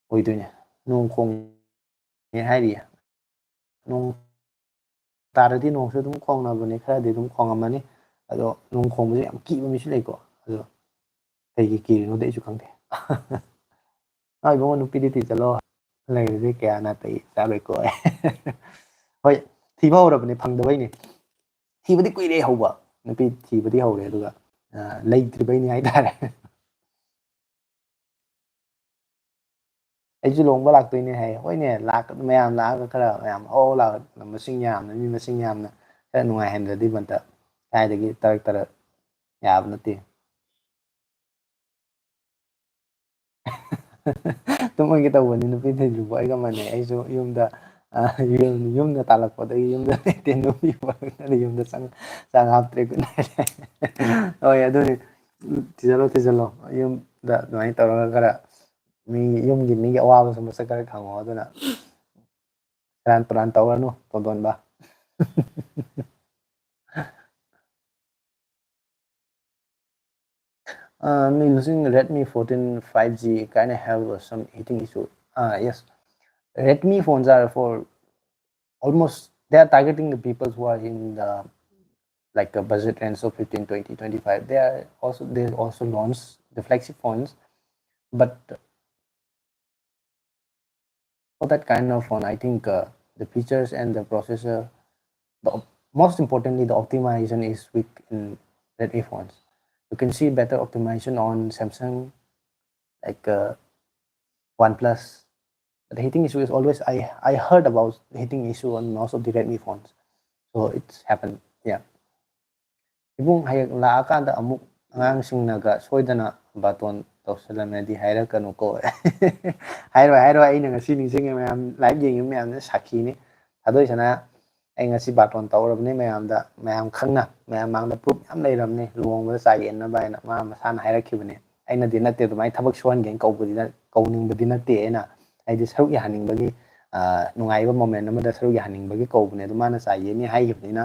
ꯑꯣꯏꯗꯣꯏꯅꯦ ꯅꯣꯡ ꯈꯣꯡꯉꯦ ꯍꯥꯏꯔꯤꯌꯦ ꯅꯣꯡ ꯇꯥꯔꯗꯤ ꯅꯣꯡꯁꯨ ꯑꯗꯨꯝ ꯈꯣꯡꯅꯕꯅꯦ ꯈꯔꯗꯤ ꯑꯗꯨꯝ ꯈꯣꯡꯉꯝꯃꯅꯤ ꯑꯗꯣ ꯅꯣꯡ ꯈꯣꯡꯕꯁꯦ ꯌꯥꯝ ꯀꯤꯕ ꯃꯤꯁꯨ ꯂꯩꯀꯣ ꯑꯗꯣ ꯀꯩꯒꯤ ꯀꯤꯔꯤꯅꯣꯗꯤ ꯑꯩꯁꯨ ꯈꯪꯗꯦ ꯏꯕꯨꯡꯉꯣ ꯅꯨꯄꯤꯗꯤ ꯊꯤꯖꯜꯂꯣ ꯂꯩꯔꯗꯤ ꯀꯌꯥ ꯅꯥꯇꯩ ꯆꯥꯔꯣꯏꯀꯣ ꯍꯣꯏ ꯊꯤꯕ ꯍꯧꯔꯕꯅꯤ ꯐꯪꯗꯕꯩꯅꯤ ꯊꯤꯕꯗꯤ ꯀꯨꯏꯔꯦ ꯍꯧꯕ ꯅꯨꯄꯤ ꯊꯤꯕꯗꯤ ꯍꯧꯔꯦ ꯑꯗꯨꯒ ꯂꯩꯇ꯭ꯔꯤꯕꯩꯅꯤ ꯍꯥꯏꯇꯥꯔꯦ ꯑꯩꯁꯨ ꯂꯨꯍꯣꯡꯕ ꯂꯥꯛꯇꯣꯏꯅꯦ ꯍꯥꯏ ꯍꯣꯏꯅꯦ ꯃꯌꯥꯝ ꯂꯥꯛꯑꯒ ꯈꯔ ꯃꯌꯥꯝ ꯂꯥꯛꯑꯒ ꯃꯁꯤꯡ ꯌꯥꯝꯅ ꯃꯤ ꯃꯁꯤꯡ ꯌꯥꯝꯅ ꯈꯔ ꯅꯨꯡꯉꯥꯏꯍꯟꯗ꯭ꯔꯗꯤ ꯕꯟꯇ ꯀꯥꯏꯗꯒꯤ ꯇꯔꯛ ꯌꯥꯕ ꯅꯠꯇꯦ ꯇꯨꯝꯃꯣꯏꯒꯦ ꯇꯧꯕꯅꯤ ꯅꯨꯄꯤ ꯊꯤꯗ꯭ꯔꯤꯕꯣ ꯑꯩꯒ ꯃꯥꯟꯅꯩ ꯑꯩꯁꯨ ꯌꯨꯝꯗ ꯇꯥꯜꯂꯛꯄꯗꯒꯤ ꯌꯨꯝꯗ ꯌꯨꯝꯗ ꯆꯪ ꯍꯥꯞꯇ꯭ꯔꯦ ꯍꯣꯏ ꯑꯗꯨꯅꯤ ꯊꯤꯖꯜꯂꯣ ꯌꯨꯝꯗ ꯑꯗꯨꯃꯥꯏꯅ ꯇꯧꯔꯒ ꯈꯔ ꯌꯨꯝꯒꯤ ꯃꯤꯒꯤ ꯑꯋꯥꯕꯁꯨ ꯃꯁꯛꯈꯔ ꯈꯪꯉꯣ ꯑꯗꯨꯅ ꯁꯦꯔꯥꯟ ꯇꯨꯔꯥꯟ ꯇꯧꯔꯅꯨ ꯇꯣꯟꯗꯣꯟꯕ me using Redmi 14 5G kind of have some heating issue. Yes, Redmi phones are for almost they are targeting the people who are in the like a budget range of 15, 20, 25. They also launch the flagship phones, but for that kind of phone, I think the features and the processor, most importantly, the optimization is weak in Redmi phones. You can see better optimization on Samsung, like OnePlus. The heating issue is always I heard about the heating issue on most of the Redmi phones, so it's happened. Yeah. Ibung hayag laakanda amuk ꯑꯉꯥꯡꯁꯤꯡꯅꯒ ꯁꯣꯏꯗꯅ ꯕꯥꯇꯣꯟ ꯇꯧꯁꯜꯂꯝꯃꯗꯤ ꯍꯥꯏꯔꯛꯀꯅꯨꯀꯣ ꯍꯥꯏꯔꯣꯏ ꯑꯩꯅ ꯉꯁꯤ ꯅꯤꯡꯁꯤꯡꯉꯦ ꯃꯌꯥꯝ live ꯌꯦꯡꯉꯤꯕ ꯃꯌꯥꯝꯅ ꯁꯥꯈꯤꯅꯤ ꯊꯥꯗꯣꯏꯁꯅ ꯑꯩ ꯉꯁꯤ ꯕꯥꯇꯣꯟ ꯇꯧꯔꯕꯅꯤ ꯃꯌꯥꯝ ꯈꯪꯅ ꯃꯌꯥꯝ ꯃꯥꯡꯗ ꯄ꯭ꯔꯨꯞ ꯌꯥꯝ ꯂꯩꯔꯕꯅꯤ ꯂꯨꯍꯣꯡꯕꯗ ꯆꯥ ꯌꯦꯟꯅꯕ ꯍꯥꯏꯅ ꯃꯥ ꯃꯁꯥꯅ ꯍꯥꯏꯔꯛꯈꯤꯕꯅꯤ ꯑꯩꯅꯗꯤ ꯅꯠꯇꯦ ꯑꯗꯨꯃꯥꯏꯅ ꯊꯕꯛ ꯁꯨꯍꯟꯒꯦꯅ ꯀꯧꯅꯤꯡꯕꯗꯤ ꯅꯠꯇꯦ ꯑꯩꯅ ꯍꯥꯏꯗꯤ ꯁꯔꯨꯛ ꯌꯥꯍꯟꯅꯤꯡꯕꯒꯤ ꯅꯨꯡꯉꯥꯏꯕ ꯃꯣꯃꯦꯟ ꯑꯃꯗ ꯁꯔꯨꯛ ꯌꯥꯍꯟꯅꯤꯡꯕꯒꯤ ꯀꯧꯕꯅꯦ ꯑꯗꯨ ꯃꯥꯅ ꯆꯥ ꯌꯦꯟꯅꯤ ꯍꯥꯏꯈꯤꯕꯅꯤꯅ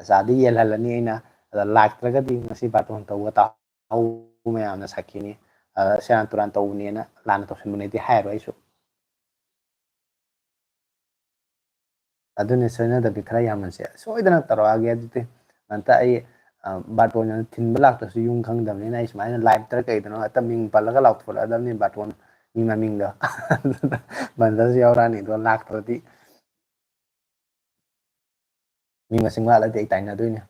ꯆꯥꯗꯤ ꯌꯦꯜꯍꯜꯂꯅꯤ ꯑꯩꯅ ꯑꯗ ꯂꯥꯛꯇ꯭ꯔꯒꯗꯤ ꯉꯁꯤ ꯕꯥꯇꯣꯟ ꯇꯧꯕ ꯇꯥꯍꯧꯕ ꯃꯌꯥꯝꯅ ꯁꯥꯈꯤꯅꯤ ꯁꯦꯔꯥꯟ ꯇꯨꯔꯥꯟ ꯇꯧꯕꯅꯦꯅ ꯂꯥꯟꯅ ꯇꯧꯁꯟꯕꯅꯦꯗꯤ ꯍꯥꯏꯔꯣꯏ ꯑꯩꯁꯨ ꯑꯗꯨꯅꯤ ꯁꯣꯏꯅꯗꯕꯤ ꯈꯔ ꯌꯥꯝꯃꯟꯁꯦ ꯁꯣꯏꯗꯅ ꯇꯧꯔꯛꯑꯒꯦ ꯑꯗꯨꯗꯤ ꯑꯝꯇ ꯑꯩ ꯕꯥꯇꯣꯟ ꯊꯤꯟꯕ ꯂꯥꯛꯇ꯭ꯔꯁꯨ ꯌꯨꯝ ꯈꯪꯗꯕꯅꯤꯅ ꯑꯩ ꯁꯨꯃꯥꯏꯅ ꯂꯥꯏꯚꯇ ꯀꯩꯗꯅꯣ ꯍꯦꯛꯇ ꯃꯤꯡ ꯄꯜꯂꯒ ꯂꯥꯎꯊꯣꯔꯛꯑꯗꯕꯅꯤ ꯕꯥꯇꯣꯟ ꯃꯤ ꯃꯃꯤꯡꯗꯣ ꯕꯟꯗꯁꯨ ꯌꯥꯎꯔꯛꯑꯅꯤ ꯑꯗꯣ ꯂꯥꯛꯇ꯭ꯔꯗꯤ ꯃꯤ ꯃꯁꯤꯡ ꯋꯥꯠꯂꯗꯤ ꯑꯩ ꯇꯥꯏꯅꯗꯣꯏꯅꯦ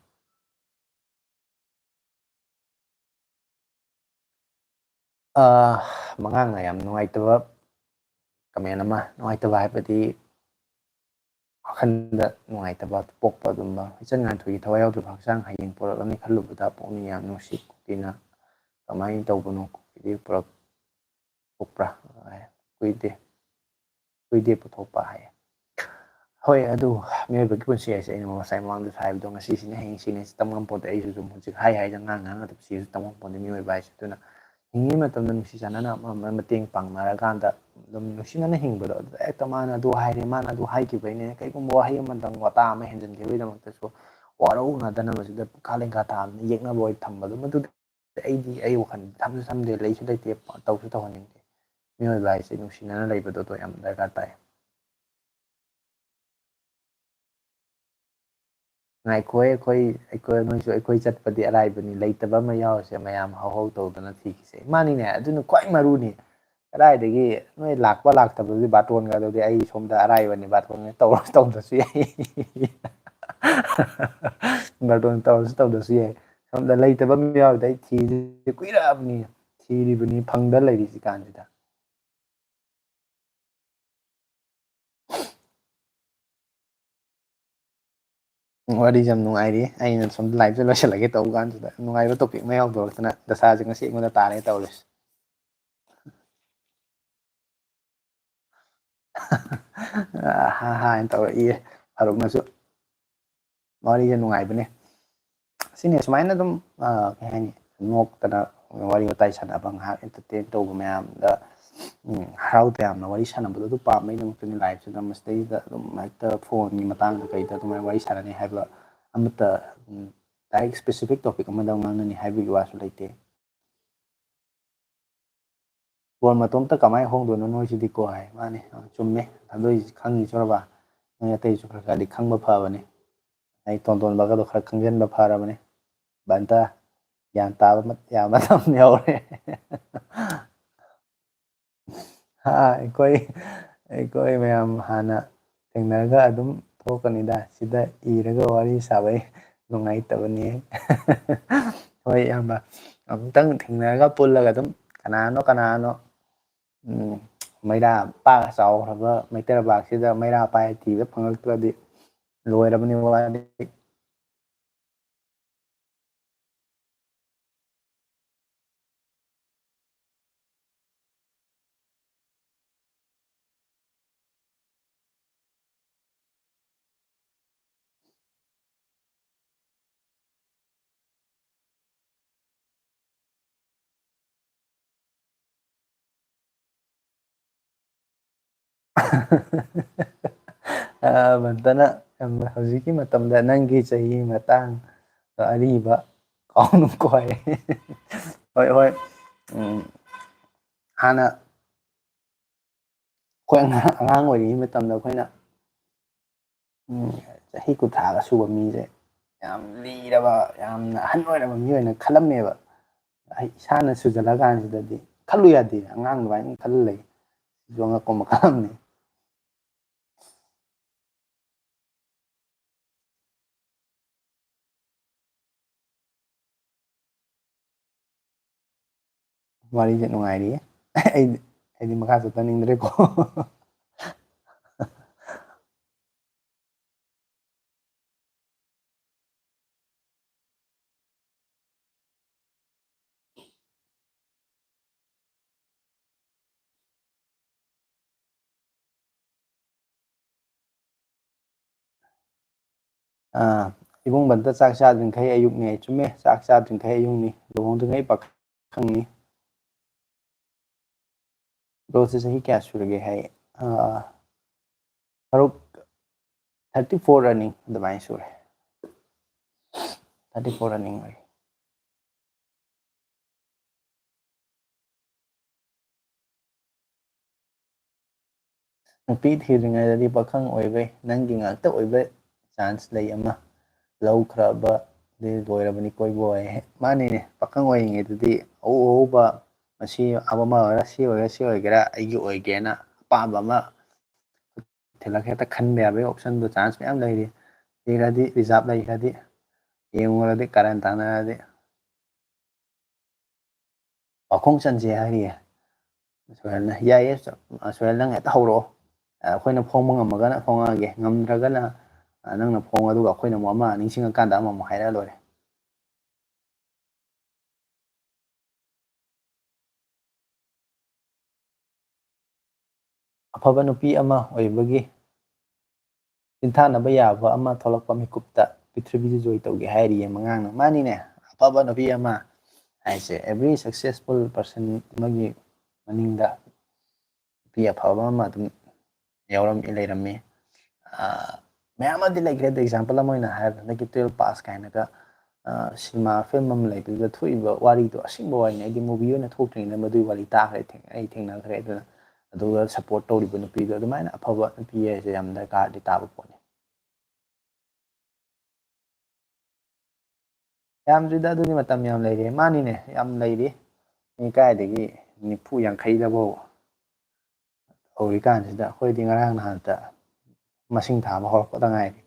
ꯃꯉꯥꯡꯅ ꯌꯥꯝ ꯅꯨꯡꯉꯥꯏꯇꯕ ꯀꯃꯦꯟ ꯑꯃ ꯅꯨꯡꯉꯥꯏꯇꯕ ꯍꯥꯏꯕꯗꯤ ꯋꯥꯈꯜꯗ ꯅꯨꯡꯉꯥꯏꯇꯕ ꯄꯣꯛꯄ ꯑꯗꯨꯝꯕ ꯏꯆꯟ ꯉꯥꯟꯊꯣꯏꯒꯤ ꯊꯋꯥꯏ ꯌꯥꯎꯗ꯭ꯔꯕ ꯍꯛꯆꯥꯡ ꯍꯌꯦꯡ ꯄꯣꯔꯛꯂꯅꯤ ꯈꯜꯂꯨꯕꯗ ꯄꯨꯛꯅꯤꯡ ꯌꯥꯝ ꯅꯨꯡꯁꯤ ꯀꯨꯀꯤꯅ ꯀꯃꯥꯏꯅ ꯇꯧꯕꯅꯣ ꯀꯨꯀꯤꯗꯤ ꯄꯣꯛꯄ꯭ꯔꯥ ꯀꯨꯏꯗꯦ ꯄꯨꯊꯣꯛꯄ ꯍꯥꯏꯌꯦ ꯍꯣꯏ ꯑꯗꯨ ꯃꯤꯑꯣꯏꯕꯒꯤ ꯄꯨꯟꯁꯤ ꯍꯥꯏꯁꯦ ꯑꯩꯅ ꯉꯁꯥꯏ ꯃꯃꯥꯡꯗꯁꯨ ꯍꯥꯏꯕꯗꯣ ꯉꯁꯤꯁꯤꯅ ꯍꯌꯦꯡ ꯁꯤꯅꯤ ꯇꯝ ꯉꯝꯄꯣꯟꯇꯦ ꯑꯩꯁꯨ ꯑꯗꯨꯝ ꯍꯧꯖꯤꯛ ꯍꯥꯏꯗ ꯉꯥꯡꯉꯒ ꯁꯤꯁꯨ ꯇꯝ ꯉꯝꯄꯣꯟꯇꯦ ꯃꯤꯑꯣꯏꯕ ꯍꯥꯏꯁꯦ ꯑꯗꯨꯅ ꯍꯤꯡꯉꯤꯉꯩ ꯃꯇꯝꯗ ꯅꯨꯡꯁꯤ ꯆꯥꯟꯅꯅ ꯑꯃ ꯃꯇꯦꯡ ꯄꯥꯡꯅꯔꯀꯥꯟꯗ ꯑꯗꯨꯝ ꯅꯨꯡꯁꯤꯅꯅ ꯍꯤꯡꯕꯗꯣ ꯑꯗꯨꯗ ꯍꯦꯛꯇ ꯃꯥꯅ ꯑꯗꯨ ꯍꯥꯏꯔꯦ ꯃꯥꯅ ꯑꯗꯨ ꯍꯥꯏꯈꯤꯕꯩꯅꯦ ꯀꯩꯒꯨꯝꯕ ꯋꯥꯍꯩ ꯑꯃꯇꯪ ꯋꯥꯇꯥ ꯑꯃ ꯍꯦꯟꯖꯤꯟꯈꯤꯕꯒꯤꯗꯃꯛꯇꯁꯨ ꯋꯥꯔꯧꯅꯗꯅꯕꯁꯤꯗ ꯈꯥ ꯂꯦꯡꯈꯥ ꯇꯥꯕꯅ ꯌꯦꯛꯅꯕ ꯑꯣꯏ ꯊꯝꯕꯗꯣ ꯃꯗꯨꯗꯤ ꯑꯩ ꯋꯥꯈꯜ ꯊꯝꯁꯨ ꯊꯝꯗꯦ ꯂꯩꯁꯨ ꯂꯩꯇꯦ ꯇꯧꯁꯨ ꯇꯧꯍꯟꯅꯤꯡꯗꯦ ꯃꯤꯑꯣꯏꯕ ꯍꯥꯏꯁꯦ ꯅꯨꯡꯁꯤꯅꯅ ꯂꯩꯕꯗꯣ ꯌꯥꯝ ꯗꯔꯀꯥꯔ ꯇꯥꯏ ꯉꯥꯏꯈꯣꯍꯦ ꯅꯣꯏꯁꯨ ꯑꯩꯈꯣꯏ ꯆꯠꯄꯗꯤ ꯑꯔꯥꯏꯕꯅꯤ ꯂꯩꯇꯕ ꯑꯃ ꯌꯥꯎꯔꯤꯁꯦ ꯃꯌꯥꯝ ꯍꯧꯍꯧ ꯇꯧꯗꯅ ꯊꯤꯈꯤꯁꯦ ꯃꯥꯅꯤꯅꯦ ꯑꯗꯨꯅ ꯈ꯭ꯋꯥꯏ ꯃꯔꯨꯅꯤ ꯀꯗꯥꯏꯗꯒꯤ ꯅꯣꯏ ꯂꯥꯛꯄ ꯂꯥꯛꯇꯕꯗꯨꯗꯤ ꯕꯥꯇꯣꯟꯒꯗꯨꯗꯤ ꯑꯩ ꯁꯣꯝꯗ ꯑꯔꯥꯏꯕꯅꯤ ꯕꯥꯇꯣꯟ ꯇꯧꯗ꯭ꯔꯁꯨ ꯌꯥꯏ ꯕꯥꯔꯇꯣꯟ ꯇꯧꯔꯁꯨ ꯇꯧꯗ꯭ꯔꯁꯨ ꯌꯥꯏ ꯁꯣꯝꯗ ꯂꯩꯇꯕ ꯑꯃ ꯌꯥꯎꯔꯤꯗ ꯑꯩ ꯊꯤꯔꯤꯁꯦ ꯀꯨꯏꯔꯛꯑꯕꯅꯤ ꯊꯤꯔꯤꯕꯅꯤ ꯐꯪꯗ ꯂꯩꯔꯤꯁꯤ ꯀꯥꯟꯁꯤꯗ ꯋꯥꯔꯤꯁꯦ ꯌꯥꯝ ꯅꯨꯡꯉꯥꯏꯔꯤ ꯑꯩꯅ ꯁꯣꯝꯗ ꯂꯥꯏꯐꯁꯦ ꯂꯣꯏꯁꯤꯜꯂꯒꯦ ꯇꯧꯕ ꯀꯥꯟꯁꯤꯗ ꯅꯨꯡꯉꯥꯏꯕ ꯇꯣꯄꯤꯛ ꯑꯃ ꯌꯥꯎꯗꯣꯔꯛꯇꯅ ꯗꯁꯥꯁꯦ ꯉꯁꯤ ꯑꯩꯉꯣꯟꯗ ꯇꯥꯔꯦ ꯇꯧꯔꯤꯁꯦ ꯍꯥꯏꯅ ꯇꯧꯔꯛꯏꯌꯦ ꯐꯥꯔꯨꯛꯅꯁꯨ ꯋꯥꯔꯤꯁꯦ ꯅꯨꯡꯉꯥꯏꯕꯅꯦ ꯁꯤꯅꯦ ꯁꯨꯃꯥꯏꯅ ꯑꯗꯨꯝ ꯀꯩ ꯍꯥꯏꯅꯤ ꯅꯣꯛꯇꯅ ꯋꯥꯔꯤ ꯋꯥꯇꯥꯏ ꯁꯥꯟꯅꯕ ꯉꯥꯏꯍꯥꯛ ꯑꯦꯟꯇꯔꯇꯦꯟ ꯇꯧꯕ ꯃꯌꯥꯝꯗ ꯍꯔꯥꯎ ꯇꯌꯥꯝꯅ ꯋꯥꯔꯤ ꯁꯥꯟꯅꯕꯗꯣ ꯑꯗꯨ ꯄꯥꯝꯕꯩꯗꯃꯛꯇꯅꯤ ꯂꯥꯏꯐꯁꯤꯗ ꯃꯁꯤꯗꯩꯗ ꯑꯗꯨꯝ ꯍꯦꯛꯇ ꯐꯣꯟꯒꯤ ꯃꯇꯥꯡꯗ ꯀꯩꯗ ꯑꯗꯨꯃꯥꯏꯅ ꯋꯥꯔꯤ ꯁꯥꯟꯅꯅꯤ ꯍꯥꯏꯕ ꯑꯃꯠꯇ ꯗꯥꯏꯔꯦꯛ ꯏꯁꯄꯦꯁꯤꯐꯤꯛ ꯇꯣꯄꯤꯛ ꯑꯃꯗ ꯉꯥꯡꯅꯅꯤ ꯍꯥꯏꯕꯒꯤ ꯋꯥꯁꯨ ꯂꯩꯇꯦ ꯕꯣꯜ ꯃꯇꯣꯝꯇ ꯀꯃꯥꯏꯅ ꯍꯣꯡꯗꯣꯏꯅꯣ ꯅꯣꯏꯁꯤꯗꯤꯀꯣ ꯍꯥꯏ ꯃꯥꯅꯤ ꯆꯨꯝꯃꯦ ꯑꯗꯨꯏ ꯈꯪꯉꯤꯁꯨꯔꯕ ꯅꯣꯏ ꯑꯇꯩꯁꯨ ꯈꯔ ꯈꯔꯗꯤ ꯈꯪꯕ ꯐꯕꯅꯤ ꯑꯩ ꯇꯣꯟꯇꯣꯟꯕꯒꯗꯣ ꯈꯔ ꯈꯪꯖꯤꯟꯕ ꯐꯔꯕꯅꯤ ꯕꯟꯇ ꯒ꯭ꯌꯥꯟ ꯇꯥꯕ ꯃꯇꯝ ꯌꯧꯔꯦ ꯑꯩꯈꯣꯏ ꯃꯌꯥꯝ ꯍꯥꯟꯅ ꯊꯦꯡꯅꯔꯒ ꯑꯗꯨꯝ ꯊꯣꯛꯀꯅꯤꯗ ꯁꯤꯗ ꯏꯔꯒ ꯋꯥꯔꯤ ꯁꯥꯕꯩ ꯅꯨꯡꯉꯥꯏꯇꯕꯅꯤ ꯍꯣꯏ ꯏꯌꯥꯝꯕ ꯑꯃꯨꯛꯇꯪ ꯊꯦꯡꯅꯔꯒ ꯄꯨꯜꯂꯒ ꯑꯗꯨꯝ ꯀꯅꯥꯅꯣ ꯃꯩꯔꯥ ꯄꯥꯛ ꯆꯥꯎꯈ꯭ꯔꯕ ꯃꯩꯇꯩꯔꯩꯕꯥꯛꯁꯤꯗ ꯃꯩꯔꯥ ꯄꯥꯏ ꯊꯤꯕ ꯐꯪꯂꯛꯇ꯭ꯔꯗꯤ ꯂꯣꯏꯔꯕꯅꯤ ꯋꯥꯗꯤ ꯃꯟꯇꯅ ꯍꯧꯖꯤꯛꯀꯤ ꯃꯇꯝꯗ ꯅꯪꯒꯤ ꯆꯍꯤ ꯃꯇꯥꯡ ꯑꯔꯤꯕ ꯀꯥꯎꯅꯨꯀꯣ ꯍꯣꯏ ꯍꯣꯏ ꯍꯥꯟꯅ ꯑꯩꯈꯣꯏ ꯑꯉꯥꯡ ꯑꯣꯏꯔꯤꯉꯩ ꯃꯇꯝꯗ ꯑꯩꯈꯣꯏꯅ ꯆꯍꯤ ꯀꯨꯟꯊ꯭ꯔꯥꯒ ꯁꯨꯕ ꯃꯤꯁꯦ ꯌꯥꯝ ꯂꯤꯔꯕ ꯌꯥꯝꯅ ꯑꯍꯟ ꯑꯣꯏꯔꯕ ꯃꯤ ꯑꯣꯏꯅ ꯈꯜꯂꯝꯃꯦꯕ ꯑꯩ ꯏꯁꯥꯅ ꯁꯨꯖꯜꯂ ꯀꯥꯟꯁꯤꯗꯗꯤ ꯈꯜꯂꯨ ꯌꯥꯗꯦ ꯑꯉꯥꯡ ꯑꯗꯨꯃꯥꯏꯅ ꯈꯜꯂ ꯂꯩ ꯁꯤꯁꯨ ꯑꯉꯛꯄ ꯃꯈꯜ ꯑꯃꯅꯤ ꯋꯥꯔꯤꯁꯦ ꯅꯨꯡꯉꯥꯏꯔꯤꯌꯦ ꯑꯩꯗꯤ ꯃꯈꯥ ꯆꯠꯊꯅꯤꯡꯗ꯭ꯔꯦꯀꯣ ꯏꯕꯨꯡꯕꯗ ꯆꯥꯛ ꯆꯥꯗ꯭ꯔꯤꯈꯩ ꯑꯌꯨꯛꯅꯤ ꯆꯨꯝꯃꯦ ꯆꯥꯛ ꯆꯥꯗ꯭ꯔꯤꯈꯩ ꯑꯌꯨꯛꯅꯤ ꯂꯨꯍꯣꯡꯗ꯭ꯔꯤꯉꯩ ꯄꯥꯈꯪꯅꯤ ꯕ꯭ꯔꯣꯁꯦ ꯆꯍꯤ ꯀꯌꯥ ꯁꯨꯔꯒꯦ ꯍꯥꯏ ꯇꯔꯨꯛ 34 ꯔꯟꯅꯤꯡ ꯑꯗꯨꯃꯥꯏꯅ ꯁꯨꯔꯦ 34 ꯔꯟꯅꯤꯡ ꯑꯣꯏ ꯅꯨꯄꯤ ꯊꯤꯗ꯭ꯔꯤꯉꯩꯗꯗꯤ ꯄꯥꯈꯪ ꯑꯣꯏꯕꯩ ꯅꯪꯒꯤ ꯉꯥꯛꯇ ꯑꯣꯏꯕ ꯆꯥꯟꯁ ꯂꯩ ꯑꯃ ꯂꯧꯈ꯭ꯔꯕ ꯂꯣꯏꯔꯕꯅꯤ ꯀꯣꯏꯕ ꯑꯣꯏ ꯃꯥꯅꯤꯅꯦ ꯄꯥꯈꯪ ꯑꯣꯏꯔꯤꯉꯩꯗꯗꯤ ꯑꯍꯧꯕ ꯃꯁꯤ ꯑꯃ ꯑꯣꯏꯔ ꯁꯤ ꯑꯣꯏꯒꯦꯔꯥ ꯁꯤ ꯑꯣꯏꯒꯦꯔꯥ ꯑꯩꯒꯤ ꯑꯣꯏꯒꯦꯅ ꯑꯄꯥꯝꯕ ꯑꯃ ꯊꯤꯜꯂꯛ ꯍꯦꯛꯇ ꯈꯟꯕ ꯌꯥꯕꯒꯤ ꯑꯣꯞꯁꯟꯗꯣ ꯆꯥꯟꯁ ꯃꯌꯥꯝ ꯂꯩꯔꯤ ꯊꯤꯔꯗꯤ ꯔꯤꯖꯥꯕ ꯂꯩꯈ꯭ꯔꯗꯤ ꯌꯦꯡꯉꯨꯔꯗꯤ ꯀꯥꯔꯟ ꯇꯥꯅꯔꯗꯤ ꯄꯥꯈꯣꯡ ꯆꯟꯁꯦ ꯍꯥꯏꯔꯤꯌꯦ ꯁꯣꯍꯦꯜꯅ ꯌꯥꯏꯌꯦ ꯁꯣꯍꯦꯜ ꯅꯪ ꯍꯦꯛꯇ ꯍꯧꯔꯛꯑꯣ ꯑꯩꯈꯣꯏꯅ ꯐꯣꯡꯕ ꯉꯝꯃꯒꯅ ꯐꯣꯡꯉꯛꯑꯒꯦ ꯉꯝꯗ꯭ꯔꯒꯅ ꯅꯪꯅ ꯐꯣꯡ ꯑꯗꯨꯒ ꯑꯩꯈꯣꯏꯅ ꯑꯃꯨꯛ ꯑꯃ ꯅꯤꯡꯁꯤꯡꯉꯀꯥꯟꯗ ꯑꯃꯃꯨꯛ ꯍꯥꯏꯔꯛ ꯂꯣꯏꯔꯦ ꯑꯐꯕ ꯅꯨꯄꯤ ꯑꯃ ꯑꯣꯏꯕꯒꯤ ꯁꯤꯟꯊꯥꯅꯕ ꯌꯥꯕ ꯑꯃ ꯊꯣꯛꯂꯛꯄ ꯃꯤꯀꯨꯞꯇ ꯄ꯭ꯔꯤꯊꯤꯕꯤꯁꯤ ꯖꯣꯏ ꯇꯧꯒꯦ ꯍꯥꯏꯔꯤꯌꯦ ꯃꯉꯥꯡꯅ ꯃꯥꯅꯤꯅꯦ ꯑꯐꯕ ꯅꯨꯄꯤ ꯑꯃ ꯍꯥꯏꯁꯦ ꯑꯦꯕ꯭ꯔꯤ ꯁꯛꯁꯦꯁꯐꯨꯜ ꯄꯥꯔꯁꯟ ꯑꯃꯒꯤ ꯃꯅꯤꯡꯗ ꯅꯨꯄꯤ ꯑꯐꯕ ꯑꯃ ꯑꯗꯨꯝ ꯂꯩꯔꯝꯃꯤ ꯃꯌꯥꯝ ꯑꯃꯗꯤ ꯂꯩꯈ꯭ꯔꯦ ꯑꯗ ꯑꯦꯛꯖꯥꯝꯄꯜ ꯑꯃ ꯑꯣꯏꯅ ꯍꯥꯏꯔꯕꯗ ꯍꯟꯗꯛꯀꯤ 12 ꯄꯥꯁ ꯀꯥꯏꯅꯒ ꯁꯤꯅꯦꯃꯥ ꯐꯤꯂꯝ ꯑꯃ ꯂꯩꯕꯗꯨꯗ ꯊꯣꯛꯏꯕ ꯋꯥꯔꯤꯗꯣ ꯑꯁꯦꯡꯕ ꯋꯥꯔꯤꯅꯤ ꯑꯩꯗꯤ ꯃꯨꯚꯤ ꯑꯣꯏꯅ ꯊꯣꯛꯇ꯭ꯔꯤꯉꯩꯗ ꯃꯗꯨꯒꯤ ꯋꯥꯔꯤ ꯇꯥꯈ꯭ꯔꯦ ꯑꯩ ꯊꯦꯡꯅꯈ꯭ꯔꯦ ꯑꯗꯨꯅ ꯑꯗꯨꯒ ꯁꯞꯄꯣꯔꯠ ꯇꯧꯔꯤꯕ ꯅꯨꯄꯤꯗꯣ ꯑꯗꯨꯃꯥꯏꯅ ꯑꯐꯕ ꯅꯨꯄꯤ ꯍꯥꯏꯁꯦ ꯌꯥꯝ ꯗꯔꯀꯥꯔꯗꯤ ꯇꯥꯕ ꯄꯣꯠꯅꯤ ꯌꯥꯝꯗ꯭ꯔꯤꯗ ꯑꯗꯨꯗꯤ ꯃꯇꯝ ꯌꯥꯝ ꯂꯩꯔꯤ ꯃꯥꯅꯤꯅꯦ ꯌꯥꯝ ꯂꯩꯔꯤ ꯃꯤ ꯀꯥꯏꯗꯒꯤ ꯅꯤꯐꯨ ꯌꯥꯡꯈꯩꯗꯐꯧ ꯍꯧꯔꯤꯀꯥꯟꯁꯤꯗ ꯑꯩꯈꯣꯏꯗꯤ ꯉꯔꯥꯡ ꯅꯍꯥꯟꯇ ꯃꯁꯤꯡ ꯊꯥꯕ ꯍꯧꯔꯛꯄꯗ ꯉꯥꯏꯔꯤ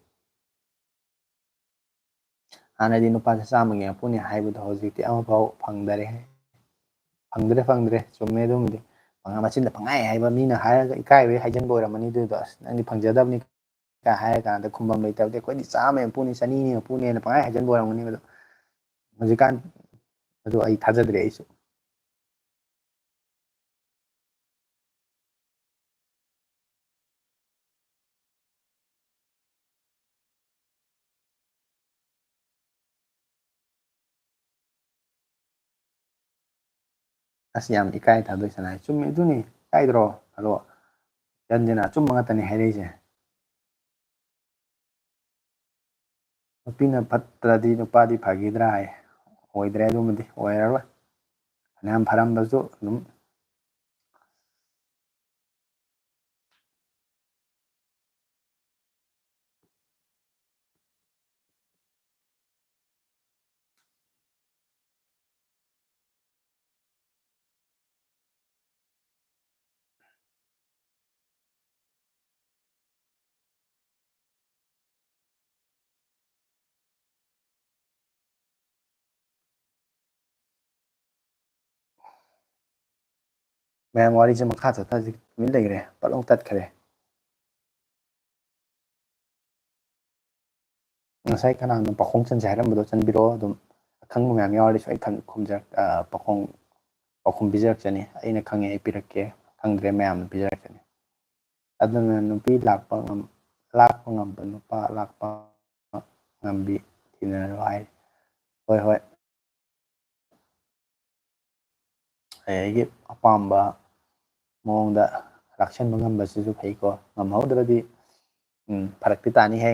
ꯍꯥꯟꯅꯗꯤ ꯅꯨꯄꯥꯁꯦ ꯆꯥꯝꯃꯒꯤ ꯃꯄꯨꯅꯤ ꯍꯥꯏꯕꯗꯣ ꯍꯧꯖꯤꯛꯇꯤ ꯑꯃꯐꯥꯎ ꯐꯪꯗ꯭ꯔꯦ ꯆꯨꯝꯃꯦ ꯑꯗꯨꯝꯗꯤ ꯃꯆꯤꯟꯗ ꯄꯪꯍꯥꯏ ꯍꯥꯏꯕ ꯃꯤꯅ ꯍꯥꯏꯔꯒ ꯏꯀꯥꯏꯕꯒꯤ ꯍꯥꯏꯖꯟꯕ ꯑꯣꯏꯔꯝꯃꯅꯤ ꯑꯗꯨꯗꯣ ꯑꯁ ꯅꯪꯗꯤ ꯐꯪꯖꯗꯕꯅꯤ ꯀ ꯍꯥꯏꯔ ꯀꯥꯟꯗ ꯈꯨꯝꯕꯝ ꯂꯩꯇꯕꯗꯤ ꯑꯩꯈꯣꯏꯗꯤ ꯆꯥꯝꯃꯩ ꯃꯄꯨꯅꯤ ꯆꯅꯤꯒꯤ ꯃꯄꯨꯅꯦꯅ ꯄꯪꯍꯥꯏ ꯍꯥꯏꯖꯟꯕ ꯑꯣꯏꯔꯝꯒꯅꯤ ꯃꯗꯨ ꯍꯧꯖꯤꯛꯀꯥꯟ ꯑꯗꯨ ꯑꯩ ꯊꯥꯖꯗ꯭ꯔꯦ ꯑꯩꯁꯨ ꯑꯁ ꯌꯥꯝ ꯏꯀꯥꯏ ꯊꯥꯗꯣꯏ ꯁꯅ ꯆꯨꯝꯃꯤ ꯑꯗꯨꯅꯤ ꯏꯀꯥꯏꯗ꯭ꯔꯣ ꯑꯗꯣ ꯖꯟꯁꯤꯅ ꯑꯆꯨꯝꯕ ꯉꯥꯛꯇꯅꯤ ꯍꯥꯏꯔꯛꯏꯁꯦ ꯅꯨꯄꯤꯅ ꯐꯠꯇ꯭ꯔꯗꯤ ꯅꯨꯄꯥꯗꯤ ꯐꯈꯤꯗ꯭ꯔꯥ ꯍꯥꯏ ꯑꯣꯏꯗ꯭ꯔꯦ ꯑꯗꯨꯃꯗꯤ ꯑꯣꯏꯔꯔꯣꯏ ꯐꯅꯌꯥꯝ ꯐꯔꯝꯕꯁꯨ ꯑꯗꯨꯝ ꯃꯌꯥꯝ ꯋꯥꯔꯤꯁꯦ ꯃꯈꯥ ꯆꯠꯊꯁꯤ ꯇꯨꯃꯤꯟ ꯂꯩꯈ꯭ꯔꯦ ꯄꯠꯂꯥꯎ ꯇꯠꯈ꯭ꯔꯦ ꯉꯁꯥꯏ ꯀꯅꯥꯅꯣ ꯄꯥꯈꯣꯡ ꯆꯟꯁꯦ ꯍꯥꯏꯔꯝꯕꯗꯣ ꯆꯟꯕꯤꯔꯛꯑꯣ ꯑꯗꯨꯝ ꯑꯈꯪꯕ ꯃꯌꯥꯝ ꯌꯥꯎꯔꯗꯤ ꯑꯩ ꯄꯥꯎꯈꯨꯝ ꯄꯤꯖꯔꯛꯆꯅꯤ ꯑꯩꯅ ꯈꯪꯉꯦ ꯑꯩ ꯄꯤꯔꯛꯀꯦ ꯈꯪꯗ꯭ꯔꯦ ꯃꯌꯥꯝꯅ ꯄꯤꯖꯔꯛꯆꯅꯤ ꯑꯗꯨꯅ ꯅꯨꯄꯤ ꯂꯥꯛꯄ ꯉꯝꯕ ꯅꯨꯄꯥ ꯂꯥꯛꯄ ꯉꯝꯕꯤ ꯊꯤꯅꯔꯣ ꯍꯥꯏ ꯍꯣꯏ ꯍꯣꯏ ꯑꯩꯒꯤ ꯑꯄꯥꯝꯕ ꯃꯑꯣꯡꯗ ꯂꯥꯛꯁꯟꯕ ꯉꯝꯕꯁꯤꯁꯨ ꯐꯩꯀꯣ ꯉꯝꯍꯧꯗ꯭ꯔꯗꯤ ꯐꯔꯛꯇꯤ ꯇꯥꯅꯤꯍꯦ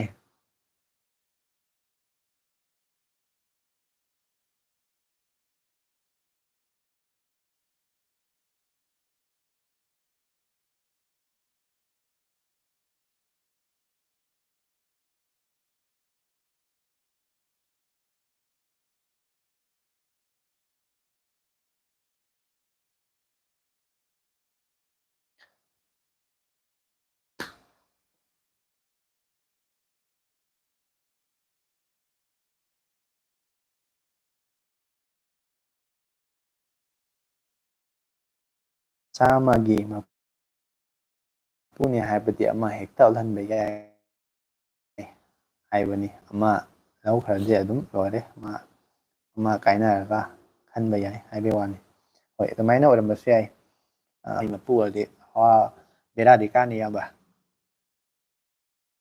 ꯆꯥꯝꯃꯒꯤ ꯃꯄꯨꯅꯤ ꯍꯥꯏꯕꯗꯤ ꯑꯃ ꯍꯦꯛꯇ ꯑꯣꯜꯍꯟꯕ ꯌꯥꯏ ꯍꯥꯏꯕꯅꯤ ꯑꯃ ꯂꯧꯈ꯭ꯔꯗꯤ ꯑꯗꯨꯝ ꯂꯣꯏꯔꯦ ꯑꯃ ꯀꯥꯏꯅꯔꯒ ꯈꯟꯕ ꯌꯥꯏ ꯍꯥꯏꯕꯩ ꯋꯥꯅꯤ ꯍꯣꯏ ꯑꯗꯨꯃꯥꯏꯅ ꯑꯣꯏꯔꯝꯕꯁꯨ ꯌꯥꯏ ꯑꯩ ꯃꯄꯨ ꯑꯣꯏꯔꯗꯤ ꯕꯦꯔꯥꯗꯤ ꯀꯥꯅꯤ ꯏꯌꯥꯝꯕ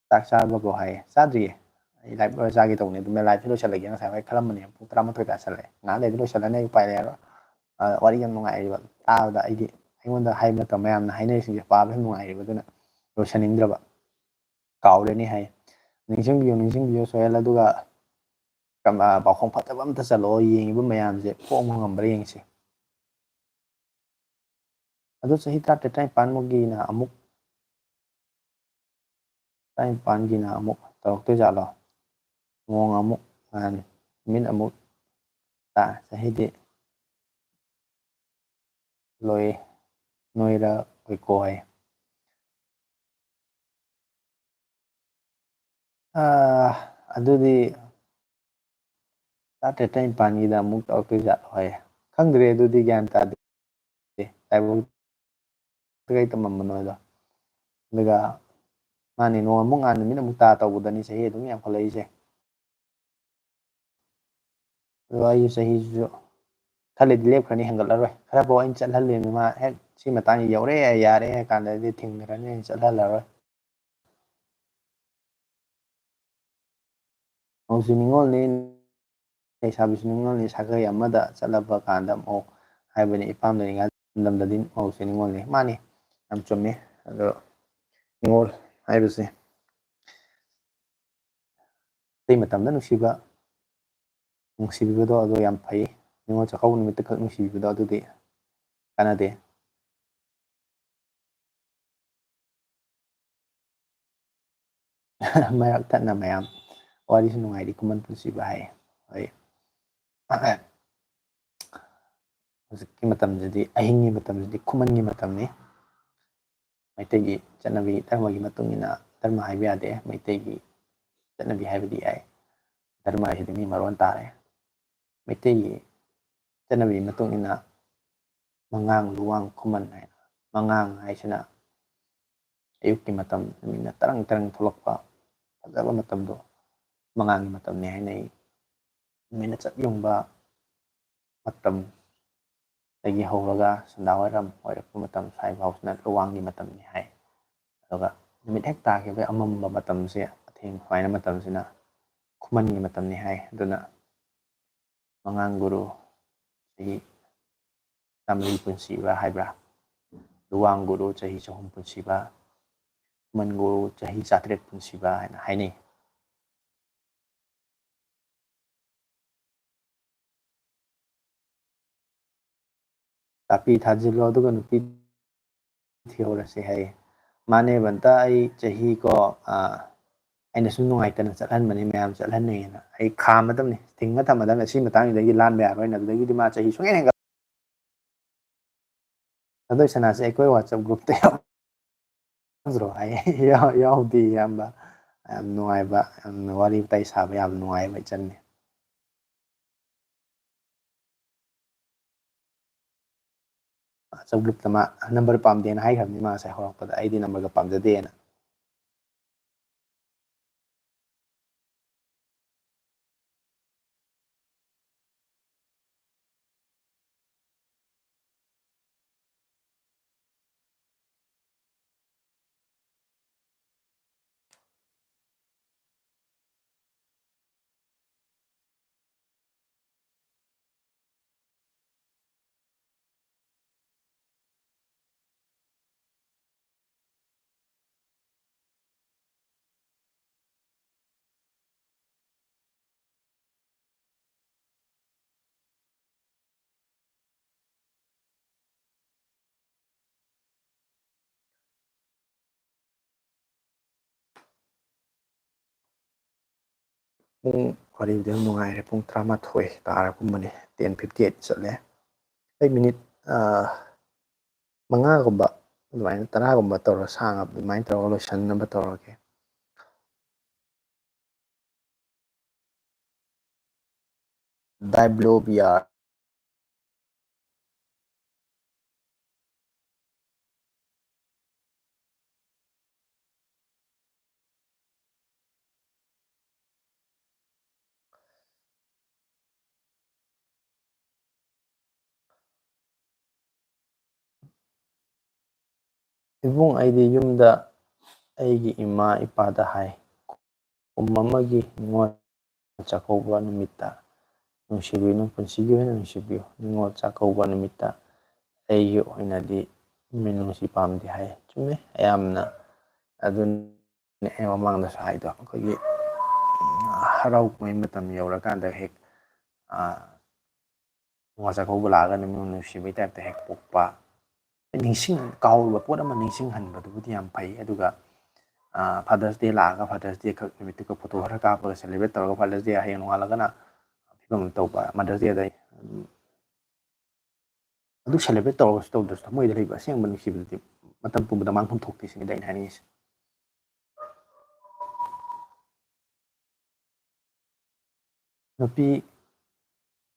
ꯆꯥꯛ ꯆꯥꯔꯕꯣ ꯍꯥꯏꯌꯦ ꯆꯥꯗ꯭ꯔꯤꯌꯦ ꯑꯩ ꯂꯥꯏꯚ ꯂꯣꯏꯔ ꯆꯥꯒꯦ ꯇꯧꯕꯅꯤ ꯑꯗꯨꯝ ꯂꯥꯏꯚꯁꯦ ꯂꯣꯏꯁꯤꯜꯂꯒꯦ ꯉꯁꯥꯏ ꯋꯥꯏ ꯈꯜꯂꯝꯕꯅꯦ ꯄꯨꯡ 11 ꯇꯥꯁꯜꯂꯛꯑꯦ ꯉꯥꯏꯍꯥꯛ ꯂꯩꯔꯗꯤ ꯂꯣꯏꯁꯤꯜꯂꯅꯤ ꯑꯩ ꯎꯄꯥꯏ ꯂꯩꯔꯔꯣꯏ ꯋꯥꯔꯤ ꯌꯥꯝ ꯅꯨꯡꯉꯥꯏꯔꯤꯕ ꯇꯥꯕꯗ ꯑꯩꯉꯣꯟꯗ ꯍꯥꯏꯕ ꯅꯠꯇꯕ ꯃꯌꯥꯝꯅ ꯍꯥꯏꯅꯔꯤꯁꯤꯡꯁꯦ ꯄꯥꯕ ꯌꯥꯝ ꯅꯨꯡꯉꯥꯏꯔꯤꯕ ꯑꯗꯨꯅ ꯂꯣꯏꯁꯤꯟꯅꯤꯡꯗ꯭ꯔꯕ ꯀꯥꯎꯔꯅꯤ ꯍꯥꯏ ꯅꯤꯡꯁꯤꯡꯕꯤꯌꯨ ꯁꯣꯍꯦꯜ ꯑꯗꯨꯒ ꯄꯥꯎꯈꯣꯡ ꯐꯖꯕ ꯑꯝꯇ ꯆꯠꯂꯛꯑꯣ ꯌꯦꯡꯉꯤꯕ ꯃꯌꯥꯝꯁꯦ ꯐꯣꯡꯕ ꯉꯝꯕ꯭ꯔꯥ ꯌꯦꯡꯁꯤ ꯑꯗꯨ ꯆꯍꯤ 18 19 ꯑꯃꯨꯛ 19 ꯑꯃꯨꯛ ꯇꯧꯔꯛꯇꯣꯏꯖꯥꯠꯂꯣ ꯅꯣꯡ ꯑꯃꯨꯛ ꯉꯥꯟ ꯅꯨꯃꯤꯠ ꯑꯃꯨꯛ ꯇꯥ ꯆꯍꯤꯗꯤ ꯅꯣꯏꯔꯛꯑꯣꯏꯀꯣ ꯍꯥꯏ ꯑꯗꯨꯗꯤ 18 19 ꯑꯃꯨꯛ ꯇꯧꯔꯛꯇꯣꯏꯖꯥꯠꯂꯣ ꯍꯥꯏꯌꯦ ꯈꯪꯗ꯭ꯔꯦ ꯑꯗꯨꯗꯤ ꯒ꯭ꯌꯥꯟ ꯇꯥꯗꯦ ꯀꯩ ꯇꯝꯃꯝꯕꯅꯣꯗꯣ ꯑꯗꯨꯒ ꯃꯥꯅꯤ ꯅꯣꯡ ꯑꯃꯨꯛ ꯉꯥꯟ ꯅꯨꯃꯤꯠ ꯑꯃꯨꯛ ꯇꯥ ꯇꯧꯕꯗꯅꯤ ꯆꯍꯤ ꯑꯗꯨꯝ ꯌꯥꯝꯈꯠꯂꯛꯏꯁꯦ ꯑꯗꯨꯒ ꯑꯩꯒꯤ ꯆꯍꯤꯁꯤꯁꯨ ꯈꯜꯂꯤꯗꯤ ꯂꯦꯞꯈ꯭ꯔꯅꯤ ꯍꯦꯟꯒꯠꯂꯔꯣꯏ ꯈꯔꯐꯥꯎ ꯑꯩꯅ ꯆꯠꯍꯜꯂꯤꯕꯅꯤ ꯃꯥ ꯍꯦꯛ ꯁꯤ ꯃꯇꯥꯡꯁꯤ ꯌꯧꯔꯦ ꯌꯥꯔꯦ ꯍꯥꯏ ꯀꯥꯟꯗꯗꯤ ꯊꯤꯡꯈ꯭ꯔꯅꯤ ꯑꯩꯅ ꯆꯠꯍꯜꯂꯔꯣꯏ ꯃꯧꯁꯤ ꯅꯤꯉꯣꯜꯅꯤ ꯂꯩꯁꯥꯕꯤꯁꯨ ꯅꯤꯉꯣꯜꯅꯤ ꯁꯥꯒꯩ ꯑꯃꯗ ꯆꯠꯂꯕ ꯀꯥꯟꯗ ꯃꯧ ꯍꯥꯏꯕꯅꯤ ꯏꯄꯥꯝ ꯂꯩꯔꯤꯉꯩ ꯂꯝꯗꯗꯤ ꯃꯧꯁꯤ ꯅꯤꯉꯣꯜꯅꯤ ꯃꯥꯅꯤ ꯌꯥꯝ ꯆꯨꯝꯃꯤ ꯑꯗꯣ ꯅꯤꯉꯣꯜ ꯍꯥꯏꯕꯁꯦ ꯑꯇꯩ ꯃꯇꯝꯗ ꯅꯨꯡꯁꯤꯕꯤꯕꯗꯣ ꯑꯗꯣ ꯌꯥꯝ ꯐꯩ ꯅꯤꯉꯣꯜ ꯆꯥꯛꯀꯧꯕ ꯅꯨꯃꯤꯠꯇ ꯈꯛ ꯅꯨꯡꯁꯤꯕꯤꯕꯗꯣ ꯑꯗꯨꯗꯤ ꯀꯥꯟꯅꯗꯦ ꯃꯔꯛ ꯊꯠꯅ ꯃꯌꯥꯝ ꯋꯥꯔꯤꯁꯨ ꯅꯨꯡꯉꯥꯏꯔꯤ ꯈꯨꯃꯟ ꯄꯨꯟꯁꯤꯕ ꯍꯥꯏ ꯍꯣꯏ ꯍꯧꯖꯤꯛꯀꯤ ꯃꯇꯝꯁꯤꯗꯤ ꯑꯍꯤꯡꯒꯤ ꯃꯇꯝꯁꯤꯗꯤ ꯈꯨꯃꯟꯒꯤ ꯃꯇꯝꯅꯤ ꯃꯩꯇꯩꯒꯤ ꯆꯠꯅꯕꯤ ꯙꯔꯃꯒꯤ ꯃꯇꯨꯡ ꯏꯟꯅ ꯙꯔꯃ ꯍꯥꯏꯕ ꯌꯥꯗꯦ ꯃꯩꯇꯩꯒꯤ ꯆꯠꯅꯕꯤ ꯍꯥꯏꯕꯗꯤ ꯌꯥꯏ ꯙꯔꯃ ꯍꯥꯏꯁꯤꯗꯤ ꯃꯤ ꯃꯔꯣꯟ ꯇꯥꯔꯦ ꯃꯩꯇꯩꯒꯤ ꯆꯠꯅꯕꯤꯒꯤ ꯃꯇꯨꯡ ꯏꯟꯅ ꯃꯉꯥꯡ ꯂꯨꯋꯥꯡ ꯈꯨꯃꯟ ꯍꯥꯏꯅ ꯃꯉꯥꯡ ꯍꯥꯏꯁꯤꯅ ꯑꯌꯨꯛꯀꯤ ꯃꯇꯝ ꯅꯨꯃꯤꯠꯅ ꯇꯔꯪ ꯇꯔꯪ ꯊꯣꯛꯂꯛꯄ ꯐꯖꯕ ꯃꯇꯝꯗꯣ ꯃꯉꯥꯡꯒꯤ ꯃꯇꯝꯅꯤ ꯍꯥꯏꯅꯩ ꯅꯨꯃꯤꯠꯅ ꯆꯞ ꯌꯨꯡꯕ ꯃꯇꯝ ꯗꯒꯤ ꯍꯧꯔꯒ ꯁꯟꯗꯥꯋꯥꯏꯔꯝ ꯑꯣꯏꯔꯛꯄ ꯃꯇꯝ ꯁ꯭ꯋꯥꯏꯐꯥꯎꯁꯤꯅ ꯂꯨꯋꯥꯡꯒꯤ ꯃꯇꯝꯅꯤ ꯍꯥꯏ ꯑꯗꯨꯒ ꯅꯨꯃꯤꯠ ꯍꯦꯛ ꯇꯥꯈꯤꯕ ꯑꯃꯝꯕ ꯃꯇꯝꯁꯦ ꯑꯊꯦꯡ ꯁꯨꯃꯥꯏꯅ ꯃꯇꯝꯁꯤꯅ ꯈꯨꯃꯟꯒꯤ ꯃꯇꯝꯅꯤ ꯍꯥꯏ ꯑꯗꯨꯅ ꯃꯉꯥꯡ ꯒꯨꯔꯨ ꯆꯍꯤ ꯆꯥꯝꯃꯔꯤ ꯄꯨꯟꯁꯤꯕ ꯍꯥꯏꯕ꯭ꯔꯥ ꯂꯨꯋꯥꯡ ꯒꯨꯔꯨ ꯆꯍꯤ 100 ꯄꯨꯟꯁꯤꯕ ꯈꯨꯃꯟ ꯒꯨꯔꯨ ꯆꯍꯤ 100 ꯄꯨꯟꯁꯤꯕ ꯍꯥꯏꯅ ꯍꯥꯏꯅꯩ ꯇꯥꯄꯤ ꯊꯥꯖꯤꯜꯂꯣ ꯑꯗꯨꯒ ꯅꯨꯄꯤ ꯊꯤꯍꯧꯔꯁꯦ ꯍꯥꯏꯌꯦ ꯃꯥꯅꯦ ꯕꯟꯇ ꯑꯩ ꯆꯍꯤ ꯀꯣ ꯑꯩꯅ ꯁꯨꯝ ꯅꯨꯡꯉꯥꯏꯇꯅ ꯆꯠꯍꯟꯕꯅꯤ ꯃꯌꯥꯝ ꯆꯠꯍꯟꯅꯩꯌꯦꯅ ꯑꯩ ꯈꯥꯝꯃꯗꯕꯅꯤ ꯊꯤꯡꯉ ꯊꯝꯃꯗꯕꯅꯤ ꯁꯤ ꯃꯇꯥꯡꯁꯤꯗꯒꯤ ꯂꯥꯟꯕ ꯌꯥꯔꯣꯏꯅ ꯑꯗꯨꯗꯒꯤꯗꯤ ꯃꯥ ꯆꯍꯤ ꯁꯨꯡꯍꯦꯟ ꯍꯦꯟꯒꯠ ꯁꯥꯗꯣꯏ ꯁꯅꯥꯁꯦ ꯑꯩꯈꯣꯏ ꯋꯥꯆꯞ ꯒ꯭ꯔꯨꯞꯇ ꯌꯥꯎꯗ꯭ꯔꯣ ꯍꯥꯏꯌꯦ ꯌꯥꯎꯗꯦ ꯏꯌꯥꯝꯕ ꯌꯥꯝ ꯅꯨꯡꯉꯥꯏꯕ ꯌꯥꯝꯅ ꯋꯥꯔꯤ ꯋꯥꯇꯥꯏ ꯁꯥꯕ ꯌꯥꯝ ꯅꯨꯡꯉꯥꯏꯕ ꯏꯆꯟꯅꯤ WhatsApp ꯒ꯭ꯔꯨꯞꯇ ꯃꯥ ꯅꯝꯕꯔ ꯄꯥꯝꯗꯦꯅ ꯍꯥꯏꯈ꯭ꯔꯕꯅꯤ ꯃꯥ ꯉꯁꯥꯏ ꯍꯧꯔꯛꯄꯗ ꯑꯩꯗꯤ ꯅꯝꯕꯔꯒ ꯄꯥꯝꯖꯗꯦꯅ ꯄꯨꯡ ꯋꯥꯔꯤꯕꯨꯗꯤ ꯌꯥꯝ ꯅꯨꯡꯉꯥꯏꯔꯦ ꯄꯨꯡ 12 ꯇꯥꯔꯒꯨꯝꯕꯅꯤ 10:58 ꯆꯠꯂꯦ ꯑꯩ ꯃꯤꯅꯤꯠ 5ꯒꯨꯝꯕ ꯑꯗꯨꯃꯥꯏꯅ 10ꯒꯨꯝꯕ ꯇꯧꯔ ꯁꯥꯡꯉꯕ ꯑꯗꯨꯃꯥꯏꯅ ꯇꯧꯔꯒ ꯂꯣꯏꯁꯟꯅꯕ ꯇꯧꯔꯒꯦ ꯗꯥꯏꯕ꯭ꯂꯣꯕꯤꯌꯥ ꯏꯕꯨꯡ ꯑꯩꯗꯤ ꯌꯨꯝꯗ ꯑꯩꯒꯤ ꯏꯃꯥ ꯏꯄꯥꯗ ꯍꯥꯏ ꯀꯨꯝ ꯑꯃꯒꯤ ꯅꯤꯉꯣꯜ ꯆꯥꯛꯀꯧꯕ ꯅꯨꯃꯤꯠꯇ ꯅꯨꯡꯁꯤꯕꯤꯌꯨ ꯄꯨꯟꯁꯤꯒꯤ ꯑꯣꯏꯅ ꯅꯨꯡꯁꯤꯕꯤꯌꯨ ꯅꯤꯉꯣꯜ ꯆꯥꯛꯀꯧꯕ ꯅꯨꯃꯤꯠꯇ ꯑꯩꯒꯤ ꯑꯣꯏꯅꯗꯤ ꯃꯤꯅꯨꯡꯁꯤ ꯄꯥꯝꯗꯦ ꯍꯥꯏ ꯆꯨꯝꯃꯦ ꯌꯥꯝꯅ ꯑꯗꯨꯅ ꯑꯩ ꯃꯃꯥꯡꯗꯁꯨ ꯍꯥꯏꯗꯣ ꯑꯩꯈꯣꯏꯒꯤ ꯍꯔꯥꯎ ꯀꯨꯝꯍꯩ ꯃꯇꯝ ꯌꯧꯔꯀꯥꯟꯗ ꯍꯦꯛ ꯅꯤꯉꯣꯜ ꯆꯥꯛꯀꯧꯕ ꯂꯥꯛꯑꯒ ꯃꯤꯅꯨꯡꯁꯤ ꯅꯨꯡꯁꯤꯕꯒꯤ ꯇꯥꯏꯞꯇ ꯍꯦꯛ ꯄꯣꯛꯄ ꯀꯥꯎꯔꯨꯕ ꯄꯣꯠ ꯑꯃ ꯅꯤꯡꯁꯤꯡꯍꯟꯕꯗꯨꯕꯨꯗꯤ ꯌꯥꯝ ꯐꯩ ꯑꯗꯨꯒ ꯐꯥꯗꯔꯁ ꯗꯦ ꯂꯥꯛꯑꯒ ꯐꯥꯗꯔꯁ ꯗꯦ ꯈꯛ ꯅꯨꯃꯤꯠꯇꯨꯒ ꯐꯣꯇꯣ ꯈꯔ ꯀꯥꯞꯄꯒ ꯁꯦꯂꯦꯕ꯭ꯔꯦꯠ ꯇꯧꯔꯒ ꯐꯥꯗꯔꯁ ꯗꯦ ꯍꯌꯦꯡ ꯅꯣꯡꯉꯥꯜꯂꯒꯅ ꯐꯤꯕꯝ ꯑꯃ ꯇꯧꯕ ꯃꯥꯗꯔꯁ ꯗꯦꯗ ꯑꯗꯨ ꯁꯦꯂꯦꯕ꯭ꯔꯦꯠ ꯇꯧꯔꯒꯁꯨ ꯇꯧꯗ꯭ꯔꯁꯨ ꯊꯃꯣꯏꯗ ꯂꯩꯕ ꯑꯁꯦꯡꯕ ꯅꯨꯡꯁꯤꯕꯗꯨꯗꯤ ꯃꯇꯝ ꯄꯨꯝꯕꯗ ꯃꯥꯡꯐꯝ ꯊꯣꯛꯇꯦ ꯁꯤꯅꯤꯗ ꯑꯩꯅ ꯍꯥꯏꯅꯤꯡꯉꯤꯁꯦ ꯅꯨꯄꯤ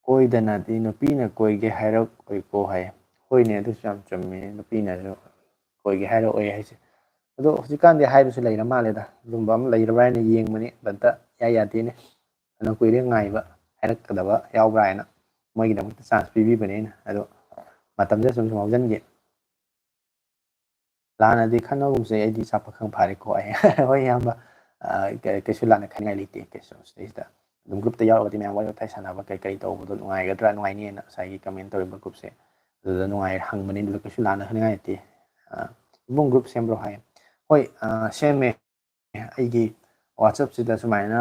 ꯀꯣꯏꯗꯅꯗꯤ ꯅꯨꯄꯤꯅ ꯀꯣꯏꯒꯦ ꯍꯥꯏꯔꯛꯑꯣꯏꯀꯣ ꯍꯥꯏ ꯍꯣꯏꯅꯦ ꯑꯗꯨꯁꯨ ꯌꯥꯝ ꯆꯨꯝꯃꯦ ꯅꯨꯄꯤꯅꯁꯨ ꯀꯣꯏꯒꯦ ꯍꯥꯏꯔꯛꯑꯣꯏ ꯍꯥꯏꯁꯦ ꯑꯗꯣ ꯍꯧꯖꯤꯛꯀꯥꯟꯗꯤ ꯍꯥꯏꯕꯁꯨ ꯂꯩꯔ ꯃꯥꯜꯂꯦꯗ ꯑꯗꯨꯝꯕ ꯑꯃ ꯂꯩꯔꯕ꯭ꯔꯥ ꯍꯥꯏꯅ ꯌꯦꯡꯕꯅꯤ ꯕꯠꯇ ꯌꯥꯗꯦꯅꯦ ꯐꯅ ꯀꯨꯏꯔꯦ ꯉꯥꯏꯕ ꯍꯥꯏꯔꯛꯀꯗꯕ ꯌꯥꯎꯕ꯭ꯔꯥ ꯍꯥꯏꯅ ꯃꯣꯏꯒꯤꯗꯃꯛꯇ ꯆꯥꯟꯁ ꯄꯤꯕꯤꯕꯅꯦ ꯑꯩꯅ ꯑꯗꯣ ꯃꯇꯝꯁꯦ ꯁꯨꯝ ꯍꯧꯖꯤꯟꯒꯤ ꯂꯥꯟꯅꯗꯤ ꯈꯟꯅꯒꯨꯝꯁꯦ ꯑꯩꯗꯤ ꯆꯥꯛ ꯄꯥꯈꯪ ꯐꯥꯔꯦꯀꯣ ꯑꯩ ꯍꯣꯏ ꯏꯌꯥꯝꯕ ꯀꯩꯁꯨ ꯂꯥꯟꯅ ꯈꯟꯅꯤꯡꯉꯥꯏ ꯂꯩꯇꯦ ꯀꯩꯁꯨ ꯁꯤꯗꯩꯁꯤꯗ ꯑꯗꯨꯝ ꯒ꯭ꯔꯨꯞꯇ ꯌꯥꯎꯔꯒꯗꯤ ꯃꯌꯥꯝ ꯋꯥꯔꯤ ꯋꯥꯇꯥꯏ ꯁꯥꯟꯅꯕ ꯀꯩ ꯇꯧꯕꯗꯣ ꯅꯨꯡꯉꯥꯏꯒꯗ꯭ꯔꯥ ꯅꯨꯡꯉꯥꯏꯅꯤꯅ ꯉꯁꯥꯏꯒꯤ ꯀꯃꯦꯟ ꯇꯧꯔꯤꯕ ꯒ꯭ꯔꯨꯞꯁꯦ ꯑꯗꯨꯗ ꯅꯨꯡꯉꯥꯏ ꯍꯪꯕꯅꯤ ꯑꯗꯨꯗ ꯀꯩꯁꯨ ꯂꯥꯟꯅ ꯈꯟꯅꯤꯡꯉꯥꯏ ꯂꯩꯇꯦ ꯏꯕꯨꯡ ꯒ꯭ꯔꯨꯞ ꯁꯦꯝꯕ꯭ꯔꯣ ꯍꯥꯏ ꯍꯣꯏ ꯁꯦꯝꯃꯦ ꯑꯩꯒꯤ ꯋꯥꯆꯞꯁꯤꯗ ꯁꯨꯃꯥꯏꯅ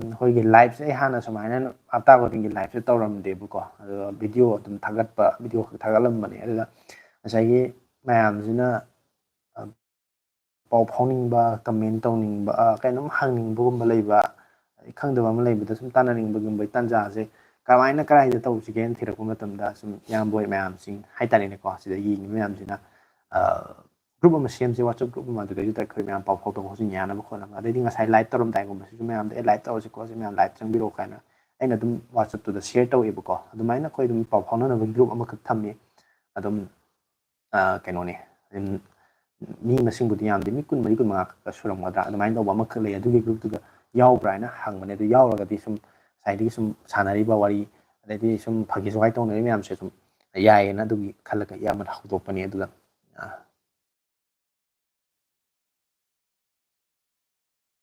ꯑꯩꯈꯣꯏꯒꯤ ꯂꯥꯏꯐꯁꯦ ꯑꯩ ꯍꯥꯟꯅ ꯁꯨꯃꯥꯏꯅ ꯍꯞꯇꯥ ꯈꯨꯗꯤꯡꯒꯤ ꯂꯥꯏꯐꯁꯦ ꯇꯧꯔꯝꯗꯦꯕꯀꯣ ꯑꯗꯨꯒ ꯚꯤꯗꯤꯑꯣ ꯑꯗꯨꯝ ꯊꯥꯒꯠꯄ ꯚꯤꯗꯤꯑꯣ ꯈꯛ ꯊꯥꯒꯠꯂꯝꯕꯅꯦ ꯑꯗꯨꯗ ꯉꯁꯥꯏꯒꯤ ꯃꯌꯥꯝꯁꯤꯅ ꯄꯥꯎ ꯐꯥꯎꯅꯤꯡꯕ ꯀꯃꯦꯟ ꯇꯧꯅꯤꯡꯕ ꯀꯩꯅꯣꯝ ꯍꯪꯅꯤꯡꯕꯒꯨꯝꯕ ꯂꯩꯕ ꯈꯪꯗꯕ ꯑꯃ ꯂꯩꯕꯗ ꯁꯨꯝ ꯇꯥꯟꯅꯅꯤꯡꯕꯒꯨꯝꯕꯒꯤ ꯇꯥꯟꯖꯥꯁꯦ ꯀꯗꯥꯏꯗ ꯇꯧꯁꯤꯒꯦꯅ ꯊꯤꯔꯛꯄ ꯃꯇꯝꯗ ꯁꯨꯝ ꯏꯌꯥꯝꯕꯣꯏ ꯃꯌꯥꯝꯁꯤꯡ ꯍꯥꯏꯇꯥꯔꯦꯅꯦꯀꯣ ꯁꯤꯗ ꯌꯦꯡꯉꯤꯕ ꯃꯌꯥꯝꯁꯤꯅ ꯒ꯭ꯔꯨꯞ ꯑꯃ ꯁꯦꯝꯁꯦ ꯋꯥꯆꯞ ꯒ꯭ꯔꯨꯞ ꯑꯃ ꯑꯗꯨꯗꯩꯗꯨꯗ ꯑꯩꯈꯣꯏ ꯃꯌꯥꯝ ꯄꯥꯎ ꯐꯥꯎꯗꯣꯛ ꯐꯥꯎꯖꯤꯟ ꯌꯥꯅꯕ ꯈꯣꯠꯅꯕ ꯑꯗꯩꯗꯤ ꯉꯁꯥꯏ ꯂꯥꯏꯚ ꯇꯧꯔꯝꯗꯥꯏꯒꯨꯝꯕꯁꯤꯁꯨ ꯃꯌꯥꯝꯗ ꯂꯥꯏꯚ ꯇꯧꯔꯁꯤ ꯈꯣꯠꯁꯤ ꯃꯌꯥꯝ ꯂꯥꯏꯚ ꯆꯪꯕꯤꯔꯛꯑꯣ ꯀꯥꯏꯅ ꯑꯩꯅ ꯑꯗꯨꯝ ꯋꯥꯆꯞꯇꯨꯗ ꯁꯤꯌꯔ ꯇꯧꯋꯦꯕꯀꯣ ꯑꯗꯨꯃꯥꯏꯅ ꯑꯩꯈꯣꯏ ꯑꯗꯨꯝ ꯄꯥꯎ ꯐꯥꯎꯅꯅꯕ ꯒ꯭ꯔꯨꯞ ꯑꯃꯈꯛ ꯊꯝꯃꯤ ꯑꯗꯨꯝ ꯀꯩꯅꯣꯅꯤ ꯃꯤ ꯃꯁꯤꯡꯕꯨꯗꯤ ꯌꯥꯝꯗꯦ ꯃꯤ 20 25 ꯈꯛꯇ ꯁꯨꯔꯝꯒꯗ꯭ꯔꯥ ꯑꯗꯨꯃꯥꯏꯅ ꯇꯧꯕ ꯑꯃꯈꯛ ꯂꯩ ꯑꯗꯨꯒꯤ ꯒ꯭ꯔꯨꯞꯇꯨꯗ ꯌꯥꯎꯕ꯭ꯔꯥ ꯍꯥꯏꯅ ꯍꯪꯕꯅꯦ ꯑꯗꯨ ꯌꯥꯎꯔꯒꯗꯤ ꯁꯨꯝ ꯉꯁꯥꯏꯗꯒꯤ ꯁꯨꯝ ꯁꯥꯟꯅꯔꯤꯕ ꯋꯥꯔꯤ ꯑꯗꯩꯗꯤ ꯁꯨꯝ ꯐꯥꯒꯤ ꯖꯣꯒꯥꯏ ꯇꯧꯅꯔꯤꯕ ꯃꯌꯥꯝꯁꯦ ꯁꯨꯝ ꯌꯥꯏꯌꯦꯅ ꯑꯗꯨꯒꯤ ꯈꯜꯂꯒ ꯏꯌꯥꯝꯕꯗ ꯍꯧꯗꯣꯛꯄꯅꯤ ꯑꯗꯨꯒ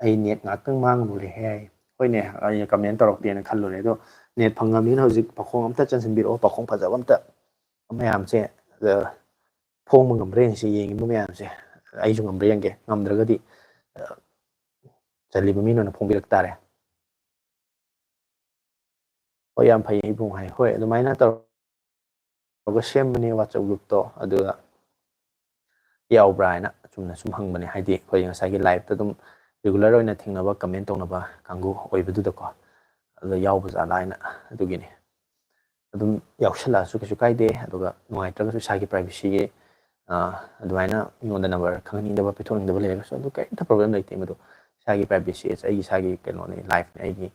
ꯑꯩ ꯅꯦꯠ ꯉꯥꯛꯇꯪ ꯃꯥꯡꯉꯨꯔꯦ ꯍꯥꯏ ꯍꯣꯏꯅꯦ ꯑꯩꯅ ꯀꯃꯦꯟ ꯇꯧꯔꯛꯇꯦꯅ ꯈꯜꯂꯨꯔꯦ ꯑꯗꯣ ꯅꯦꯠ ꯐꯪꯉꯕꯅꯤꯅ ꯍꯧꯖꯤꯛ ꯄꯥꯈꯣꯡ ꯑꯝꯇ ꯆꯟꯁꯤꯟꯕꯤꯔꯛꯑꯣ ꯄꯥꯈꯣꯡ ꯐꯖꯕ ꯑꯝꯇ ꯃꯌꯥꯝꯁꯦ ꯐꯣꯡꯕ ꯉꯝꯕ꯭ꯔꯥ ꯌꯦꯡꯁꯤ ꯌꯦꯡꯉꯤꯕ ꯃꯌꯥꯝꯁꯦ ꯑꯩꯁꯨ ꯉꯝꯕ꯭ꯔꯥ ꯌꯦꯡꯒꯦ ꯉꯝꯗ꯭ꯔꯒꯗꯤ ꯆꯜꯂꯤꯕ ꯃꯤꯅ ꯑꯣꯏꯅ ꯐꯣꯡꯕꯤꯔꯛ ꯇꯥꯔꯦ ꯍꯣꯏ ꯌꯥꯝ ꯐꯩ ꯏꯕꯨꯡ ꯍꯥꯏ ꯍꯣꯏ ꯑꯗꯨꯃꯥꯏꯅ ꯇꯧꯔꯒ ꯁꯦꯝꯕꯅꯦ ꯋꯥꯆꯞ ꯒ꯭ꯔꯨꯞꯇꯣ ꯑꯗꯨꯒ ꯌꯥꯎꯕ꯭ꯔꯥ ꯍꯥꯏꯅ ꯆꯨꯝꯅ ꯁꯨꯝ ꯍꯪꯕꯅꯦ ꯍꯥꯏꯗꯤ ꯑꯩꯈꯣꯏ ꯉꯁꯥꯏꯒꯤ ꯂꯥꯏꯐꯇ ꯑꯗꯨꯝ ꯔꯤꯒꯨꯂꯔ ꯑꯣꯏꯅ ꯊꯦꯡꯅꯕ ꯀꯃꯦꯟ ꯇꯧꯅꯕ ꯀꯥꯡꯕꯨ ꯑꯣꯏꯕꯗꯨꯗꯀꯣ ꯑꯗꯨꯗ ꯌꯥꯎꯕ ꯖꯥꯠꯂꯥ ꯍꯥꯏꯅ ꯑꯗꯨꯒꯤꯅꯤ ꯑꯗꯨꯝ ꯌꯥꯎꯁꯜꯂꯛꯑꯁꯨ ꯀꯩꯁꯨ ꯀꯥꯏꯗꯦ ꯑꯗꯨꯒ ꯅꯨꯡꯉꯥꯏꯇ꯭ꯔꯒꯁꯨ ꯏꯁꯥꯒꯤ ꯄ꯭ꯔꯥꯏꯚꯦꯁꯤꯒꯤ ꯑꯗꯨꯃꯥꯏꯅ ꯃꯤꯉꯣꯟꯗ ꯅꯝꯕꯔ ꯈꯪꯍꯟꯅꯤꯡꯗꯕ ꯄꯤꯊꯣꯛꯅꯤꯡꯗꯕ ꯂꯩꯔꯒꯁꯨ ꯑꯗꯨ ꯀꯔꯤꯝꯇ ꯄ꯭ꯔꯣꯕ꯭ꯂꯦꯝ ꯂꯩꯇꯦ ꯃꯗꯨ ꯏꯁꯥꯒꯤ ꯄ꯭ꯔꯥꯏꯚꯦꯁꯤ ꯑꯩꯒꯤ ꯏꯁꯥꯒꯤ ꯀꯩꯅꯣꯅꯤ ꯂꯥꯏꯐꯅꯤ ꯑꯩꯒꯤ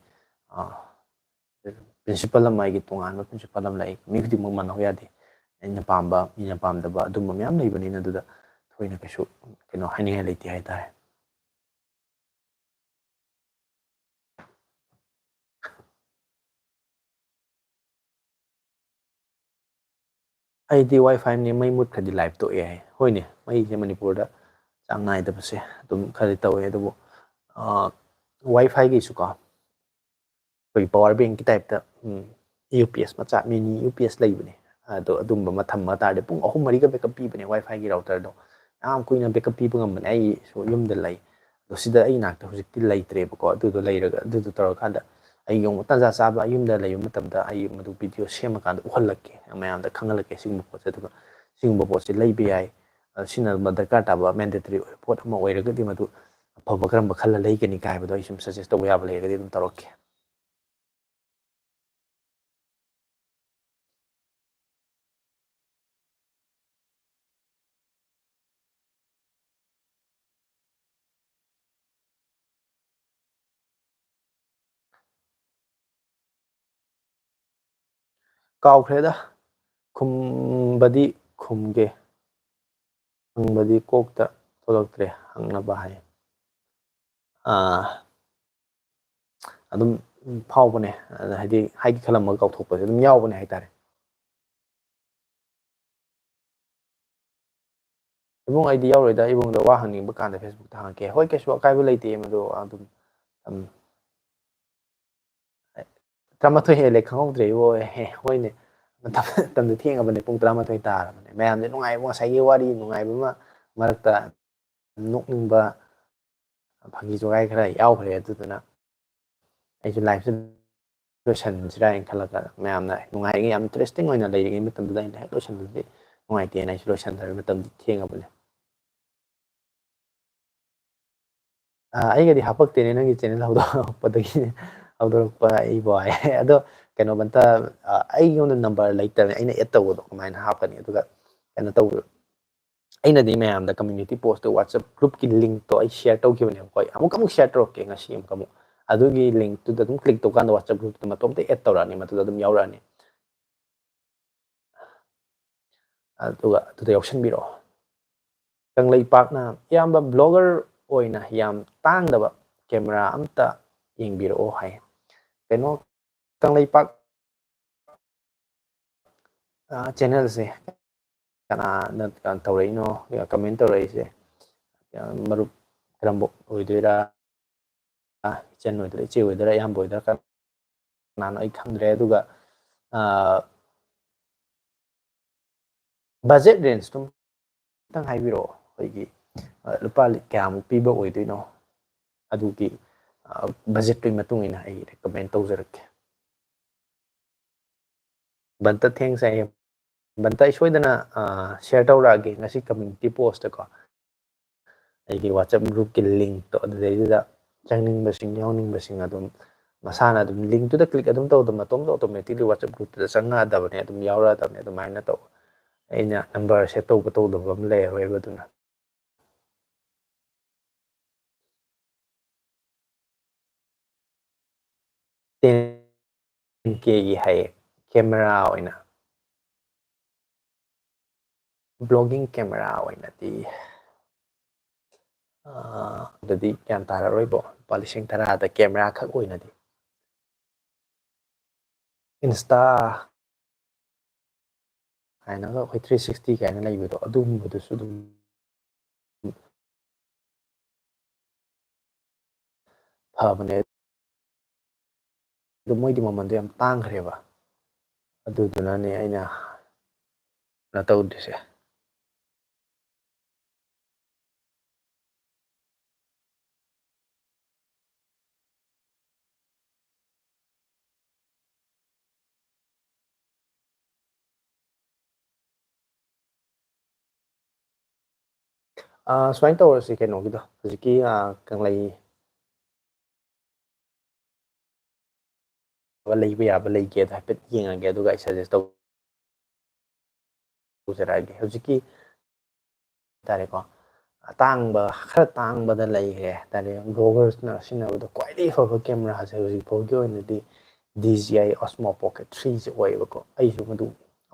ꯄ꯭ꯔꯤꯟꯁꯤꯄꯜ ꯑꯃ ꯑꯩꯒꯤ ꯇꯣꯉꯥꯟꯕ ꯄ꯭ꯔꯤꯟꯁꯤꯄꯜ ꯑꯃ ꯂꯩ ꯃꯤ ꯈꯨꯗꯤꯡꯃꯛ ꯃꯥꯟꯅꯧ ꯌꯥꯗꯦ ꯑꯩꯅ ꯄꯥꯝꯕ ꯃꯤꯅ ꯄꯥꯝꯗꯕ ꯑꯗꯨꯝꯕ ꯃꯌꯥꯝ ꯂꯩꯕꯅꯤꯅ ꯑꯗꯨꯗ ꯊꯣꯏꯅ ꯀꯩꯁꯨ ꯀꯩꯅꯣ ꯍꯥꯏꯅꯤꯡꯉꯥꯏ ꯂꯩꯇꯦ ꯍꯥꯏꯇꯥꯔꯦ. ꯑꯩꯗꯤ ꯋꯥꯏ ꯐꯥꯏꯅꯦ, ꯃꯩ ꯃꯨꯠꯈ꯭ꯔꯗꯤ ꯂꯥꯏꯚ ꯇꯣꯛꯑꯦ ꯍꯥꯏ. ꯍꯣꯏꯅꯦ, ꯃꯩꯁꯦ ꯃꯅꯤꯄꯨꯔꯗ ꯆꯥꯡ ꯅꯥꯏꯗꯕꯁꯦ ꯑꯗꯨꯝ ꯈꯔꯗꯤ ꯇꯧꯋꯦ. ꯑꯗꯨꯕꯨ ꯋꯥꯏ ꯐꯥꯏꯒꯤꯁꯨꯀꯣ ꯑꯩꯈꯣꯏꯒꯤ ꯄꯋꯥꯔ ꯕꯦꯡꯀꯤ ꯇꯥꯏꯞꯇ ꯌꯨ ꯄꯤ ꯑꯦꯁ ꯃꯆꯥ ꯃꯤꯅꯤ ꯌꯨ ꯄꯤ ꯑꯦꯁ ꯂꯩꯕꯅꯦ. ꯑꯗꯣ ꯑꯗꯨꯝꯕ ꯑꯃ ꯊꯝꯕ ꯇꯥꯔꯗꯤ ꯄꯨꯡ 3-4ꯒ ꯕꯦꯀꯞ ꯄꯤꯕꯅꯦ ꯋꯥꯏ ꯐꯥꯏꯒꯤ ꯔꯥꯎꯇꯔꯗꯣ. ꯌꯥꯝ ꯀꯨꯏꯅ ꯕꯦꯀꯞ ꯄꯤꯕ ꯉꯝꯕꯅꯦ. ꯑꯩꯁꯨ ꯌꯨꯝꯗ ꯂꯩ, ꯑꯗꯣ ꯁꯤꯗ ꯑꯩ ꯅꯥꯛꯇ ꯍꯧꯖꯤꯛꯇꯤ ꯂꯩꯇ꯭ꯔꯦꯕꯀꯣ. ꯑꯗꯨꯗꯣ ꯂꯩꯔꯒ ꯑꯗꯨꯗꯣ ꯇꯧꯔꯀꯥꯟꯗ ꯑꯩ ꯑꯃꯨꯛ ꯇꯟꯖꯥ ꯆꯥꯕ ꯌꯨꯝꯗ ꯂꯩꯕ ꯃꯇꯝꯗ ꯑꯩ ꯃꯗꯨ ꯚꯤꯗꯤꯑꯣ ꯁꯦꯝꯃꯀꯥꯟꯗ ꯎꯍꯜꯂꯛꯀꯦ, ꯃꯌꯥꯝꯗ ꯈꯪꯍꯜꯂꯛꯀꯦ ꯁꯤꯒꯨꯝꯕ ꯄꯣꯠꯁꯦ. ꯑꯗꯨꯒ ꯁꯤꯒꯨꯝꯕ ꯄꯣꯠꯁꯦ ꯂꯩꯕ ꯌꯥꯏ, ꯁꯤꯖꯤꯟꯅꯕ ꯗꯔꯀꯥꯔ ꯇꯥꯕ ꯃꯦꯟꯗꯦꯇꯔꯤ ꯑꯣꯏꯕ ꯄꯣꯠ ꯑꯃ ꯑꯣꯏꯔꯒꯗꯤ ꯃꯗꯨ ꯑꯐꯕ ꯀꯔꯝꯕ ꯈꯜꯂ ꯂꯩꯒꯅꯤ ꯀꯥ ꯍꯥꯏꯕꯗꯣ ꯑꯩ ꯁꯨꯝ ꯁꯖꯦꯁ ꯇꯧꯕ ꯌꯥꯕ ꯂꯩꯔꯒꯗꯤ ꯑꯗꯨꯝ ꯇꯧꯔꯛꯀꯦ. ꯀꯥꯎꯈ꯭ꯔꯦꯗ, ꯈꯨꯝꯕꯗꯤ ꯈꯨꯝꯒꯦ, ꯍꯪꯕꯗꯤ ꯀꯣꯛꯇ ꯊꯣꯛꯂꯛꯇ꯭ꯔꯦ, ꯍꯪꯅꯕ ꯍꯥꯏ. ꯑꯗꯨꯝ ꯐꯥꯎꯕꯅꯦ, ꯍꯥꯏꯗꯤ ꯍꯥꯏꯒꯦ ꯈꯜꯂꯝꯃꯒ ꯀꯥꯎꯊꯣꯛꯄꯁꯦ ꯑꯗꯨꯝ ꯌꯥꯎꯕꯅꯦ ꯍꯥꯏꯇꯥꯔꯦ. ꯏꯕꯨꯡ ꯑꯩꯗꯤ ꯌꯥꯎꯔꯣꯏꯗ. ꯏꯕꯨꯡꯗ ꯋꯥ ꯍꯪꯅꯤꯡꯕ ꯀꯥꯟꯗ ꯐꯦꯁꯕꯨꯛꯇ ꯍꯪꯉꯛꯀꯦ. ꯍꯣꯏ, ꯀꯩꯁꯨ ꯑꯀꯥꯏꯕ ꯂꯩꯇꯦ ꯃꯗꯨ. ꯑꯗꯨꯝ 12 ꯍꯦꯜꯂꯦ ꯈꯪꯍꯧꯗ꯭ꯔꯦ ꯏꯕꯣ. ꯍꯣꯏꯅꯦ, ꯃꯇꯝꯗ ꯊꯦꯡꯉꯕꯅꯦ, ꯄꯨꯡ 12 ꯇꯥꯔꯕꯅꯦ. ꯃꯌꯥꯝꯁꯦ ꯅꯨꯡꯉꯥꯏꯕ, ꯉꯁꯥꯏꯒꯤ ꯋꯥꯔꯤ ꯅꯨꯡꯉꯥꯏꯕ ꯑꯃ ꯃꯔꯛꯇ ꯅꯣꯛꯅꯤꯡꯕ ꯐꯥꯒꯤ ꯖꯣꯒꯥꯏ ꯈꯔ ꯌꯥꯎꯈ꯭ꯔꯦ. ꯑꯗꯨꯗꯨꯅ ꯑꯩꯁꯨ ꯂꯥꯏꯐꯁꯦ ꯂꯣꯏꯁꯤꯟꯁꯤꯔꯥ ꯍꯥꯏꯅ ꯈꯜꯂꯒ ꯃꯌꯥꯝꯅ ꯅꯨꯡꯉꯥꯏꯔꯤꯉꯩ, ꯌꯥꯝ ꯏꯟꯇꯔꯦꯁꯇꯤꯡ ꯑꯣꯏꯅ ꯂꯩꯔꯤꯉꯩ ꯃꯇꯝꯗꯨꯗ ꯑꯩꯅ ꯍꯦꯛ ꯂꯣꯏꯁꯤꯟꯕꯗꯤ ꯅꯨꯡꯉꯥꯏꯇꯦꯅ ꯑꯩꯁꯨ ꯂꯣꯏꯁꯤꯟꯗꯔꯦ. ꯃꯇꯝꯗꯤ ꯊꯦꯡꯉꯕꯅꯦ. ꯑꯩꯒꯗꯤ ꯍꯥꯄꯛꯇꯦꯅꯦ, ꯅꯪꯒꯤ ꯆꯦꯅꯦꯜ ꯍꯧꯗꯣꯔꯛꯄꯗꯒꯤ ꯍꯧꯗꯣꯔꯛꯄ ꯑꯩꯕꯨ ꯍꯥꯏ. ꯑꯗꯣ ꯀꯩꯅꯣꯝꯇ, ꯑꯩꯉꯣꯟꯗ ꯅꯝꯕꯔ ꯂꯩꯇꯕꯅꯤ. ꯑꯩꯅ ꯑꯦꯗ ꯇꯧꯕꯗꯣ ꯀꯃꯥꯏꯅ ꯍꯥꯞꯀꯅꯤ? ꯑꯗꯨꯒ ꯀꯩꯅꯣ ꯇꯧꯕ, ꯑꯩꯅꯗꯤ ꯃꯌꯥꯝꯗ ꯀꯝꯃ꯭ꯌꯨꯅꯤꯇꯤ ꯄꯣꯁꯇ ꯋꯥꯆꯞ ꯒ꯭ꯔꯨꯞꯀꯤ ꯂꯤꯡꯛꯇꯣ ꯑꯩ ꯁꯤꯌꯔ ꯇꯧꯈꯤꯕꯅꯦꯕ. ꯍꯣꯏ, ꯑꯃꯨꯛ ꯁꯤꯌꯔ ꯇꯧꯔꯛꯀꯦ ꯉꯁꯤ ꯑꯃꯨꯛ. ꯑꯗꯨꯒꯤ ꯂꯤꯡꯛꯇꯨꯗ ꯑꯗꯨꯝ ꯀ꯭ꯂꯤꯛ ꯇꯧꯀꯥꯟꯗ ꯋꯥꯆꯞ ꯒ꯭ꯔꯨꯞꯇꯨ ꯃꯇꯣꯝꯇ ꯑꯦꯗ ꯇꯧꯔꯛꯑꯅꯤ, ꯃꯗꯨꯗ ꯑꯗꯨꯝ ꯌꯥꯎꯔꯛꯑꯅꯤ. ꯑꯗꯨꯒ ꯑꯗꯨꯗ ꯌꯥꯎꯁꯟꯕꯤꯔꯛꯑꯣ. ꯀꯪꯂꯩꯄꯥꯛꯅ ꯏꯌꯥꯝꯕ ꯕ꯭ꯂꯣꯒꯔ ꯑꯣꯏꯅ ꯌꯥꯝ ꯇꯥꯡꯗꯕ ꯀꯦꯃꯦꯔꯥ ꯑꯝꯇ ꯌꯦꯡꯕꯤꯔꯛꯑꯣ ꯍꯥꯏ. ꯀꯩꯅꯣ, ꯀꯪꯂꯩꯄꯥꯛ ꯆꯦꯅꯦꯜꯁꯦ ꯀꯅꯥꯅ ꯇꯧꯔꯛꯏꯅꯣ, ꯀꯃꯦꯟ ꯇꯧꯔꯛꯏꯁꯦ? ꯃꯔꯨꯞ ꯀꯔꯝꯕ ꯑꯣꯏꯗꯣꯏꯔꯥ? ꯏꯆꯟ ꯑꯣꯏꯗꯣꯏꯔꯥ, ꯏꯆꯦ ꯑꯣꯏꯗꯣꯏꯔꯥ, ꯏꯌꯥꯝꯕ ꯑꯣꯏꯗꯣꯏꯔꯥ, ꯀꯅꯥꯅꯣ ꯑꯩ ꯈꯪꯗ꯭ꯔꯦ. ꯑꯗꯨꯒ ꯕꯖꯦꯠ ꯔꯦꯟꯖꯇꯨ ꯈꯤꯇꯪ ꯍꯥꯏꯕꯤꯔꯛꯑꯣ. ꯑꯩꯈꯣꯏꯒꯤ ꯂꯨꯄꯥ ꯀꯌꯥꯃꯨꯛ ꯄꯤꯕ ꯑꯣꯏꯗꯣꯏꯅꯣ? ꯑꯗꯨꯒꯤ ꯕꯖꯦꯠꯇꯨꯒꯤ ꯃꯇꯨꯡ ꯏꯟꯅ ꯑꯩ ꯔꯤꯀꯃꯦꯟ ꯇꯧꯖꯔꯛꯀꯦ. ꯕꯟꯇ, ꯊꯦꯡꯁ ꯍꯥꯏꯌꯦ. ꯕꯟꯇ, ꯑꯩ ꯁꯣꯏꯗꯅ ꯁꯤꯌꯔ ꯇꯧꯔꯛꯑꯒꯦ ꯉꯁꯤ ꯀꯝꯃ꯭ꯌꯨꯅꯤꯇꯤ ꯄꯣꯁꯇꯀꯣ. ꯑꯩꯒꯤ ꯋꯥꯆꯞ ꯒ꯭ꯔꯨꯞꯀꯤ ꯂꯤꯡꯛꯇꯣ ꯑꯗꯨꯗꯩꯗꯨꯗ ꯆꯪꯅꯤꯡꯕꯁꯤꯡ, ꯌꯥꯎꯅꯤꯡꯕꯁꯤꯡ ꯑꯗꯨꯝ ꯃꯁꯥꯅ ꯑꯗꯨꯝ ꯂꯤꯡꯛꯇꯨꯗ ꯀ꯭ꯂꯤꯛ ꯑꯗꯨꯝ ꯇꯧꯕꯗ ꯃꯇꯣꯝꯇ ꯑꯣꯇꯣꯃꯦꯇꯤꯛꯂꯤ ꯋꯥꯆꯞ ꯒ꯭ꯔꯨꯞꯇꯨꯗ ꯆꯪꯉꯛꯑꯗꯕꯅꯦ, ꯑꯗꯨꯝ ꯌꯥꯎꯔꯛꯑꯗꯕꯅꯦ. ꯑꯗꯨꯃꯥꯏꯅ ꯇꯧ. ꯑꯩꯅ ꯅꯝꯕꯔ ꯁꯦꯚ ꯇꯧꯕ ꯇꯧꯗꯕ ꯑꯃ ꯂꯩꯔꯔꯣꯏꯕ. ꯑꯗꯨꯅ $10K ꯍꯥꯏꯌꯦ, ꯀꯦꯃꯦꯔꯥ ꯑꯣꯏꯅ. ꯕ꯭ꯂꯣꯒꯤꯡ ꯀꯦꯃꯦꯔꯥ ꯑꯣꯏꯅꯗꯤ ꯑꯗꯨꯗꯤ ꯒ꯭ꯌꯥꯟ ꯇꯥꯔꯔꯣꯏꯕꯣ. ꯂꯨꯄꯥ 10,000ꯗ ꯀꯦꯃꯦꯔꯥ ꯈꯛ ꯑꯣꯏꯅꯗꯤ. ꯏꯟꯁꯇꯥ ꯍꯥꯏꯅꯒ ꯑꯩꯈꯣꯏ 360 ꯀꯥꯏꯅ ꯂꯩꯕꯗꯣ, ꯑꯗꯨꯒꯨꯝꯕꯗꯨꯁꯨ ꯑꯗꯨꯝ ꯐꯕꯅꯦ. ꯑꯗꯨ ꯃꯣꯏꯗꯤ ꯃꯃꯟꯗꯣ ꯌꯥꯝ ꯇꯥꯡꯈ꯭ꯔꯦꯕ. ꯑꯗꯨꯗꯨꯅꯅꯦ ꯑꯩꯅ ꯀꯩꯅꯣ ꯇꯧꯗ꯭ꯔꯤꯁꯦ. ꯁꯨꯃꯥꯏꯅ ꯇꯧꯔꯁꯤ, ꯀꯩꯅꯣꯒꯤꯗꯣ ꯍꯧꯖꯤꯛꯀꯤ ꯀꯪꯂꯩ ꯂꯩꯕ ꯌꯥꯕ ꯂꯩꯒꯦꯗꯣ ꯍꯥꯏꯐꯦꯠ ꯌꯦꯡꯉꯒꯦ, ꯑꯗꯨꯒ ꯑꯩ ꯁꯖꯦꯁ ꯇꯧꯖꯔꯛꯑꯒꯦ. ꯍꯧꯖꯤꯛꯀꯤ ꯍꯥꯏꯇꯥꯔꯦꯀꯣ, ꯑꯇꯥꯡꯕ, ꯈꯔ ꯇꯥꯡꯕꯗ ꯂꯩꯈ꯭ꯔꯦ ꯍꯥꯏꯇꯥꯔꯦ. ꯕ꯭ꯂꯣꯒꯔꯁꯅ ꯁꯤꯖꯤꯟꯅꯕꯗ ꯈ꯭ꯋꯥꯏꯗꯒꯤ ꯐꯕ ꯀꯦꯃꯦꯔꯥꯁꯦ ꯍꯧꯖꯤꯛ ꯐꯥꯎꯒꯤ ꯑꯣꯏꯅꯗꯤ DJI Osmo Pocket 3ꯁꯦ ꯑꯣꯏꯌꯦꯕꯀꯣ. ꯑꯩꯁꯨ ꯃꯗꯨ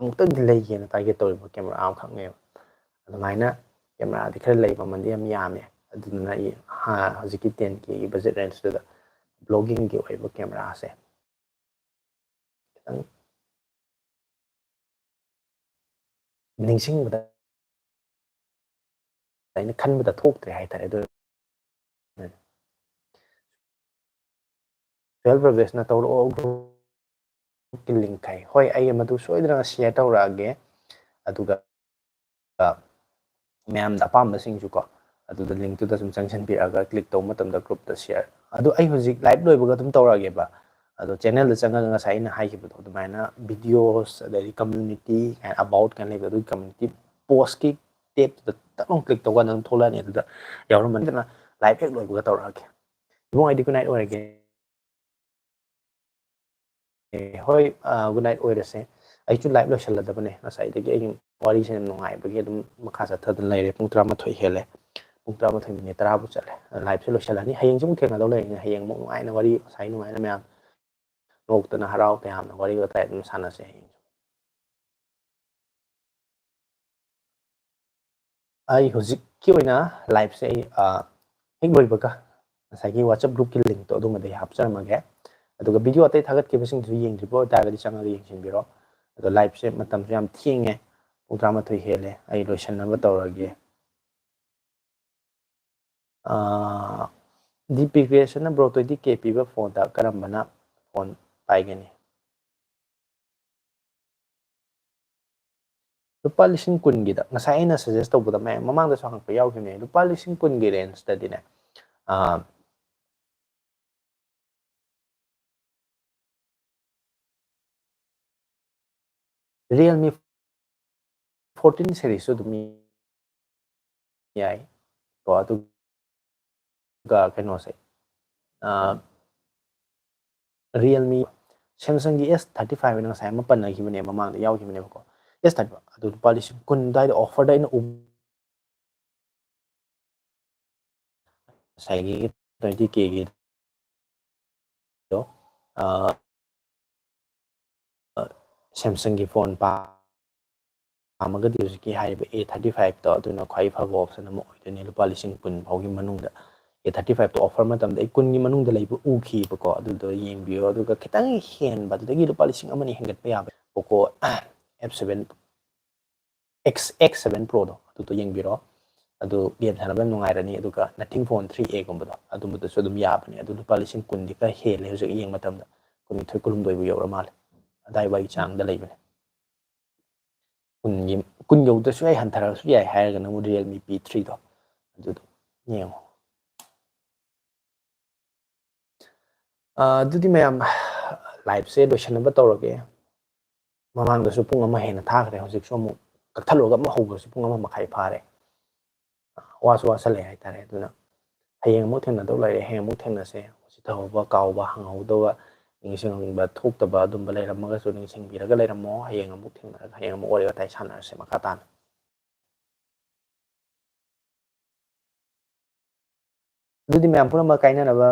ꯑꯃꯨꯛꯇꯪꯗꯤ ꯂꯩꯒꯦꯅ ꯇꯥꯔꯒꯦꯠ ꯇꯧꯔꯤꯕ ꯀꯦꯃꯦꯔꯥ ꯑꯃꯈꯛꯅꯦꯕ ꯑꯗꯨꯃꯥꯏꯅ ꯀꯦꯃꯦꯔꯥꯗꯤ ꯈꯔ ꯂꯩ ꯃꯃꯜꯗꯤ ꯌꯥꯝ ꯌꯥꯝꯃꯦ ꯑꯗꯨꯗꯨꯅ ꯑꯩ ꯍꯧꯖꯤꯛꯀꯤ 10Kꯒꯤ ꯕꯖꯦꯠ ꯔꯦꯟꯖꯇꯨꯗ ꯕ꯭ꯂꯣꯒꯤꯡꯒꯤ ꯑꯣꯏꯕ ꯀꯦꯃꯦꯔꯥꯁꯦ ꯈꯤꯇꯪ ꯅꯤꯡꯁꯤꯡꯕꯗ ꯑꯩꯅ ꯈꯟꯕꯗ ꯊꯣꯛꯇ꯭ꯔꯦ ꯍꯥꯏꯇꯥꯔꯦ ꯑꯗꯨ ꯁꯣꯌꯦꯜ ꯄ꯭ꯔꯣꯒ꯭ꯔꯦꯁꯅ ꯇꯧꯔꯛꯑꯣ ꯂꯤꯡꯈꯩ ꯍꯣꯏ ꯑꯩ ꯃꯗꯨ ꯁꯣꯏꯗꯅ ꯁꯤꯌꯔ ꯇꯧꯔꯛꯑꯒꯦ ꯑꯗꯨꯒ ꯃꯌꯥꯝꯗ ꯑꯄꯥꯝꯕꯁꯤꯡꯁꯨꯀꯣ ꯑꯗꯨꯗ ꯂꯤꯡꯛꯇꯨꯗ ꯁꯨꯝ ꯆꯪꯁꯤꯟꯕꯤꯔꯛꯑꯒ ꯀ꯭ꯂꯤꯛ ꯇꯧꯕ ꯃꯇꯝꯗ ꯒ꯭ꯔꯨꯞꯇ ꯁꯤꯌꯔ ꯑꯗꯣ ꯑꯩ ꯍꯧꯖꯤꯛ ꯂꯥꯏꯚ ꯂꯣꯏꯕꯒ ꯑꯗꯨꯝ ꯇꯧꯔꯛꯑꯒꯦꯕ ꯑꯗꯣ ꯆꯦꯅꯦꯜꯗ ꯆꯪꯉꯒ ꯉꯁꯥꯏ ꯑꯩꯅ ꯍꯥꯏꯈꯤꯕꯗꯣ ꯑꯗꯨꯃꯥꯏꯅ ꯚꯤꯗꯤꯑꯣꯁ ꯑꯗꯩꯗꯤ ꯀꯝꯃ꯭ꯌꯨꯅꯤꯇꯤ ꯑꯕꯥꯎꯠ ꯀꯥꯏꯅ ꯂꯩꯕ ꯑꯗꯨꯒꯤ ꯀꯝꯃ꯭ꯌꯨꯅꯤꯇꯤ ꯄꯣꯁꯀꯤ ꯇꯦꯞꯇꯨꯗ ꯇꯞ ꯀ꯭ꯂꯤꯛ ꯇꯧꯀꯥꯟꯗ ꯑꯗꯨꯝ ꯊꯣꯛꯂꯛꯑꯅꯤ ꯑꯗꯨꯗ ꯌꯥꯎꯔꯝꯃꯅꯤꯗꯅ ꯂꯥꯏꯚ ꯍꯦꯛ ꯂꯣꯏꯕꯒ ꯇꯧꯔꯛꯑꯒꯦ ꯏꯕꯨꯡ ꯑꯩꯗꯤ ꯒꯨꯗ ꯅꯥꯏꯠ ꯑꯣꯏꯔꯒꯦ ꯍꯣꯏ ꯒꯨꯗ ꯅꯥꯏꯠ ꯑꯣꯏꯔꯁꯦ ꯑꯩꯁꯨ ꯂꯥꯏꯚ ꯂꯣꯏꯁꯜꯂꯗꯕꯅꯦ ꯉꯁꯥꯏꯗꯒꯤ ꯑꯩ ꯋꯥꯔꯤꯁꯦ ꯅꯨꯡꯉꯥꯏꯕꯒꯤ ꯑꯗꯨꯝ ꯃꯈꯥ ꯆꯠꯊꯗꯅ ꯂꯩꯔꯦ ꯄꯨꯡ 11 ꯍꯦꯜꯂꯦ ꯄꯨꯡ 11 ꯃꯤꯅꯤꯠ 10 ꯆꯠꯂꯦ ꯂꯥꯏꯚꯁꯦ ꯂꯣꯏꯁꯜꯂꯅꯤ ꯍꯌꯦꯡꯁꯨ ꯑꯃꯨꯛ ꯊꯦꯡꯅꯗꯧ ꯂꯩꯔꯤꯅꯦ ꯍꯌꯦꯡ ꯑꯃꯨꯛ ꯅꯨꯡꯉꯥꯏꯅ ꯋꯥꯔꯤ ꯉꯁꯥꯏ ꯅꯨꯡꯉꯥꯏꯅ ꯃꯌꯥꯝ ꯅꯣꯛꯇꯅ ꯍꯔꯥꯎ ꯇꯌꯥꯝꯅ ꯋꯥꯔꯤ ꯋꯥꯇꯥꯏ ꯑꯗꯨꯝ ꯁꯥꯟꯅꯁꯦ ꯍꯌꯦꯡ ꯑꯩ ꯍꯧꯖꯤꯛꯀꯤ ꯑꯣꯏꯅ ꯂꯥꯏꯚꯁꯦ ꯑꯩ ꯍꯦꯛ ꯂꯣꯏꯕꯒ ꯉꯁꯥꯏꯒꯤ ꯋꯥꯆꯞ ꯒ꯭ꯔꯨꯞꯀꯤ ꯂꯤꯡꯛꯇꯣ ꯑꯗꯨꯃꯗꯤ ꯍꯥꯞꯆꯔꯝꯃꯒꯦ ꯑꯗꯨꯒ ꯚꯤꯗꯤꯑꯣ ꯑꯇꯩ ꯊꯥꯒꯠꯈꯤꯕꯁꯤꯡꯗꯨꯁꯨ ꯌꯦꯡꯗ꯭ꯔꯤꯕ ꯑꯣꯏꯇꯥꯔꯒꯗꯤ ꯆꯪꯉꯒ ꯌꯦꯡꯁꯤꯟꯕꯤꯔꯣ ꯑꯗꯣ ꯂꯥꯏꯚꯁꯦ ꯃꯇꯝꯁꯨ ꯌꯥꯝ ꯊꯦꯡꯉꯦ ꯄꯨꯡ 11 ꯍꯦꯜꯂꯦ ꯑꯩ ꯂꯣꯏꯁꯟꯅꯕ ꯇꯧꯔꯒꯦ ꯗꯤ ꯄꯤ ꯕ꯭ꯔꯣ 20K ꯄꯤꯕ ꯐꯣꯟꯗ ꯀꯔꯝꯕꯅ ꯐꯣꯟ ꯄꯥꯏꯒꯅꯤ ꯂꯨꯄꯥ 20,000ꯒꯤꯗ ꯉꯁꯥꯏ ꯑꯩꯅ ꯁꯖꯦꯁ ꯇꯧꯕꯗ ꯃꯌꯥꯝ ꯃꯃꯥꯡꯗꯁꯨ ꯍꯪꯉꯛꯄ ꯌꯥꯎꯈꯤꯕꯅꯦ ꯂꯨꯄꯥ 20,000ꯒꯤ ꯔꯦꯟꯖꯇꯗꯤꯅꯦ ꯔꯤꯌꯦꯜꯃꯤ 14 ꯁꯦꯔꯤꯁꯁꯨ ꯑꯗꯨꯝ ꯌꯥꯏ ꯀꯣ ꯑꯗꯨꯒ ꯀꯩꯅꯣꯁꯦ ꯔꯤꯌꯦꯜꯃꯤ ꯁꯦꯝꯁꯪꯒꯤ S35 ꯍꯥꯏꯅ ꯉꯁꯥꯏ ꯑꯃ ꯄꯟꯅꯈꯤꯕꯅꯦ ꯃꯃꯥꯡꯗ ꯌꯥꯎꯈꯤꯕꯅꯦꯕꯀꯣ S35 ꯑꯗꯨ ꯂꯨꯄꯥ 20,000 ꯑꯗꯨꯋꯥꯏꯗ ꯑꯣꯐꯔꯗ ꯑꯩꯅ ꯉꯁꯥꯏꯒꯤ 20Kꯒꯤ ꯁꯦꯝꯁꯪꯒꯤ ꯐꯣꯟ ꯄꯥꯝꯃꯒꯗꯤ ꯍꯧꯖꯤꯛꯀꯤ ꯍꯥꯏꯔꯤꯕ A35ꯇꯣ ꯑꯗꯨꯅ ꯈ꯭ꯋꯥꯏ ꯐꯕ ꯑꯣꯞꯁꯟ ꯑꯃ ꯑꯣꯏꯗꯣꯏꯅꯤ ꯂꯨꯄꯥ 10,000 ꯐꯥꯎꯒꯤ ꯃꯅꯨꯡꯗ A35ꯇꯣ ꯑꯣꯐꯔ ꯃꯇꯝꯗ ꯑꯩ 10ꯒꯤ ꯃꯅꯨꯡꯗ ꯂꯩꯕ ꯎꯈꯤꯕꯀꯣ ꯑꯗꯨꯗꯣ ꯌꯦꯡꯕꯤꯌꯣ ꯑꯗꯨꯒ ꯈꯤꯇꯪ ꯍꯦꯟꯕ ꯑꯗꯨꯗꯒꯤ ꯂꯨꯄꯥ 1,000 ꯍꯦꯟꯒꯠꯄ ꯌꯥꯕ ꯄꯣꯀꯣ F7 X7 Proꯗꯣ ꯑꯗꯨꯗꯣ ꯌꯦꯡꯕꯤꯔꯣ ꯑꯗꯨ ꯒꯦꯝ ꯁꯥꯟꯅꯕ ꯅꯨꯡꯉꯥꯏꯔꯅꯤ ꯑꯗꯨꯒ ꯅꯊꯤꯡ ꯐꯣꯟ 3A ꯒꯨꯝꯕꯗꯣ ꯑꯗꯨꯝꯕꯗꯁꯨ ꯑꯗꯨꯝ ꯌꯥꯕꯅꯤ ꯑꯗꯨ ꯂꯨꯄꯥ 10,000ꯗꯤ ꯈꯔ ꯍꯦꯜꯂꯦ ꯍꯧꯖꯤꯛ ꯌꯦꯡꯕ ꯃꯇꯝꯗ 19-20 ꯌꯧꯔ ꯃꯥꯜꯂꯦ ꯑꯗꯥꯏꯋꯥꯏꯒꯤ ꯆꯥꯡꯗ ꯂꯩꯕꯅꯦ 10 ꯌꯧꯗ꯭ꯔꯁꯨ ꯌꯥꯏ ꯍꯟꯊꯔꯁꯨ ꯌꯥꯏ ꯍꯥꯏꯔꯒꯅ ꯑꯃꯨꯛ ꯔꯤꯌꯦꯜꯃꯤ P3ꯗꯣ ꯑꯗꯨꯗꯣ ꯌꯦꯡꯉꯣ ꯑꯗꯨꯗꯤ ꯃꯌꯥꯝ ꯂꯥꯏꯚꯁꯦ ꯂꯣꯏꯁꯟꯅꯕ ꯇꯧꯔꯒꯦ ꯃꯃꯥꯡꯗꯁꯨ ꯄꯨꯡ 1 ꯍꯦꯟꯅ ꯊꯥꯈ꯭ꯔꯦ ꯍꯧꯖꯤꯛꯁꯨ ꯑꯃꯨꯛ ꯀꯛꯊꯠꯂꯨꯔꯒ ꯑꯃꯨꯛ ꯍꯧꯕꯁꯨ ꯄꯨꯡ 1 ꯃꯈꯥꯏ ꯐꯥꯔꯦ ꯋꯥꯁꯨ ꯋꯥꯁꯜꯂꯦ ꯍꯥꯏꯇꯥꯔꯦ ꯑꯗꯨꯅ ꯍꯌꯦꯡ ꯑꯃꯨꯛ ꯊꯦꯡꯅꯗꯧ ꯂꯩꯔꯦ ꯍꯌꯦꯡ ꯑꯃꯨꯛ ꯊꯦꯡꯅꯁꯦ ꯆꯤꯠꯊꯍꯧꯕ ꯀꯥꯎꯕ ꯍꯪꯍꯧꯗꯕ ꯅꯤꯡꯁꯤꯡꯕ ꯊꯣꯛꯇꯕ ꯑꯗꯨꯝꯕ ꯂꯩꯔꯝꯃꯒꯁꯨ ꯅꯤꯡꯁꯤꯡꯕꯤꯔꯒ ꯂꯩꯔꯝꯃꯣ ꯍꯌꯦꯡ ꯑꯃꯨꯛ ꯊꯦꯡꯅꯔꯒ ꯍꯌꯦꯡ ꯑꯃꯨꯛ ꯋꯥꯔꯤ ꯋꯥꯇꯥꯏ ꯁꯥꯟꯅꯔꯁꯦ ꯃꯈꯥ ꯇꯥꯅ ꯑꯗꯨꯗꯤ ꯃꯌꯥꯝ ꯄꯨꯝꯅꯃꯛ ꯀꯥꯏꯅꯅꯕ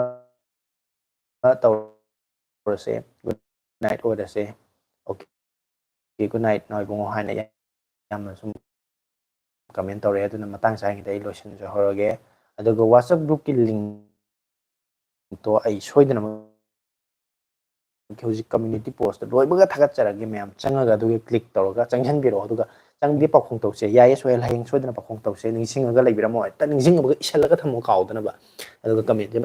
ꯇꯧꯔꯁꯦ ꯒꯨꯗ ꯅꯥꯏꯠ ꯑꯣꯏꯔꯁꯦ ꯑꯣꯀꯦ ꯒꯨꯗ ꯅꯥꯏꯠ ꯏꯕꯨꯡꯉꯣ ꯍꯥꯏꯅ ꯌꯥꯝꯅ ꯁꯨꯝ ꯀꯃꯦꯟ ꯇꯧꯔꯛꯑꯦ ꯑꯗꯨꯅ ꯃꯇꯥꯡ ꯆꯥꯔꯤꯉꯩꯗ ꯑꯩ ꯂꯣꯏꯁꯤꯟꯖꯍꯧꯔꯒꯦ ꯑꯗꯨꯒ ꯋꯥꯆꯞ ꯒ꯭ꯔꯨꯞꯀꯤ ꯂꯤꯡꯛꯇꯣ ꯑꯩ ꯁꯣꯏꯗꯅꯃꯛ ꯍꯧꯖꯤꯛ ꯀꯝꯃ꯭ꯌꯨꯅꯤꯇꯤ ꯄꯣꯁꯇ ꯂꯣꯏꯕꯒ ꯊꯥꯒꯠꯆꯔꯒꯦ ꯃꯌꯥꯝ ꯆꯪꯉꯒ ꯑꯗꯨꯒꯤ ꯀ꯭ꯂꯤꯛ ꯇꯧꯔꯒ ꯆꯪꯁꯤꯟꯕꯤꯔꯛꯑꯣ ꯑꯗꯨꯒ ꯆꯪꯗꯤ ꯄꯥꯎꯈꯨꯝ ꯇꯧꯁꯦ ꯌꯥꯏꯌꯦ ꯁꯣꯏꯍꯦꯜ ꯍꯌꯦꯡ ꯁꯣꯏꯗꯅ ꯄꯥꯎꯈꯨꯝ ꯇꯧꯁꯦ ꯅꯤꯡꯁꯤꯡꯉꯒ ꯂꯩꯕꯤꯔꯝꯃꯣ ꯍꯦꯛꯇ ꯅꯤꯡꯁꯤꯡꯉꯒ ꯏꯁꯜꯂꯒ ꯊꯝꯃꯣ ꯀꯥꯎꯗꯅꯕ ꯑꯗꯨꯒ ꯀꯃꯦꯟꯁꯦ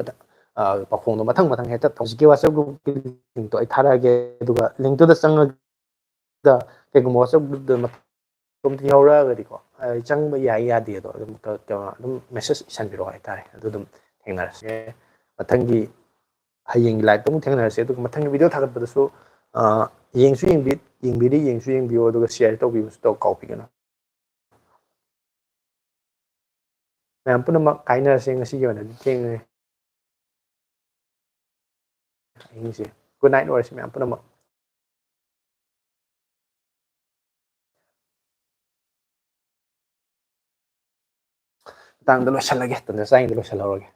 ꯄꯥꯎꯈꯨꯝꯗꯣ ꯃꯊꯪ ꯍꯦꯛꯇ ꯍꯧꯖꯤꯛꯀꯤ ꯋꯥꯆꯞ ꯒ꯭ꯔꯨꯞꯀꯤ ꯂꯤꯡꯛꯇꯣ ꯑꯩ ꯊꯥꯔꯛꯑꯒꯦ ꯑꯗꯨꯒ ꯂꯤꯡꯛꯇꯨꯗ ꯆꯪꯉꯒ ꯀꯩꯒꯨꯝꯕ ꯋꯥꯆꯞ ꯒ꯭ꯔꯨꯞꯇ ꯀꯝꯇ ꯌꯥꯎꯔꯛꯑꯒꯗꯤꯀꯣ ꯆꯪꯕ ꯌꯥꯏ ꯌꯥꯗꯦꯗꯣ ꯑꯗꯨꯝ ꯃꯦꯁꯦꯖ ꯏꯁꯟꯕꯤꯔꯛꯑꯣ ꯍꯥꯏꯇꯥꯔꯦ ꯑꯗꯨ ꯑꯗꯨꯝ ꯊꯦꯡꯅꯔꯁꯦ ꯃꯊꯪꯒꯤ ꯍꯌꯦꯡꯒꯤ ꯂꯥꯏꯚꯇ ꯑꯃꯨꯛ ꯊꯦꯡꯅꯔꯁꯦ ꯑꯗꯨꯒ ꯃꯊꯪꯒꯤ ꯚꯤꯗꯤꯑꯣ ꯊꯥꯒꯠꯄꯗꯁꯨ ꯌꯦꯡꯁꯨ ꯌꯦꯡꯕꯤꯌꯣ ꯑꯗꯨꯒ ꯁꯤꯌꯔ ꯇꯧꯕꯤꯕꯁꯨ ꯀꯥꯎꯕꯤꯒꯅꯨ ꯃꯌꯥꯝ ꯄꯨꯝꯅꯃꯛ ꯀꯥꯏꯅꯔꯁꯦ ꯉꯁꯤꯒꯤ ꯑꯣꯏꯅꯗꯤ ꯊꯦꯡꯉꯦ ꯑꯍꯤꯡꯁꯦ ꯒꯨꯗ ꯅꯥꯏꯠ ꯑꯣꯏꯔꯁꯤ ꯃꯌꯥꯝ ꯄꯨꯝꯅꯃꯛ ꯃꯇꯥꯡꯗ ꯂꯣꯏꯁꯤꯜꯂꯒꯦ ꯇꯟꯖ ꯆꯥꯔꯤꯉꯩꯗ ꯂꯣꯏꯁꯤꯜꯍꯧꯔꯒꯦ